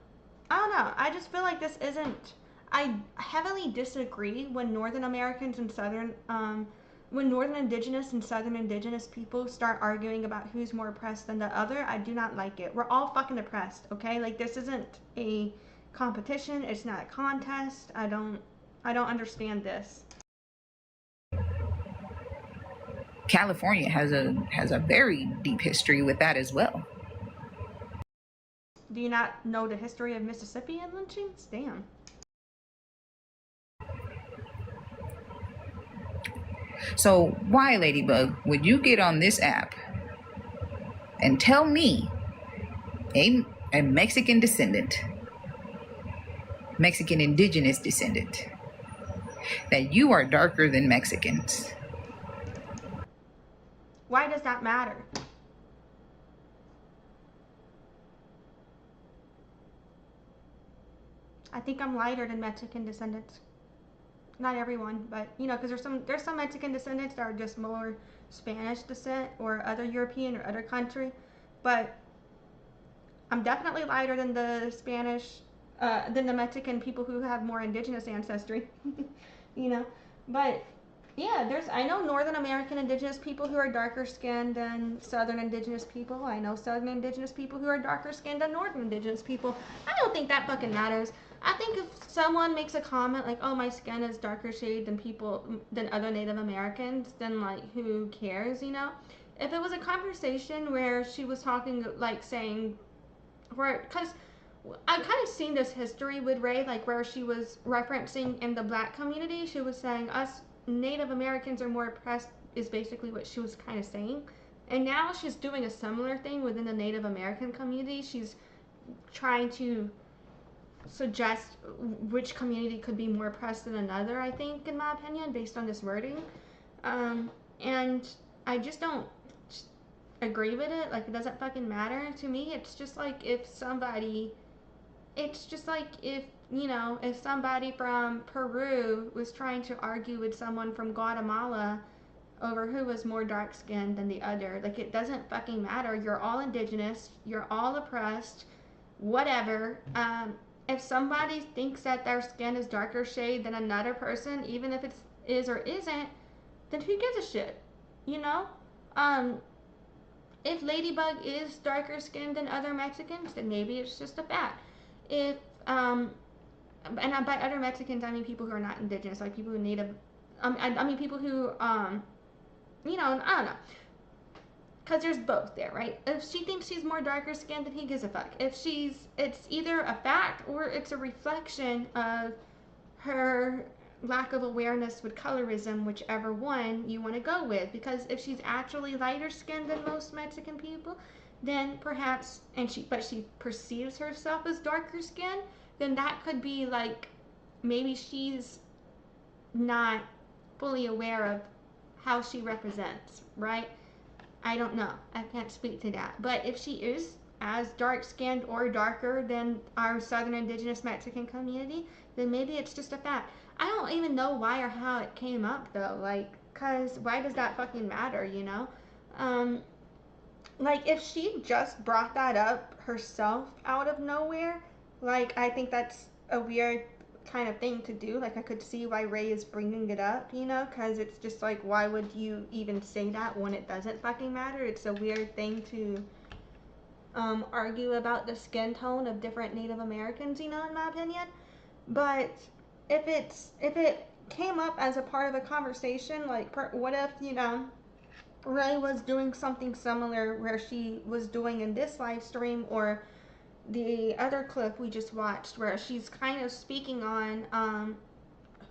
don't know. I just feel like this isn't. I heavily disagree when Northern Americans and Southern, when Northern Indigenous and Southern Indigenous people start arguing about who's more oppressed than the other. I do not like it. We're all fucking oppressed, okay? Like, this isn't a competition. It's not a contest. I don't understand this. California has a very deep history with that as well. Do you not know the history of Mississippi and lynchings? Damn. So why, Ladybug, would you get on this app and tell me, a Mexican descendant, Mexican indigenous descendant, that you are darker than Mexicans. Why does that matter? I think I'm lighter than Mexican descendants. Not everyone, but you know, because there's some Mexican descendants that are just more Spanish descent or other European or other country, but I'm definitely lighter than the than the Mexican people who have more indigenous ancestry. You know, but yeah, I know Northern American indigenous people who are darker skinned than Southern indigenous people. I know Southern indigenous people who are darker skinned than Northern indigenous people. I don't think that fucking matters. I think if someone makes a comment like, "Oh, my skin is darker shade than other Native Americans," then like, who cares, you know? If it was a conversation where she was talking like saying, because I've kind of seen this history with Rae, like where she was referencing in the black community, she was saying us Native Americans are more oppressed, is basically what she was kind of saying. And now she's doing a similar thing within the Native American community. She's trying to suggest which community could be more oppressed than another, I think, in my opinion, based on this wording. And I just don't agree with it. Like, it doesn't fucking matter to me. It's just like if somebody from Peru was trying to argue with someone from Guatemala over who was more dark skinned than the other. Like, it doesn't fucking matter. You're all indigenous, you're all oppressed, whatever. If somebody thinks that their skin is darker shade than another person, even if it is or isn't, then who gives a shit? You know? If Ladybug is darker skinned than other Mexicans, then maybe it's just a fact. If and by other Mexicans, I mean people who are not indigenous, like people who native. I mean people who you know, I don't know. Because there's both there, right? If she thinks she's more darker skinned, then he gives a fuck. It's either a fact or it's a reflection of her lack of awareness with colorism, whichever one you want to go with. Because if she's actually lighter skinned than most Mexican people, then perhaps, but she perceives herself as darker skinned, then that could be like, maybe she's not fully aware of how she represents, right? I don't know. I can't speak to that. But if she is as dark skinned or darker than our Southern indigenous Mexican community, then maybe it's just a fact. I don't even know why or how it came up though. Like, cause why does that fucking matter, you know? Like if she just brought that up herself out of nowhere, like I think that's a weird kind of thing to do. Like I could see why Rae is bringing it up, you know, because it's just like, why would you even say that when it doesn't fucking matter? It's a weird thing to argue about the skin tone of different Native Americans, you know, in my opinion. But if it came up as a part of a conversation, like what if, you know, Rae was doing something similar where she was doing in this live stream or the other clip we just watched where she's kind of speaking on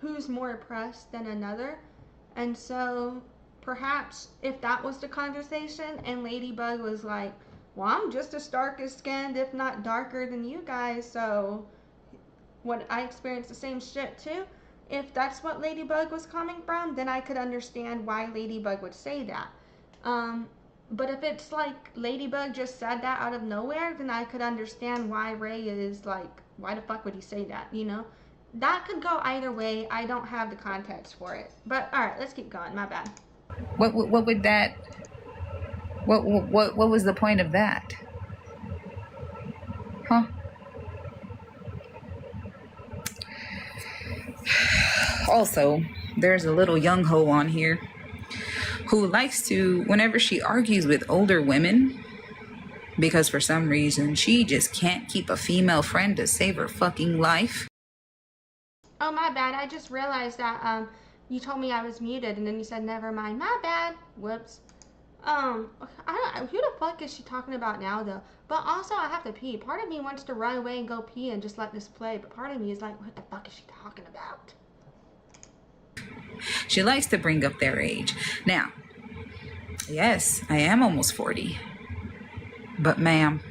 who's more oppressed than another. And so perhaps if that was the conversation and Ladybug was like, well, I'm just as dark as skinned, if not darker than you guys, so what, I experienced the same shit too. If that's what Ladybug was coming from, then I could understand why Ladybug would say that. But if it's like Ladybug just said that out of nowhere, then I could understand why Rae is like, why the fuck would he say that, you know? That could go either way. I don't have the context for it. But alright, let's keep going. My bad. What would that, what was the point of that? Huh? Also, there's a little young hoe on here who likes to, whenever she argues with older women, because for some reason she just can't keep a female friend to save her fucking life. Oh, my bad. I just realized that you told me I was muted and then you said never mind. My bad. Whoops. I don't, who the fuck is she talking about now though? But also I have to pee. Part of me wants to run away and go pee and just let this play, but part of me is like, what the fuck is she talking about? She likes to bring up their age. Now, yes, I am almost 40. But ma'am,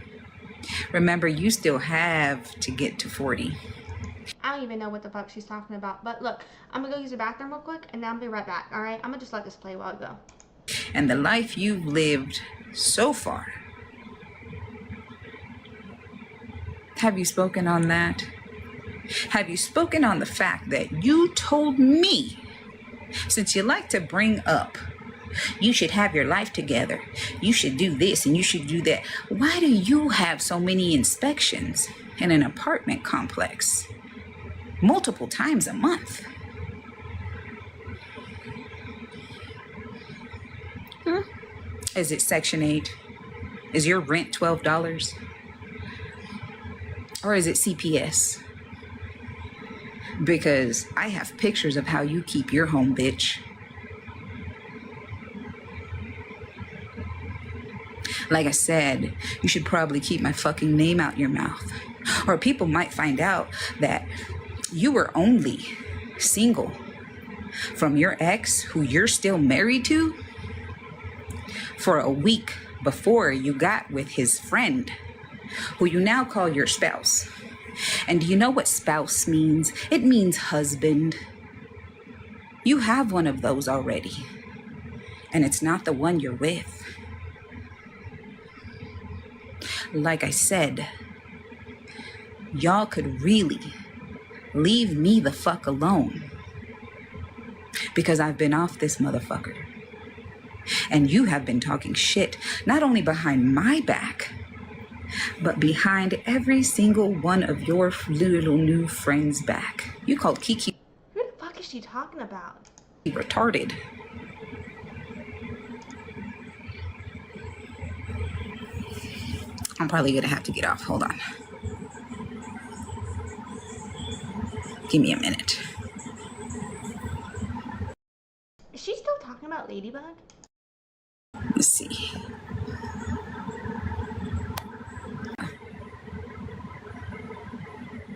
remember, you still have to get to 40. I don't even know what the fuck she's talking about. But look, I'm gonna go use the bathroom real quick and then I'll be right back, alright? I'm gonna just let this play while I go. And the life you've lived so far. Have you spoken on that? Have you spoken on the fact that you told me, since you like to bring up, you should have your life together, you should do this and you should do that. Why do you have so many inspections in an apartment complex multiple times a month? Is it Section 8? Is your rent $12? Or is it CPS? Because I have pictures of how you keep your home, bitch. Like I said, you should probably keep my fucking name out your mouth. Or people might find out that you were only single from your ex, who you're still married to, for a week before you got with his friend, who you now call your spouse. And do you know what spouse means? It means husband. You have one of those already, and it's not the one you're with. Like I said, y'all could really leave me the fuck alone, because I've been off this motherfucker. And you have been talking shit, not only behind my back, but behind every single one of your little new friends' back. You called Kiki Who the fuck is she talking about? retarded. I'm probably gonna have to get off. Hold on. Give me a minute. Is she still talking about Ladybug? Let's see.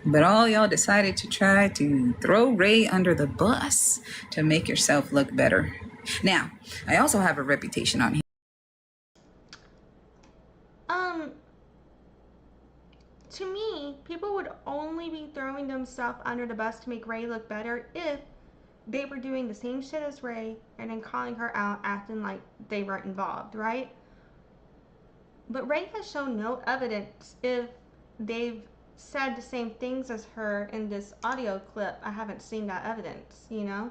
But all y'all decided to try to throw Rae under the bus to make yourself look better. Now, I also have a reputation on here. To me, people would only be throwing themselves under the bus to make Rae look better if they were doing the same shit as Rae and then calling her out, acting like they weren't involved, right? But Rae has shown no evidence if they've said the same things as her in this audio clip. I haven't seen that evidence, you know?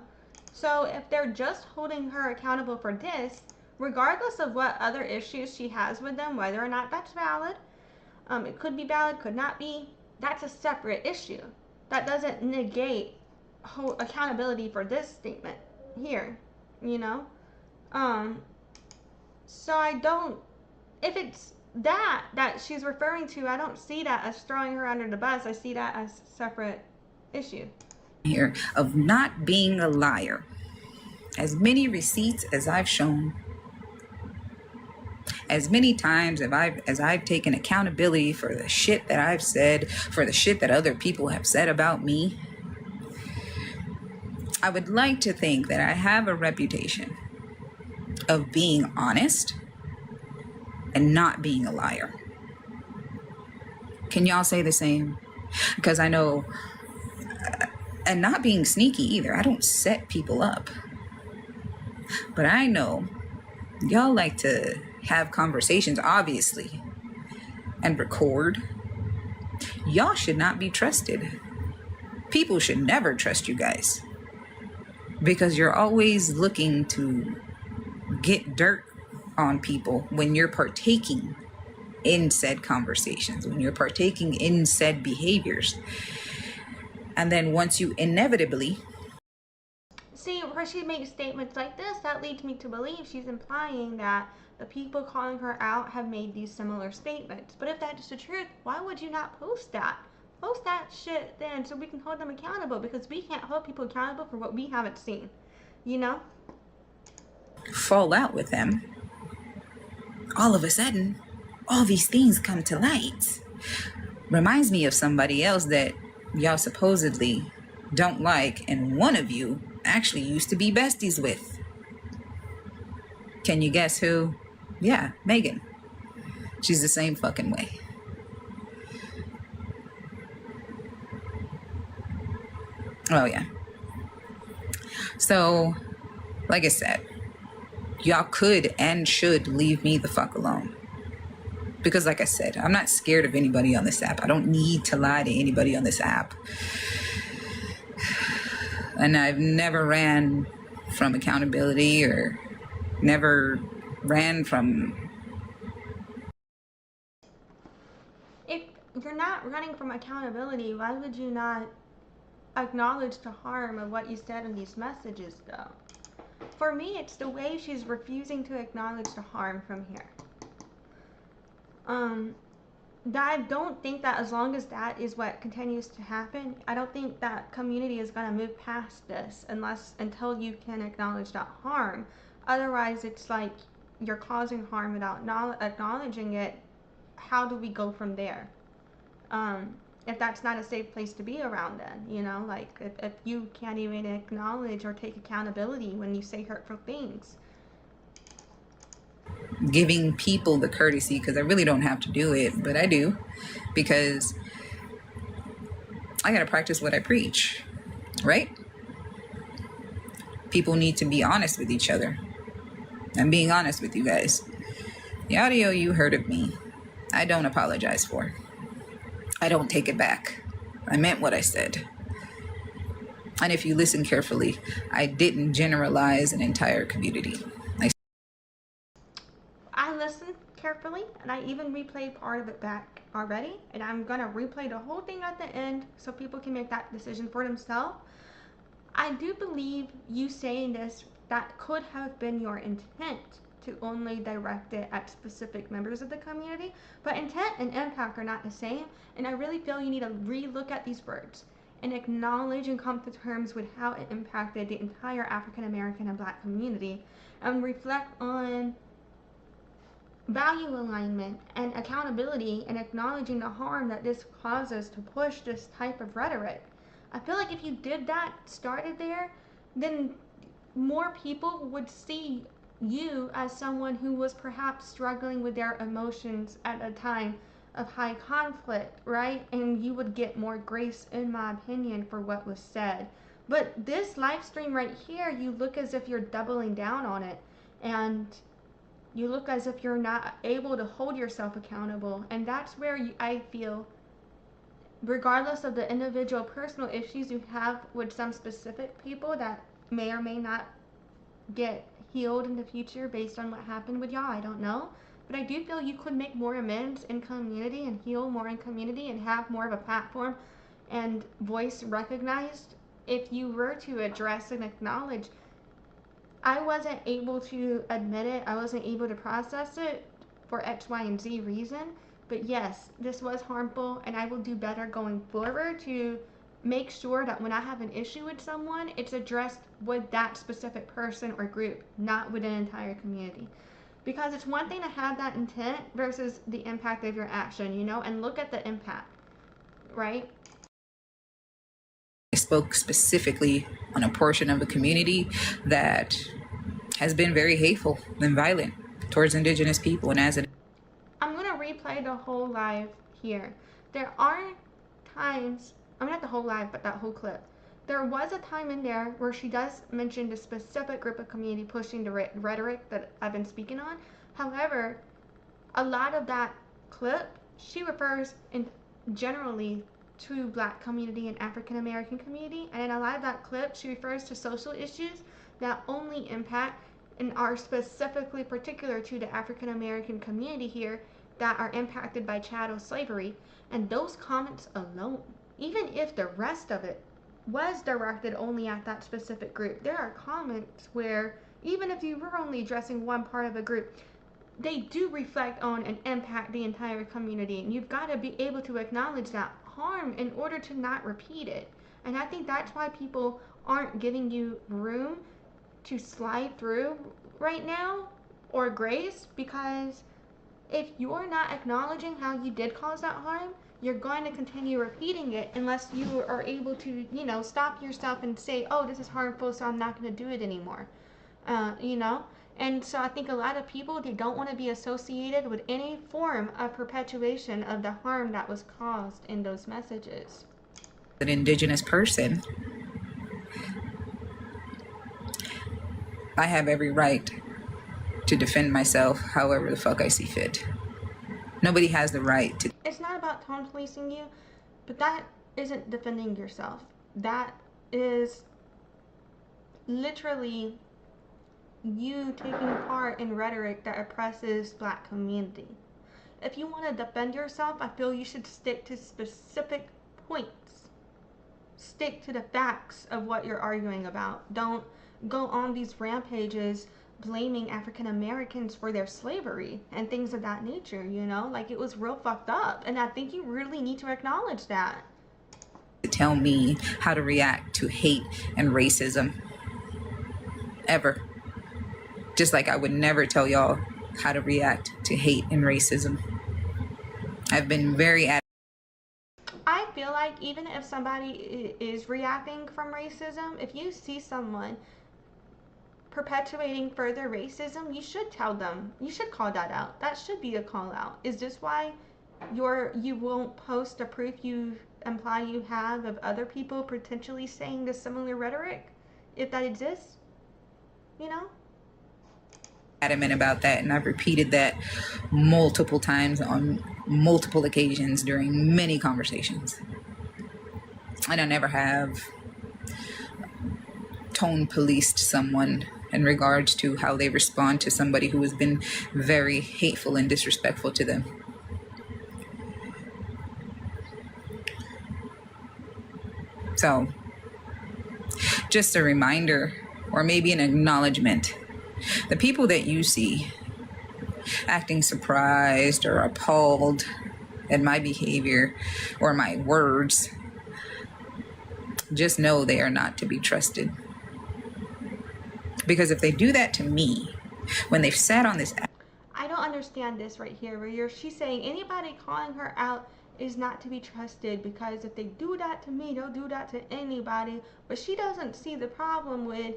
So if they're just holding her accountable for this, regardless of what other issues she has with them, whether or not that's valid, it could be valid, could not be, that's a separate issue. That doesn't negate whole accountability for this statement here, you know? So I don't, if it's that she's referring to, I don't see that as throwing her under the bus. I see that as a separate issue. Here of not being a liar. As many receipts as I've shown, as many times as I've taken accountability for the shit that I've said, for the shit that other people have said about me, I would like to think that I have a reputation of being honest and not being a liar. Can y'all say the same? Because I know, and not being sneaky either. I don't set people up. But I know y'all like to have conversations, obviously, and record. Y'all should not be trusted. People should never trust you guys, because you're always looking to get dirt on people when you're partaking in said conversations, when you're partaking in said behaviors. And then once you inevitably See, where she makes statements like this, that leads me to believe she's implying that the people calling her out have made these similar statements. But if that's the truth, why would you not post that? Post that shit then, so we can hold them accountable, because we can't hold people accountable for what we haven't seen, you know? fall out with them, all of a sudden, all these things come to light. Reminds me of somebody else that y'all supposedly don't like, and one of you actually used to be besties with. Can you guess who? Yeah, Megan. She's the same fucking way. Oh, yeah. So, like I said, y'all could and should leave me the fuck alone. Because like I said, I'm not scared of anybody on this app. I don't need to lie to anybody on this app. And I've never ran from accountability or never ran from... If you're not running from accountability, why would you not acknowledge the harm of what you said in these messages, though? For me, it's the way she's refusing to acknowledge the harm from here. I don't think that as long as that is what continues to happen, I don't think that community is going to move past this until you can acknowledge that harm. Otherwise, it's like you're causing harm without acknowledging it. How do we go from there? If that's not a safe place to be around, then, you know, like if you can't even acknowledge or take accountability when you say hurtful things. Giving people the courtesy, because I really don't have to do it, but I do, because I got to practice what I preach, right? People need to be honest with each other. I'm being honest with you guys. The audio you heard of me, I don't apologize for. I don't take it back. I meant what I said. And if you listen carefully, I didn't generalize an entire community. I listened carefully, and I even replayed part of it back already, and I'm gonna replay the whole thing at the end so people can make that decision for themselves. I do believe you saying this, that could have been your intent to only direct it at specific members of the community, but intent and impact are not the same, and I really feel you need to re-look at these words and acknowledge and come to terms with how it impacted the entire African American and Black community, and reflect on value alignment and accountability and acknowledging the harm that this causes to push this type of rhetoric. I feel like if you did that, started there, then more people would see you as someone who was perhaps struggling with their emotions at a time of high conflict, right? And you would get more grace, in my opinion, for what was said. But this live stream right here, you look as if you're doubling down on it, and you look as if you're not able to hold yourself accountable. And that's where I feel, regardless of the individual personal issues you have with some specific people that may or may not get healed in the future based on what happened with y'all, I don't know. But I do feel you could make more amends in community and heal more in community and have more of a platform and voice recognized if you were to address and acknowledge. I wasn't able to admit it. I wasn't able to process it for X, Y, and Z reason. But yes, this was harmful, and I will do better going forward to make sure that when I have an issue with someone, it's addressed with that specific person or group, not with an entire community. Because it's one thing to have that intent versus the impact of your action, you know, and look at the impact, right? I spoke specifically on a portion of the community that has been very hateful and violent towards Indigenous people. And as I'm going to replay the whole live here. There are times, I mean not the whole live, but that whole clip. There was a time in there where she does mention the specific group of community pushing the rhetoric that I've been speaking on. However, a lot of that clip, she refers in generally to Black community and African American community, and in a lot of that clip she refers to social issues that only impact and are specifically particular to the African American community here that are impacted by chattel slavery. And those comments alone, even if the rest of it was directed only at that specific group, there are comments where even if you were only addressing one part of a group, they do reflect on and impact the entire community, and you've got to be able to acknowledge that harm in order to not repeat it. And I think that's why people aren't giving you room to slide through right now or grace, because if you're not acknowledging how you did cause that harm, you're going to continue repeating it unless you are able to, you know, stop yourself and say, oh, this is harmful, so I'm not going to do it anymore. You know? And so I think a lot of people, they don't want to be associated with any form of perpetuation of the harm that was caused in those messages. an Indigenous person, I have every right to defend myself however the fuck I see fit. Nobody has the right to. It's not about tone policing you, but that isn't defending yourself. That is literally you taking part in rhetoric that oppresses Black community. If you want to defend yourself, I feel you should stick to specific points. Stick to the facts of what you're arguing about. Don't go on these rampages blaming African Americans for their slavery and things of that nature, you know? Like, it was real fucked up. And I think you really need to acknowledge that. Tell me how to react to hate and racism. Ever. Just like I would never tell y'all how to react to hate and racism. I've been very I feel like even if somebody is reacting from racism, if you see someone perpetuating further racism, you should tell them. You should call that out. That should be a call out. Is this why you won't post a proof you imply you have of other people potentially saying the similar rhetoric, if that exists? You know? adamant about that, and I've repeated that multiple times on multiple occasions during many conversations. And I never have tone policed someone in regards to how they respond to somebody who has been very hateful and disrespectful to them. So, just a reminder, or maybe an acknowledgement. The people that you see acting surprised or appalled at my behavior or my words, just know they are not to be trusted. Because if they do that to me, when they've sat on this... I don't understand this right here, where she's saying anybody calling her out is not to be trusted, because if they do that to me, they'll do that to anybody. But she doesn't see the problem with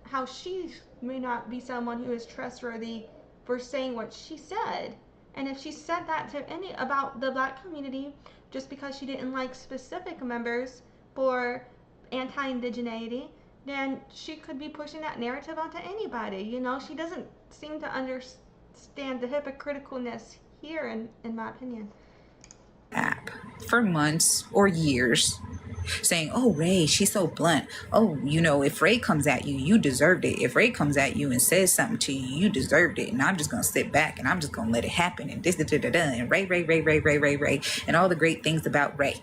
how she may not be someone who is trustworthy for saying what she said. And if she said that to about the Black community just because she didn't like specific members for anti-indigeneity, then she could be pushing that narrative onto anybody. You know, she doesn't seem to understand the hypocriticalness here, in my opinion. App for months or years saying, oh, Rae, she's so blunt. Oh, you know, if Rae comes at you, you deserved it. If Rae comes at you and says something to you, you deserved it. And I'm just going to sit back and I'm just going to let it happen. And this, and Rae, and all the great things about Rae.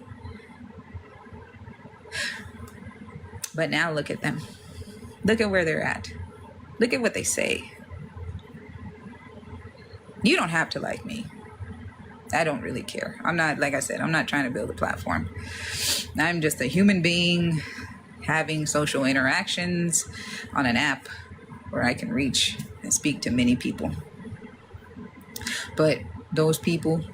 But now look at them. Look at where they're at. Look at what they say. You don't have to like me. I don't really care. I'm not, like I said, I'm not trying to build a platform. I'm just a human being having social interactions on an app where I can reach and speak to many people. But those people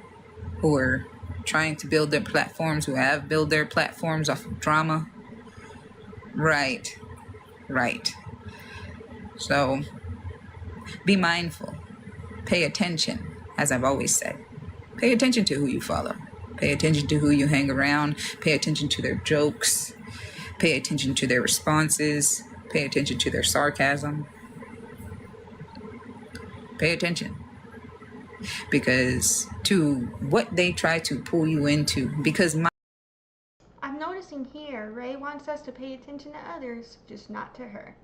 who are trying to build their platforms, who have built their platforms off of drama, right. So be mindful. Pay attention, as I've always said. Pay attention to who you follow. Pay attention to who you hang around. Pay attention to their jokes. Pay attention to their responses. Pay attention to their sarcasm. Pay attention. Because to what they try to pull you into, because I'm noticing here, Rae wants us to pay attention to others, just not to her.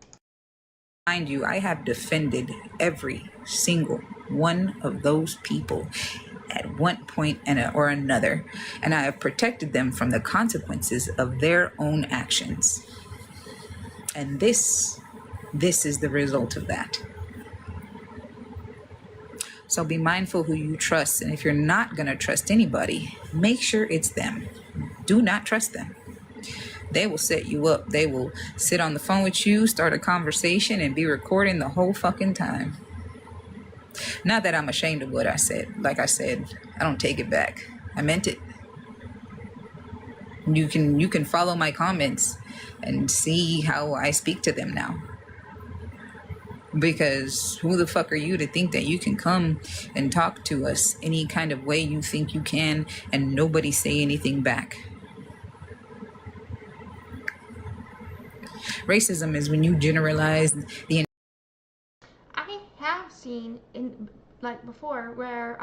Mind you, I have defended every single one of those people at one point or another, and I have protected them from the consequences of their own actions. And this is the result of that. So be mindful who you trust, and if you're not going to trust anybody, make sure it's them. Do not trust them. They will set you up. They will sit on the phone with you, start a conversation, and be recording the whole fucking time. Not that I'm ashamed of what I said. Like I said, I don't take it back. I meant it. You can follow my comments and see how I speak to them now. Because who the fuck are you to think that you can come and talk to us any kind of way you think you can and nobody say anything back? Racism is when you generalize the seen in like before where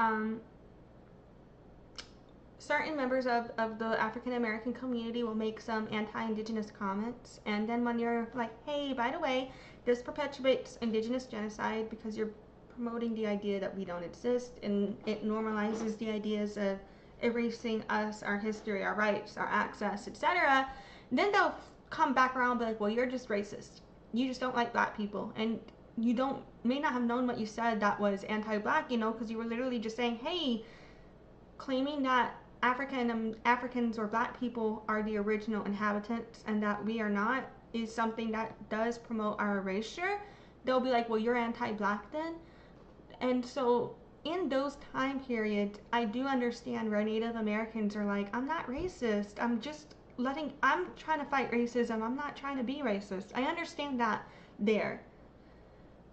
certain members of the African American community will make some anti-indigenous comments, and then when you're like, hey, by the way, this perpetuates indigenous genocide because you're promoting the idea that we don't exist, and it normalizes the ideas of erasing us, our history, our rights, our access, etc., then they'll come back around and be like, well, you're just racist. You just don't like black people, and you may not have known what you said that was anti-black, because you were literally just saying, hey, claiming that Africans or black people are the original inhabitants and that we are not is something that does promote our erasure. They'll be like, well, you're anti-black then. And so in those time periods, I do understand where Native Americans are like, I'm not racist. I'm trying to fight racism. I'm not trying to be racist. I understand that there.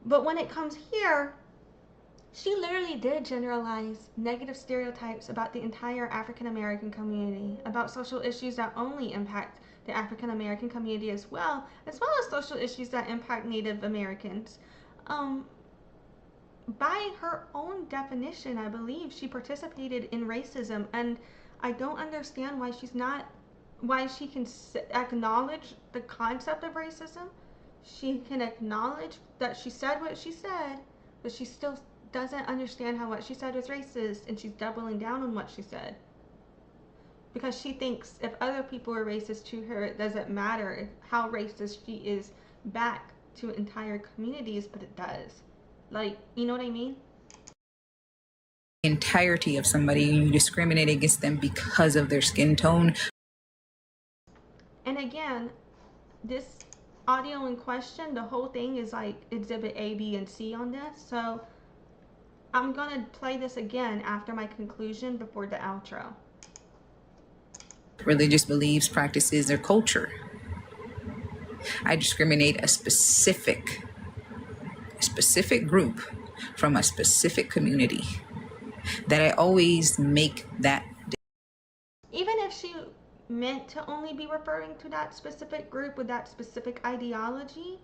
But when it comes here, she literally did generalize negative stereotypes about the entire African American community, about social issues that only impact the African American community as well as social issues that impact Native Americans. By her own definition, I believe she participated in racism, and I don't understand why she can acknowledge the concept of racism. She can acknowledge that she said what she said, but she still doesn't understand how what she said was racist, and she's doubling down on what she said. Because she thinks if other people are racist to her, it doesn't matter how racist she is back to entire communities, but it does. Like, you know what I mean? Entirety of somebody, and you discriminate against them because of their skin tone. And again, this audio in question, the whole thing is like exhibit A, B, and C on this. So I'm gonna play this again after my conclusion before the outro. Religious beliefs, practices, or culture. I discriminate a specific group from a specific community. That I always make that. Even if she meant to only be referring to that specific group with that specific ideology,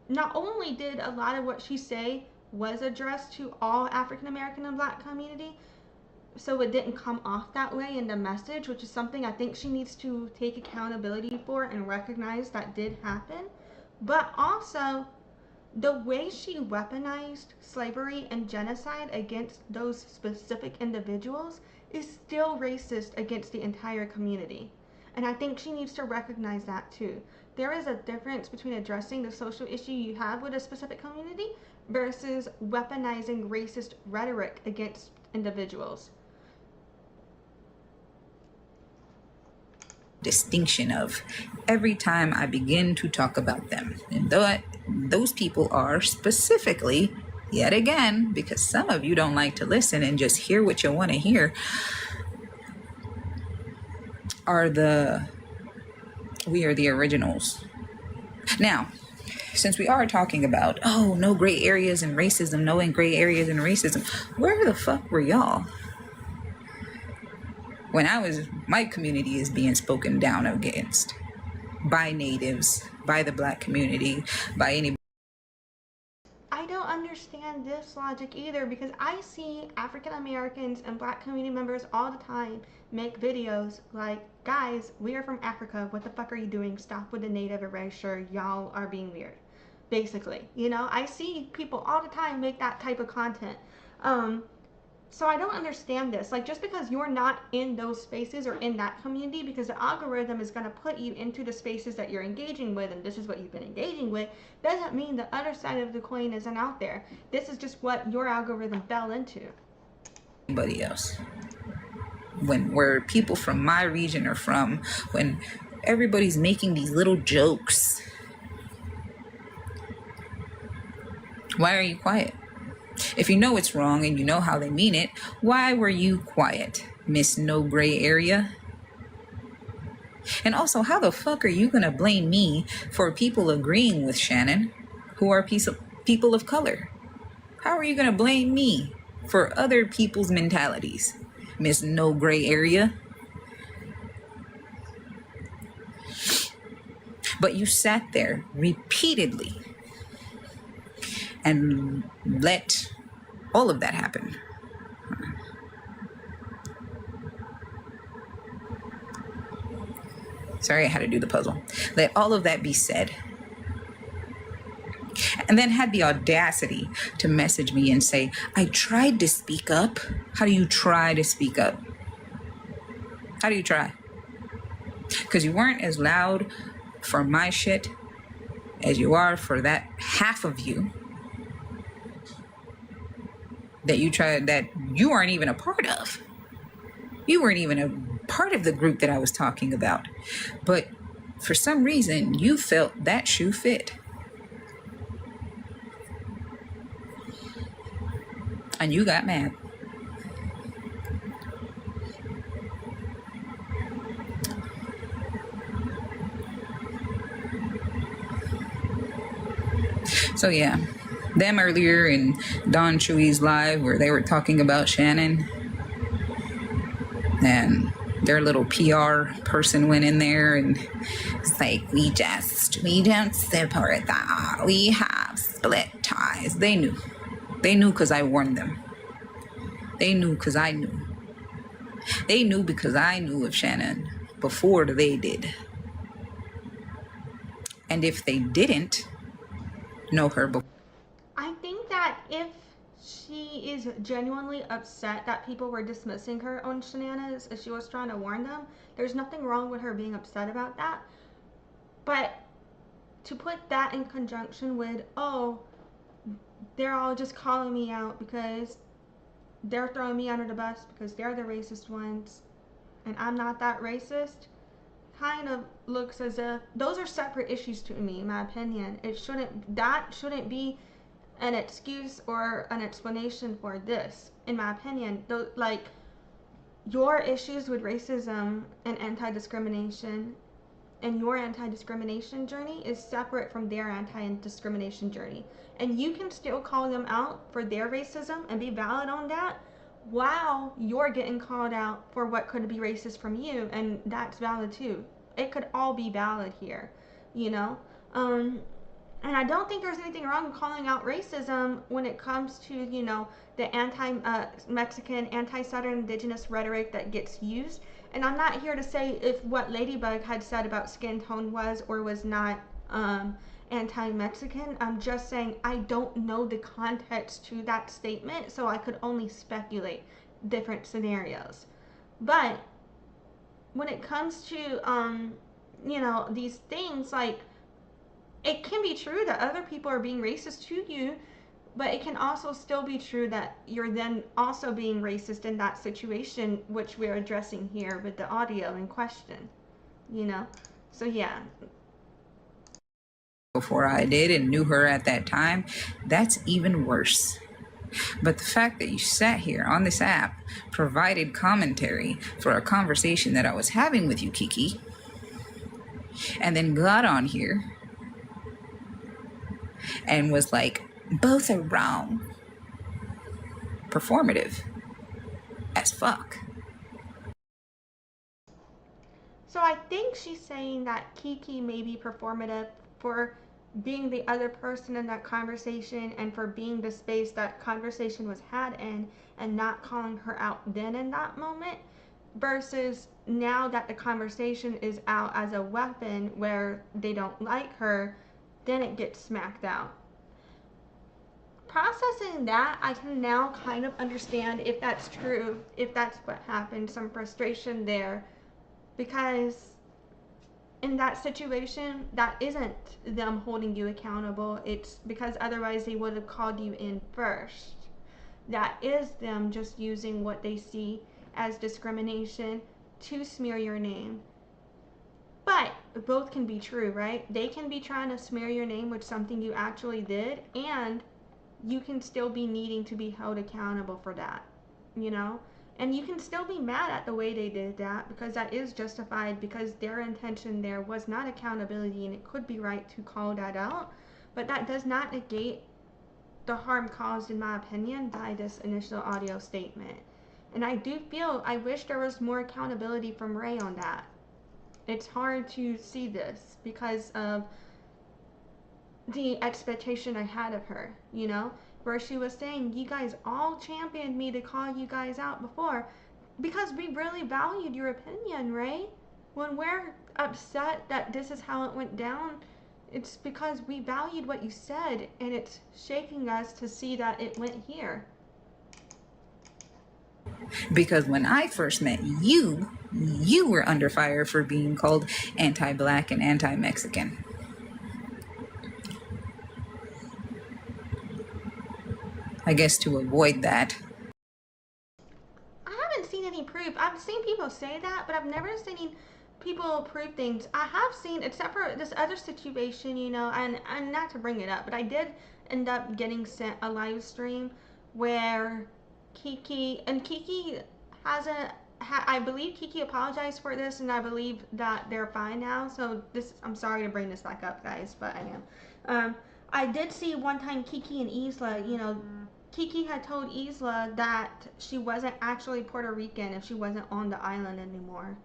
not only did a lot of what she say was addressed to all African American and black community, so it didn't come off that way in the message, which is something I think she needs to take accountability for and recognize that did happen, but also the way she weaponized slavery and genocide against those specific individuals is still racist against the entire community. And I think she needs to recognize that too. There is a difference between addressing the social issue you have with a specific community versus weaponizing racist rhetoric against individuals. Distinction of every time I begin to talk about them, and those people are specifically, yet again, because some of you don't like to listen and just hear what you want to hear, we are the originals. Now, since we are talking about, no gray areas in racism, where the fuck were y'all when my community is being spoken down against by natives, by the black community, by anybody? I don't understand this logic either, because I see African Americans and black community members all the time make videos like, guys, we are from Africa, what the fuck are you doing? Stop with the native erasure, y'all are being weird. Basically, I see people all the time make that type of content. So I don't understand this. Like, just because you're not in those spaces or in that community, because the algorithm is going to put you into the spaces that you're engaging with, and this is what you've been engaging with, doesn't mean the other side of the coin isn't out there. This is just what your algorithm fell into. Anybody else. Where people from my region are from, when everybody's making these little jokes. Why are you quiet? If you know it's wrong and you know how they mean it, why were you quiet, Miss No Gray Area? And also, how the fuck are you gonna blame me for people agreeing with Shannon who are people of color? How are you gonna blame me for other people's mentalities, Miss No Gray Area? But you sat there repeatedly and let all of that happen. Sorry, I had to do the puzzle. Let all of that be said. And then had the audacity to message me and say, I tried to speak up. How do you try to speak up? How do you try? Because you weren't as loud for my shit as you are for that half of you that you weren't even a part of. You weren't even a part of the group that I was talking about. But for some reason, you felt that shoe fit. And you got mad. So yeah, them earlier in Don Chewy's live where they were talking about Shannon, and their little PR person went in there and it's like, we don't support that. We have split ties. They knew. They knew because I warned them. They knew because I knew. They knew because I knew of Shannon before they did. And if they didn't know her before, I think that if she is genuinely upset that people were dismissing her on Shannanas as she was trying to warn them, there's nothing wrong with her being upset about that. But to put that in conjunction with, oh, they're all just calling me out because they're throwing me under the bus because they're the racist ones and I'm not that racist, kind of looks as if those are separate issues to me, in my opinion. That shouldn't be an excuse or an explanation for this, in my opinion. Like, your issues with racism and anti-discrimination and your anti-discrimination journey is separate from their anti-discrimination journey. And you can still call them out for their racism and be valid on that while you're getting called out for what could be racist from you, and that's valid too. It could all be valid here, you know? And I don't think there's anything wrong with calling out racism when it comes to, you know, the anti-Mexican, anti-Southern indigenous rhetoric that gets used. And I'm not here to say if what Ladybug had said about skin tone was or was not anti-Mexican. I'm just saying I don't know the context to that statement, so I could only speculate different scenarios. But when it comes to, you know, these things, like, it can be true that other people are being racist to you, but it can also still be true that you're then also being racist in that situation, which we're addressing here with the audio in question, you know? So yeah. before I did and knew her at that time, that's even worse. But the fact that you sat here on this app, provided commentary for a conversation that I was having with you, Kiki, and then got on here and was like, both are wrong. Performative as fuck. So I think she's saying that Kiki may be performative for being the other person in that conversation and for being the space that conversation was had in and not calling her out then in that moment, versus now that the conversation is out as a weapon where they don't like her, then it gets smacked out. Processing that, I can now kind of understand if that's true, if that's what happened, some frustration there, because in that situation, that isn't them holding you accountable. It's because otherwise they would have called you in first. That is them just using what they see as discrimination to smear your name. But both can be true, right? They can be trying to smear your name with something you actually did, and you can still be needing to be held accountable for that, you know? And you can still be mad at the way they did that, because that is justified, because their intention there was not accountability, and it could be right to call that out. But that does not negate the harm caused, in my opinion, by this initial audio statement. And I wish there was more accountability from Rae on that. It's hard to see this because of the expectation I had of her, you know, where she was saying, you guys all championed me to call you guys out before because we really valued your opinion, right? When we're upset that this is how it went down, it's because we valued what you said, and it's shaking us to see that it went here. Because when I first met you, you were under fire for being called anti-black and anti-Mexican. I guess to avoid that. I haven't seen any proof. I've seen people say that, but I've never seen people prove things. I have seen, except for this other situation, you know, and not to bring it up, but I did end up getting sent a live stream where Kiki hasn't, I believe Kiki apologized for this, and I believe that they're fine now. So this, I'm sorry to bring this back up, guys, but I am. I did see one time Kiki and Isla, you know, Kiki had told Isla that she wasn't actually Puerto Rican if she wasn't on the island anymore,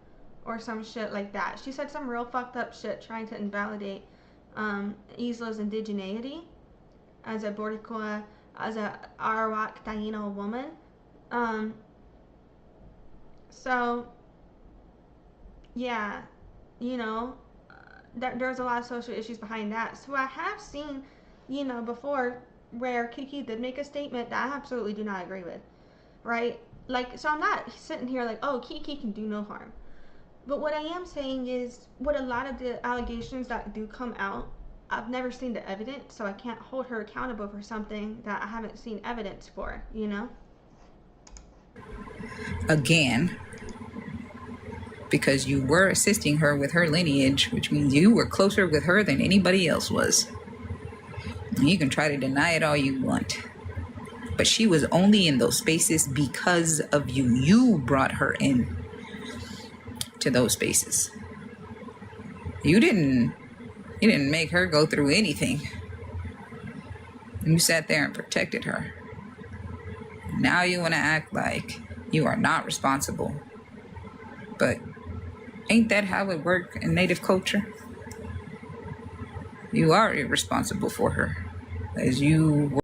or some shit like that. She said some real fucked up shit trying to invalidate Isla's indigeneity as a Boricua, as a Arawak Taino woman. So yeah, you know, there's a lot of social issues behind that. So I have seen, you know, before where Kiki did make a statement that I absolutely do not agree with, right? Like, so I'm not sitting here like, oh, Kiki can do no harm. But what I am saying is, with a lot of the allegations that do come out, I've never seen the evidence, so I can't hold her accountable for something that I haven't seen evidence for, you know? Again, because you were assisting her with her lineage, which means you were closer with her than anybody else was. And you can try to deny it all you want, but she was only in those spaces because of you. You brought her in to those spaces. You didn't make her go through anything. You sat there and protected her. Now you want to act like you are not responsible. But ain't that how it works in Native culture? You are irresponsible for her, as you were.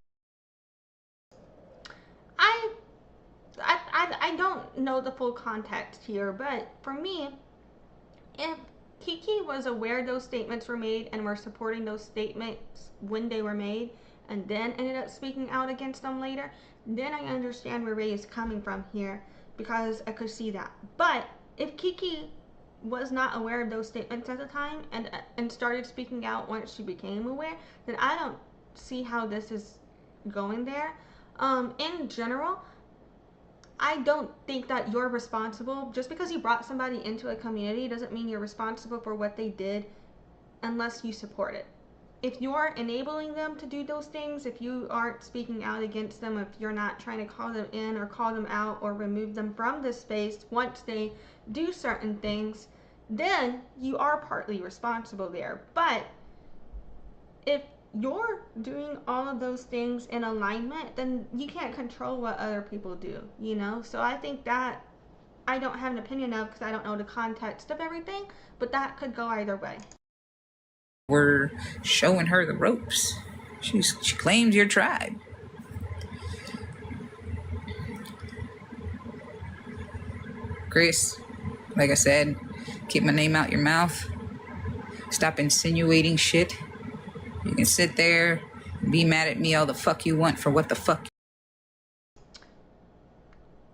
I don't know the full context here, but for me, if Kiki was aware those statements were made and were supporting those statements when they were made, and then ended up speaking out against them later, then I understand where Rae is coming from here, because I could see that. But if Kiki was not aware of those statements at the time and started speaking out once she became aware, then I don't see how this is going there. In general, I don't think that you're responsible. Just because you brought somebody into a community doesn't mean you're responsible for what they did unless you support it. If you're enabling them to do those things, if you aren't speaking out against them, if you're not trying to call them in or call them out or remove them from this space once they do certain things, then you are partly responsible there. But if you're doing all of those things in alignment, then you can't control what other people do, you know? So I think that I don't have an opinion of, because I don't know the context of everything, but that could go either way. We're showing her the ropes. She claims your tribe. Chris, like I said, keep my name out your mouth. Stop insinuating shit. You can sit there and be mad at me all the fuck you want for what the fuck.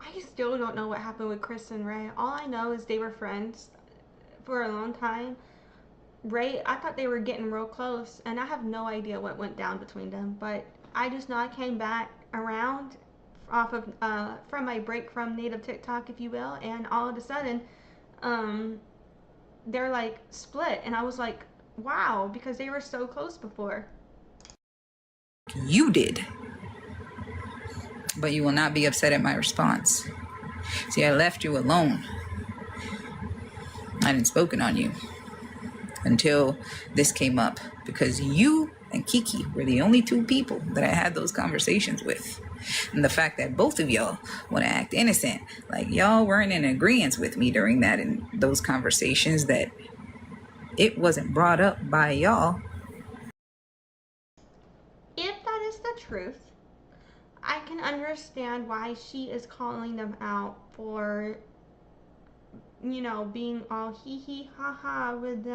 I still don't know what happened with Chris and Rae. All I know is they were friends for a long time. Rae, I thought they were getting real close, and I have no idea what went down between them, but I just know I came back around off of from my break from native TikTok, if you will, and all of a sudden they're like split, and I was like, wow, because they were so close before. You did, but you will not be upset at my response. See, I left you alone. I hadn't spoken on you until this came up, because you and Kiki were the only two people that I had those conversations with. And the fact that both of y'all want to act innocent, like y'all weren't in agreement with me during that and those conversations, that it wasn't brought up by y'all truth. I can understand why she is calling them out for, you know, being all hee hee ha ha with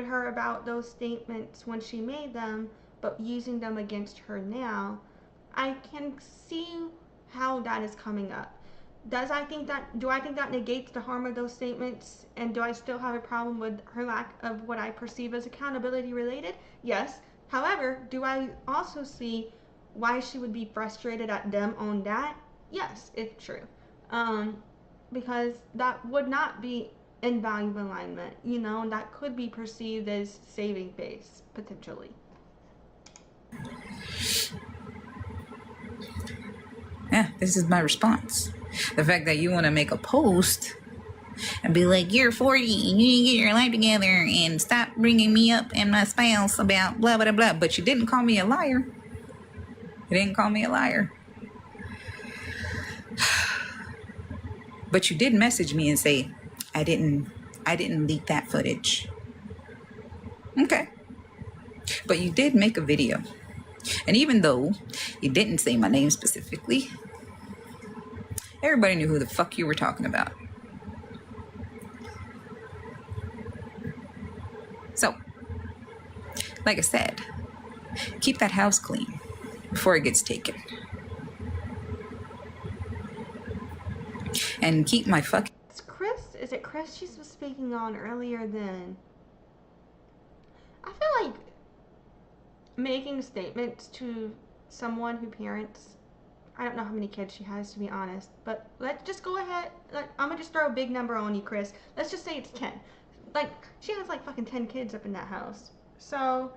her about those statements when she made them, but using them against her now. I can see how that is coming up. Do I think that negates the harm of those statements? And do I still have a problem with her lack of what I perceive as accountability related? Yes. However, do I also see why she would be frustrated at them on that? Yes, it's true. Because that would not be in value alignment, you know, and that could be perceived as saving face potentially. Yeah, this is my response. The fact that you want to make a post and be like, you're 40 and you need to get your life together and stop bringing me up and my spouse about blah, blah, blah. But you didn't call me a liar. You didn't call me a liar. But you did message me and say, I didn't leak that footage. Okay. But you did make a video. And even though you didn't say my name specifically, everybody knew who the fuck you were talking about. So, like I said, keep that house clean before it gets taken. And keep my fucking... Is it Chris she was speaking on earlier then? I feel like making statements to someone who parents, I don't know how many kids she has, to be honest, but let's just go ahead, I'm gonna just throw a big number on you, Chris. Let's just say it's 10. Like, she has like fucking 10 kids up in that house. So,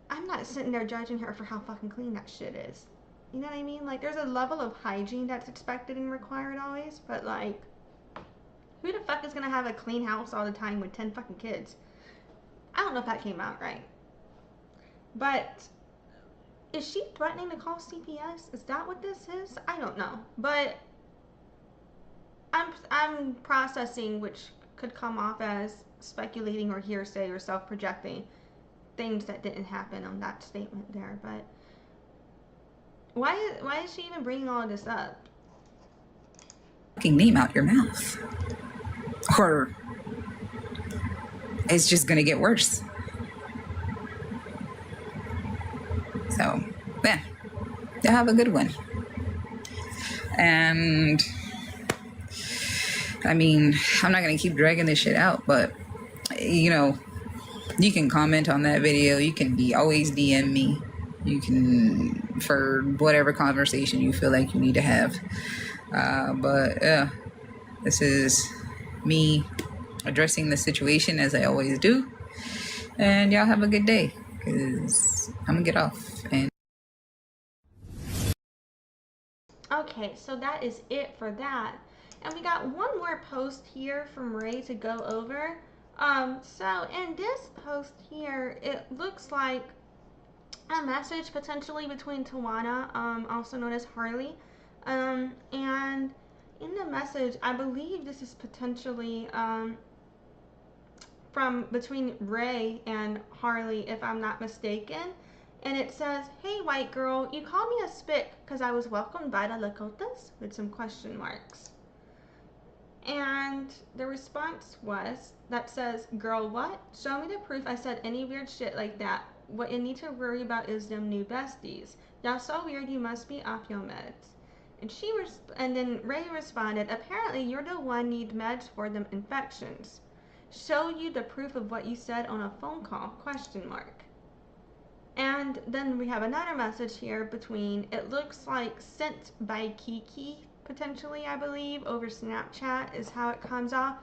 I'm not sitting there judging her for how fucking clean that shit is. You know what I mean? Like, there's a level of hygiene that's expected and required always, but like, who the fuck is gonna have a clean house all the time with 10 fucking kids? I don't know if that came out right. But is she threatening to call CPS? Is that what this is? I don't know. But I'm processing, which could come off as speculating or hearsay or self-projecting things that didn't happen on that statement there. But why is she even bringing all of this up? name out your mouth. Or it's just gonna get worse. So, yeah. You have a good one. And I mean, I'm not gonna keep dragging this shit out, but you know, you can comment on that video. You can always DM me. You can, for whatever conversation you feel like you need to have. But yeah, this is me addressing the situation as I always do. And y'all have a good day, because I'm gonna get off. And okay, so that is it for that. And we got one more post here from Rae to go over. So in this post here, it looks like a message potentially between Tajuana, also known as Harley, and in the message, I believe this is potentially from between Rae and Harley, if I'm not mistaken. And it says, "Hey white girl, you called me a spick because I was welcomed by the Lakotas?" with some question marks. And the response was, that says, "Girl, what? Show me the proof I said any weird shit like that. What you need to worry about is them new besties. Y'all so weird you must be off your meds." And then Rae responded, "Apparently you're the one need meds for them infections. Show you the proof of what you said on a phone call, question mark." And then we have another message here between, it looks like sent by Kiki, potentially, I believe, over Snapchat is how it comes off,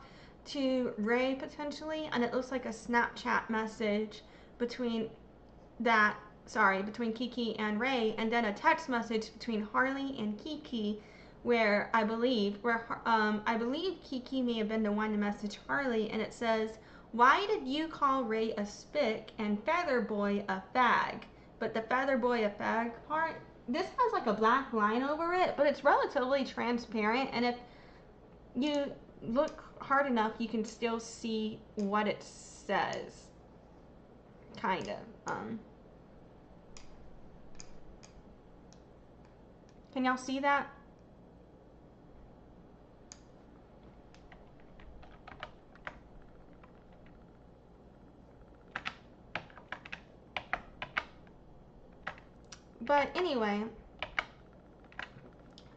to Rae potentially, and it looks like a Snapchat message between Kiki and Rae, and then a text message between Harley and Kiki, where I believe Kiki may have been the one to message Harley, and it says, "Why did you call Rae a spick and Feather Boy a fag?" But the Feather Boy a fag part, this has like a black line over it, but it's relatively transparent, and if you look hard enough, you can still see what it says. Kind of. Can y'all see that? But anyway,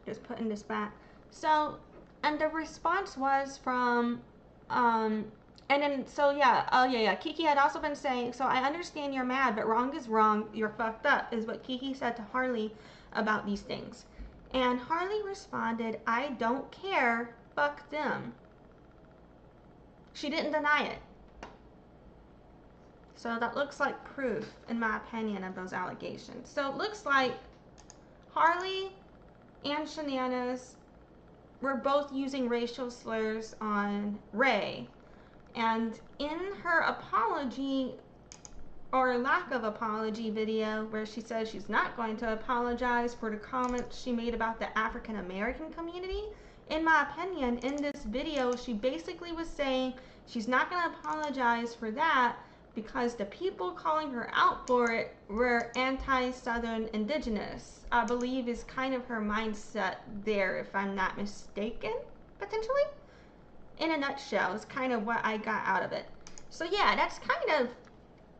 just putting this back. So, and the response was from, and then, so yeah, oh yeah, Kiki had also been saying, so I understand you're mad, but wrong is wrong, you're fucked up, is what Kiki said to Harley about these things. And Harley responded, I don't care, fuck them. She didn't deny it. So that looks like proof, in my opinion, of those allegations. So it looks like Harley and Shannanas were both using racial slurs on Rae. And in her apology, or lack of apology video, where she says she's not going to apologize for the comments she made about the African American community, in my opinion, in this video, she basically was saying she's not going to apologize for that because the people calling her out for it were anti-Southern indigenous. I believe is kind of her mindset there, if I'm not mistaken, potentially. In a nutshell, is kind of what I got out of it. So yeah, that's kind of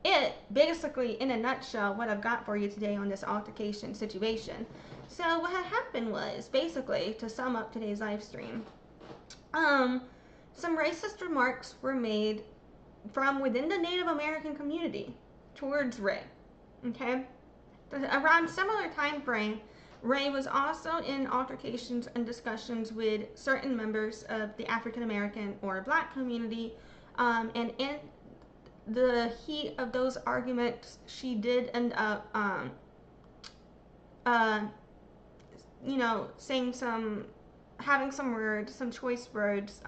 it, basically, in a nutshell, what I've got for you today on this altercation situation. So what had happened was, basically, to sum up today's live stream, some racist remarks were made from within the Native American community towards Rae. Okay? Around similar time frame, Rae was also in altercations and discussions with certain members of the African American or Black community, and in the heat of those arguments, she did end up, you know, having some words, some choice words.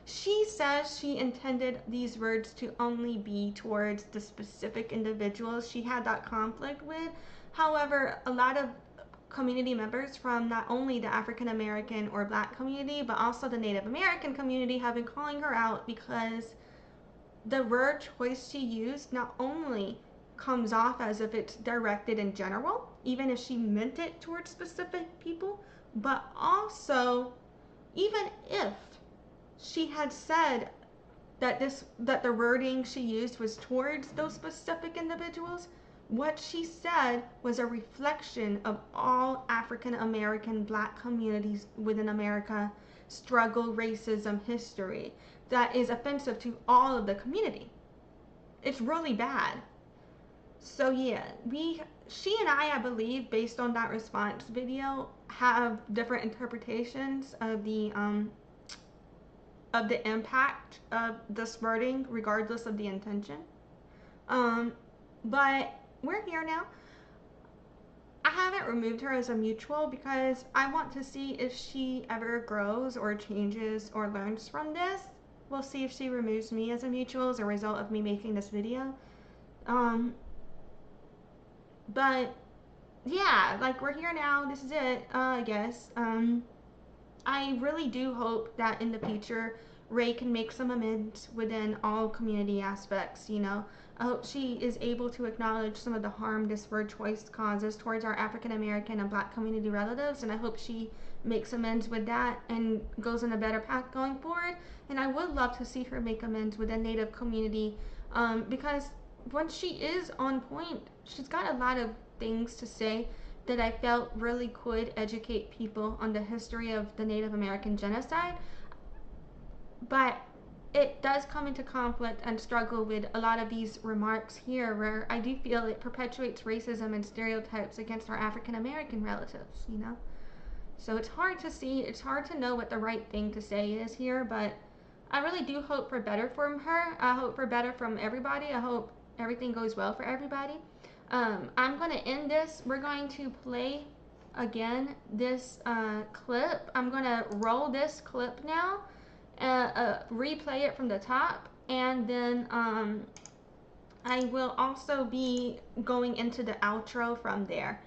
She says she intended these words to only be towards the specific individuals she had that conflict with. However, a lot of community members from not only the African American or Black community, but also the Native American community have been calling her out because the word choice she used not only comes off as if it's directed in general, even if she meant it towards specific people, but also even if she had said that the wording she used was towards those specific individuals, what she said was a reflection of all African American Black communities within America struggle, racism, history that is offensive to all of the community. It's really bad. So yeah, she and I believe, based on that response video, have different interpretations of the impact of this wording, regardless of the intention. But we're here now. I haven't removed her as a mutual because I want to see if she ever grows or changes or learns from this. We'll see if she removes me as a mutual as a result of me making this video. But yeah, like, we're here now. This is it, I guess. I really do hope that in the future Rae can make some amends within all community aspects, you know. I hope she is able to acknowledge some of the harm this word choice causes towards our African American and Black community relatives, and I hope she makes amends with that and goes on a better path going forward. And I would love to see her make amends with the Native community, because when she is on point, she's got a lot of things to say that I felt really could educate people on the history of the Native American genocide. But it does come into conflict and struggle with a lot of these remarks here, where I do feel it perpetuates racism and stereotypes against our African American relatives, you know? So it's hard to see, it's hard to know what the right thing to say is here, but I really do hope for better from her. I hope for better from everybody. I hope everything goes well for everybody. I'm going to end this. We're going to play again this clip. I'm going to roll this clip now, replay it from the top, and then I will also be going into the outro from there.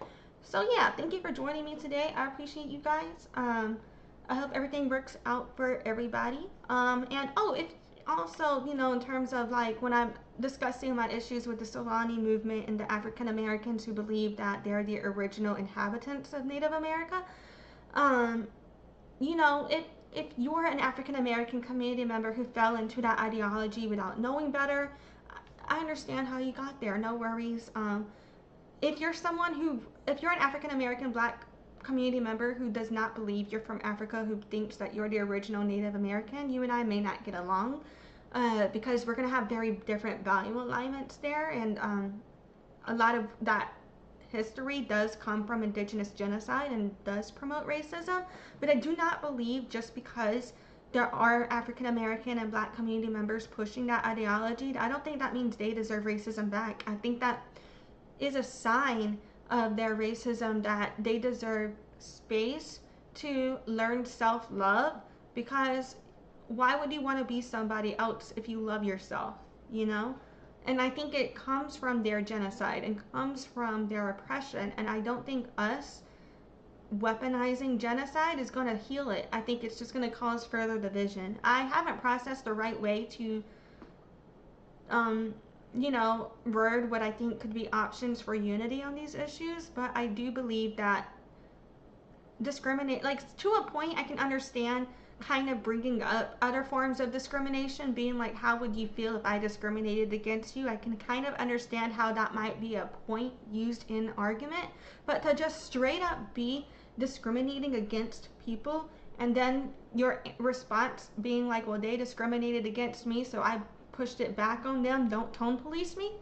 So yeah, thank you for joining me today. I appreciate you guys. I hope everything works out for everybody. And oh, if also, you know, in terms of like when I'm discussing my issues with the Soulani movement and the African Americans who believe that they're the original inhabitants of Native America, um, you know, if you're an African American community member who fell into that ideology without knowing better, I understand how you got there. No worries. If you're someone who, if you're an African American Black community member who does not believe you're from Africa, who thinks that you're the original Native American, you and I may not get along, because we're going to have very different value alignments there, and a lot of that history does come from indigenous genocide and does promote racism. But I do not believe just because there are African American and Black community members pushing that ideology, I don't think that means they deserve racism back. I think that is a sign of their racism, that they deserve space to learn self-love, because why would you want to be somebody else if you love yourself, you know? And I think it comes from their genocide and comes from their oppression, and I don't think us weaponizing genocide is going to heal it. I think it's just going to cause further division. I haven't processed the right way to you know, word what I think could be options for unity on these issues, but I do believe that discriminate, like, to a point I can understand kind of bringing up other forms of discrimination, being like, how would you feel if I discriminated against you? I can kind of understand how that might be a point used in argument, but to just straight up be discriminating against people and then your response being like, well, they discriminated against me, so I pushed it back on them, don't tone police me.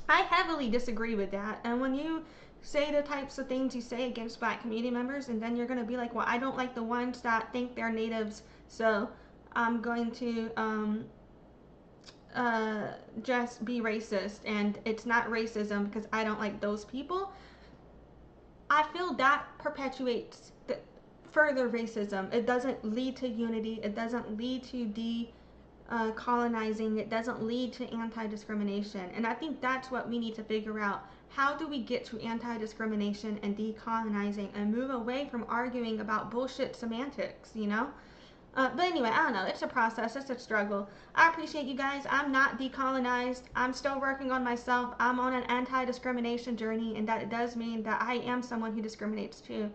I heavily disagree with that. And when you say the types of things you say against Black community members, and then you're going to be like, well, I don't like the ones that think they're natives, so I'm going to just be racist, and it's not racism because I don't like those people. I feel that perpetuates further racism. It doesn't lead to unity. It doesn't lead to colonizing. It doesn't lead to anti-discrimination. And I think that's what we need to figure out. How do we get to anti-discrimination and decolonizing and move away from arguing about bullshit semantics, you know? But anyway, I don't know. It's a process. It's a struggle. I appreciate you guys. I'm not decolonized. I'm still working on myself. I'm on an anti-discrimination journey, and that does mean that I am someone who discriminates too.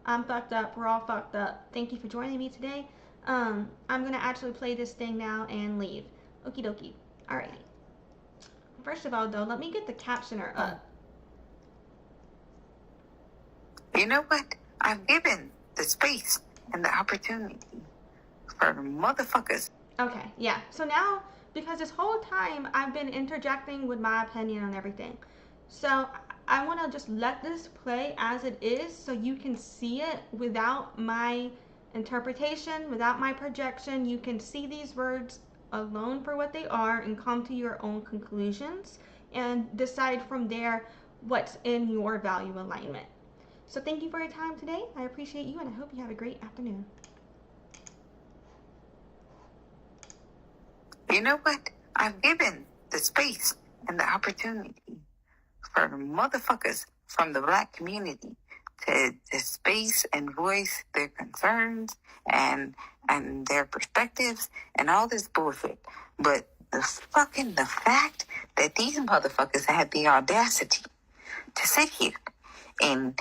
I'm fucked up. We're all fucked up. Thank you for joining me today. I'm gonna actually play this thing now and leave. Okie dokie. Alrighty. First of all, though, let me get the captioner up. You know what? I've given the space and the opportunity for motherfuckers. Okay, yeah. So now, because this whole time I've been interjecting with my opinion on everything. So I want to just let this play as it is so you can see it without my interpretation, without my projection. You can see these words alone for what they are and come to your own conclusions and decide from there what's in your value alignment. So thank you for your time today. I appreciate you, and I hope you have a great afternoon. You know what? I've given the space and the opportunity for motherfuckers from the Black community to space and voice their concerns and their perspectives and all this bullshit. But the fact that these motherfuckers had the audacity to sit here and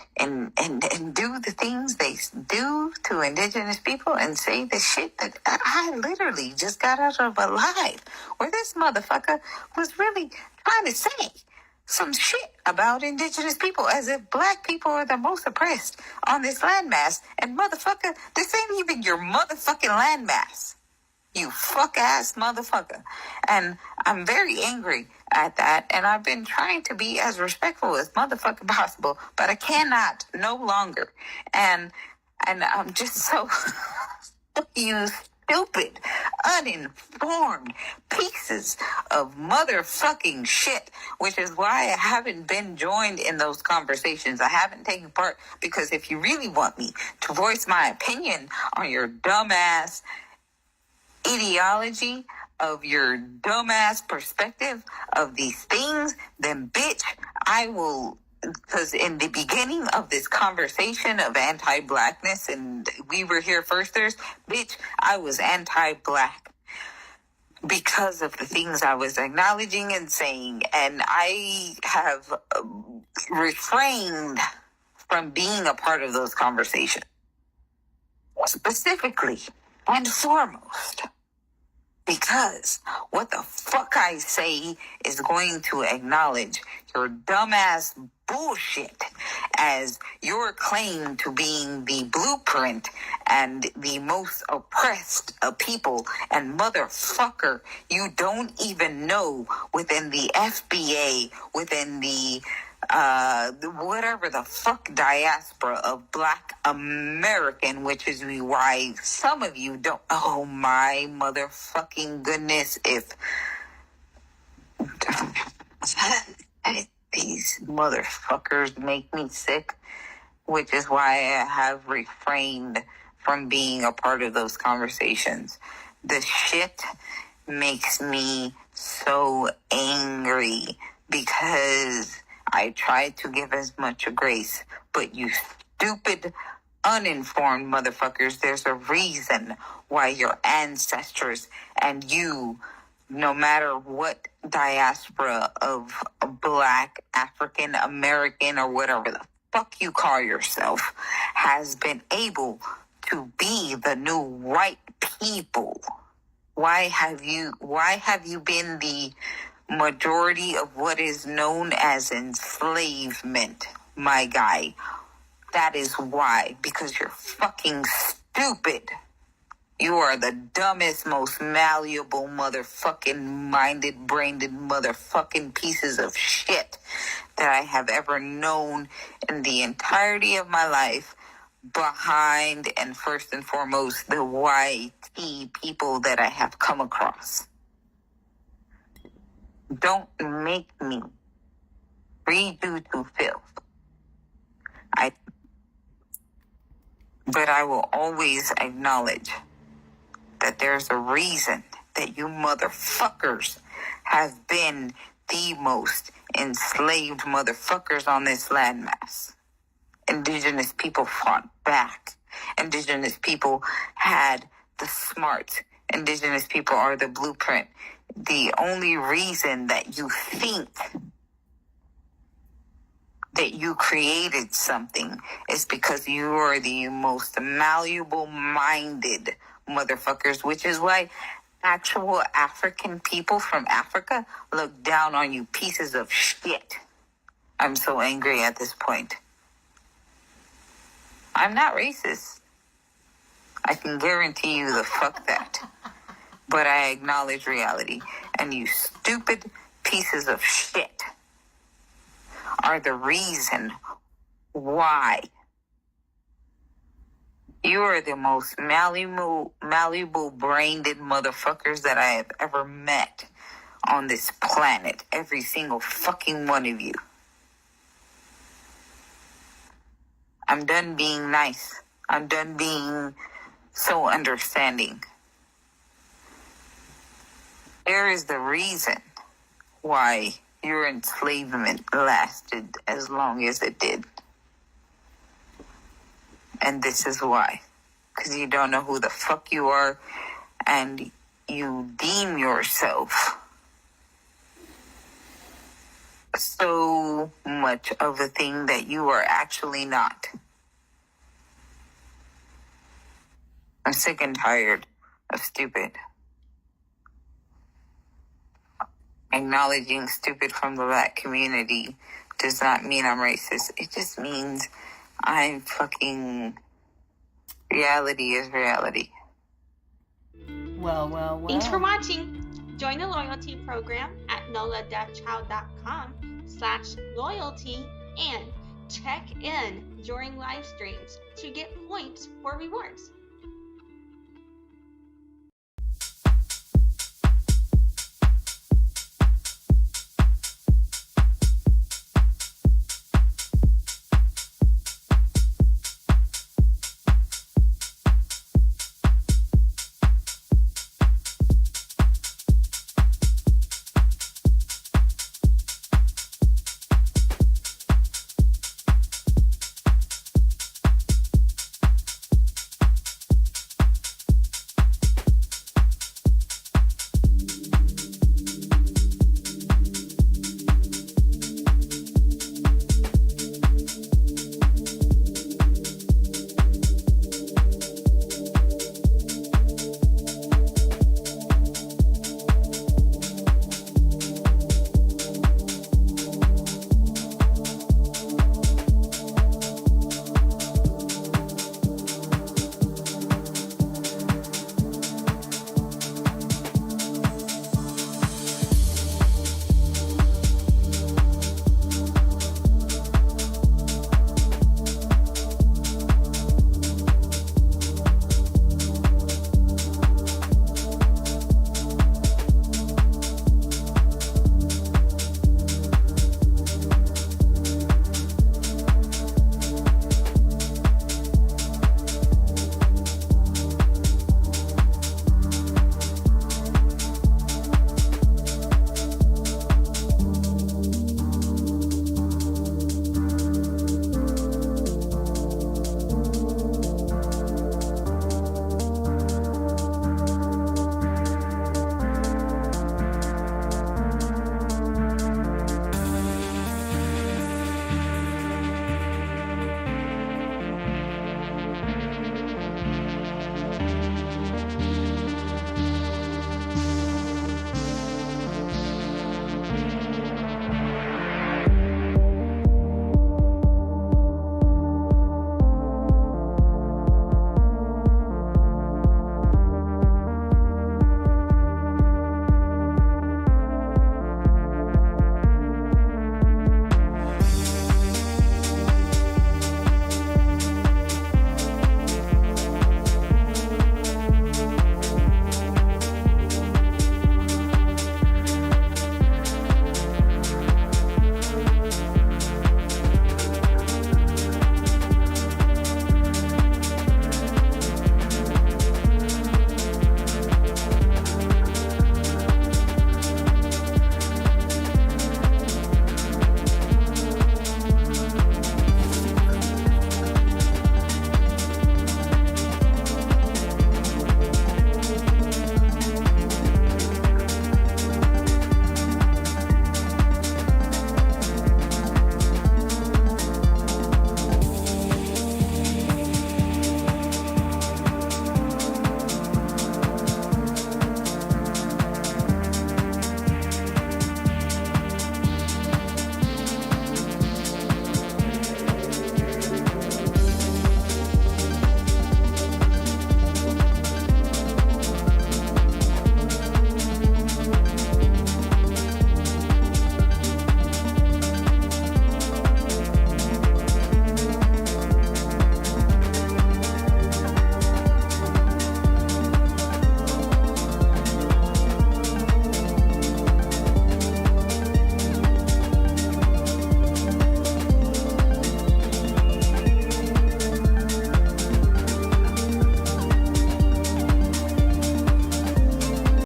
do the things they do to indigenous people and say the shit that I literally just got out of a live where this motherfucker was really trying to say some shit about indigenous people as if Black people are the most oppressed on this landmass. And motherfucker, this ain't even your motherfucking landmass. You fuck-ass motherfucker. And I'm very angry at that, and I've been trying to be as respectful as motherfucking possible, but I cannot no longer. And I'm just so you stupid, uninformed pieces of motherfucking shit, which is why I haven't been joined in those conversations. I haven't taken part, because if you really want me to voice my opinion on your dumbass ideology, of your dumbass perspective of these things, then bitch, I will, because in the beginning of this conversation of anti-Blackness, and we were here firsters, bitch, I was anti-Black. because of the things I was acknowledging and saying. And I have refrained from being a part of those conversations. Specifically and foremost, because what the fuck I say is going to acknowledge your dumbass bullshit as your claim to being the blueprint and the most oppressed of people. And motherfucker, you don't even know within the FBA, within the whatever the fuck diaspora of Black American, which is why some of you don't. Oh my motherfucking goodness! If these motherfuckers make me sick, which is why I have refrained from being a part of those conversations. The shit makes me so angry because I tried to give as much grace, but you stupid, uninformed motherfuckers, there's a reason why your ancestors and you, no matter what diaspora of Black, African, American, or whatever the fuck you call yourself, has been able to be the new white people. Why have you been the majority of what is known as enslavement, my guy? That is why. Because you're fucking stupid. You are the dumbest, most malleable motherfucking minded, brained motherfucking pieces of shit that I have ever known in the entirety of my life, behind and first and foremost the YT people that I have come across. Don't make me read you to filth. But I will always acknowledge that there's a reason that you motherfuckers have been the most enslaved motherfuckers on this landmass. Indigenous people fought back. Indigenous people had the smarts. Indigenous people are the blueprint. The only reason that you think that you created something is because you are the most malleable-minded motherfuckers, which is why actual African people from Africa look down on you pieces of shit. I'm so angry at this point. I'm not racist. I can guarantee you the fuck that. But I acknowledge reality. And you stupid pieces of shit are the reason why you are the most malleable brained motherfuckers that I have ever met on this planet. Every single fucking one of you. I'm done being nice. I'm done being so understanding. There is the reason why your enslavement lasted as long as it did. And this is why. Because you don't know who the fuck you are, and you deem yourself so much of a thing that you are actually not. I'm sick and tired of stupid. Acknowledging stupid from the Black community does not mean I'm racist. It just means I'm fucking... Reality is reality. Well. Thanks for watching. Join the loyalty program at noladeafchild.com/loyalty and check in during live streams to get points for rewards.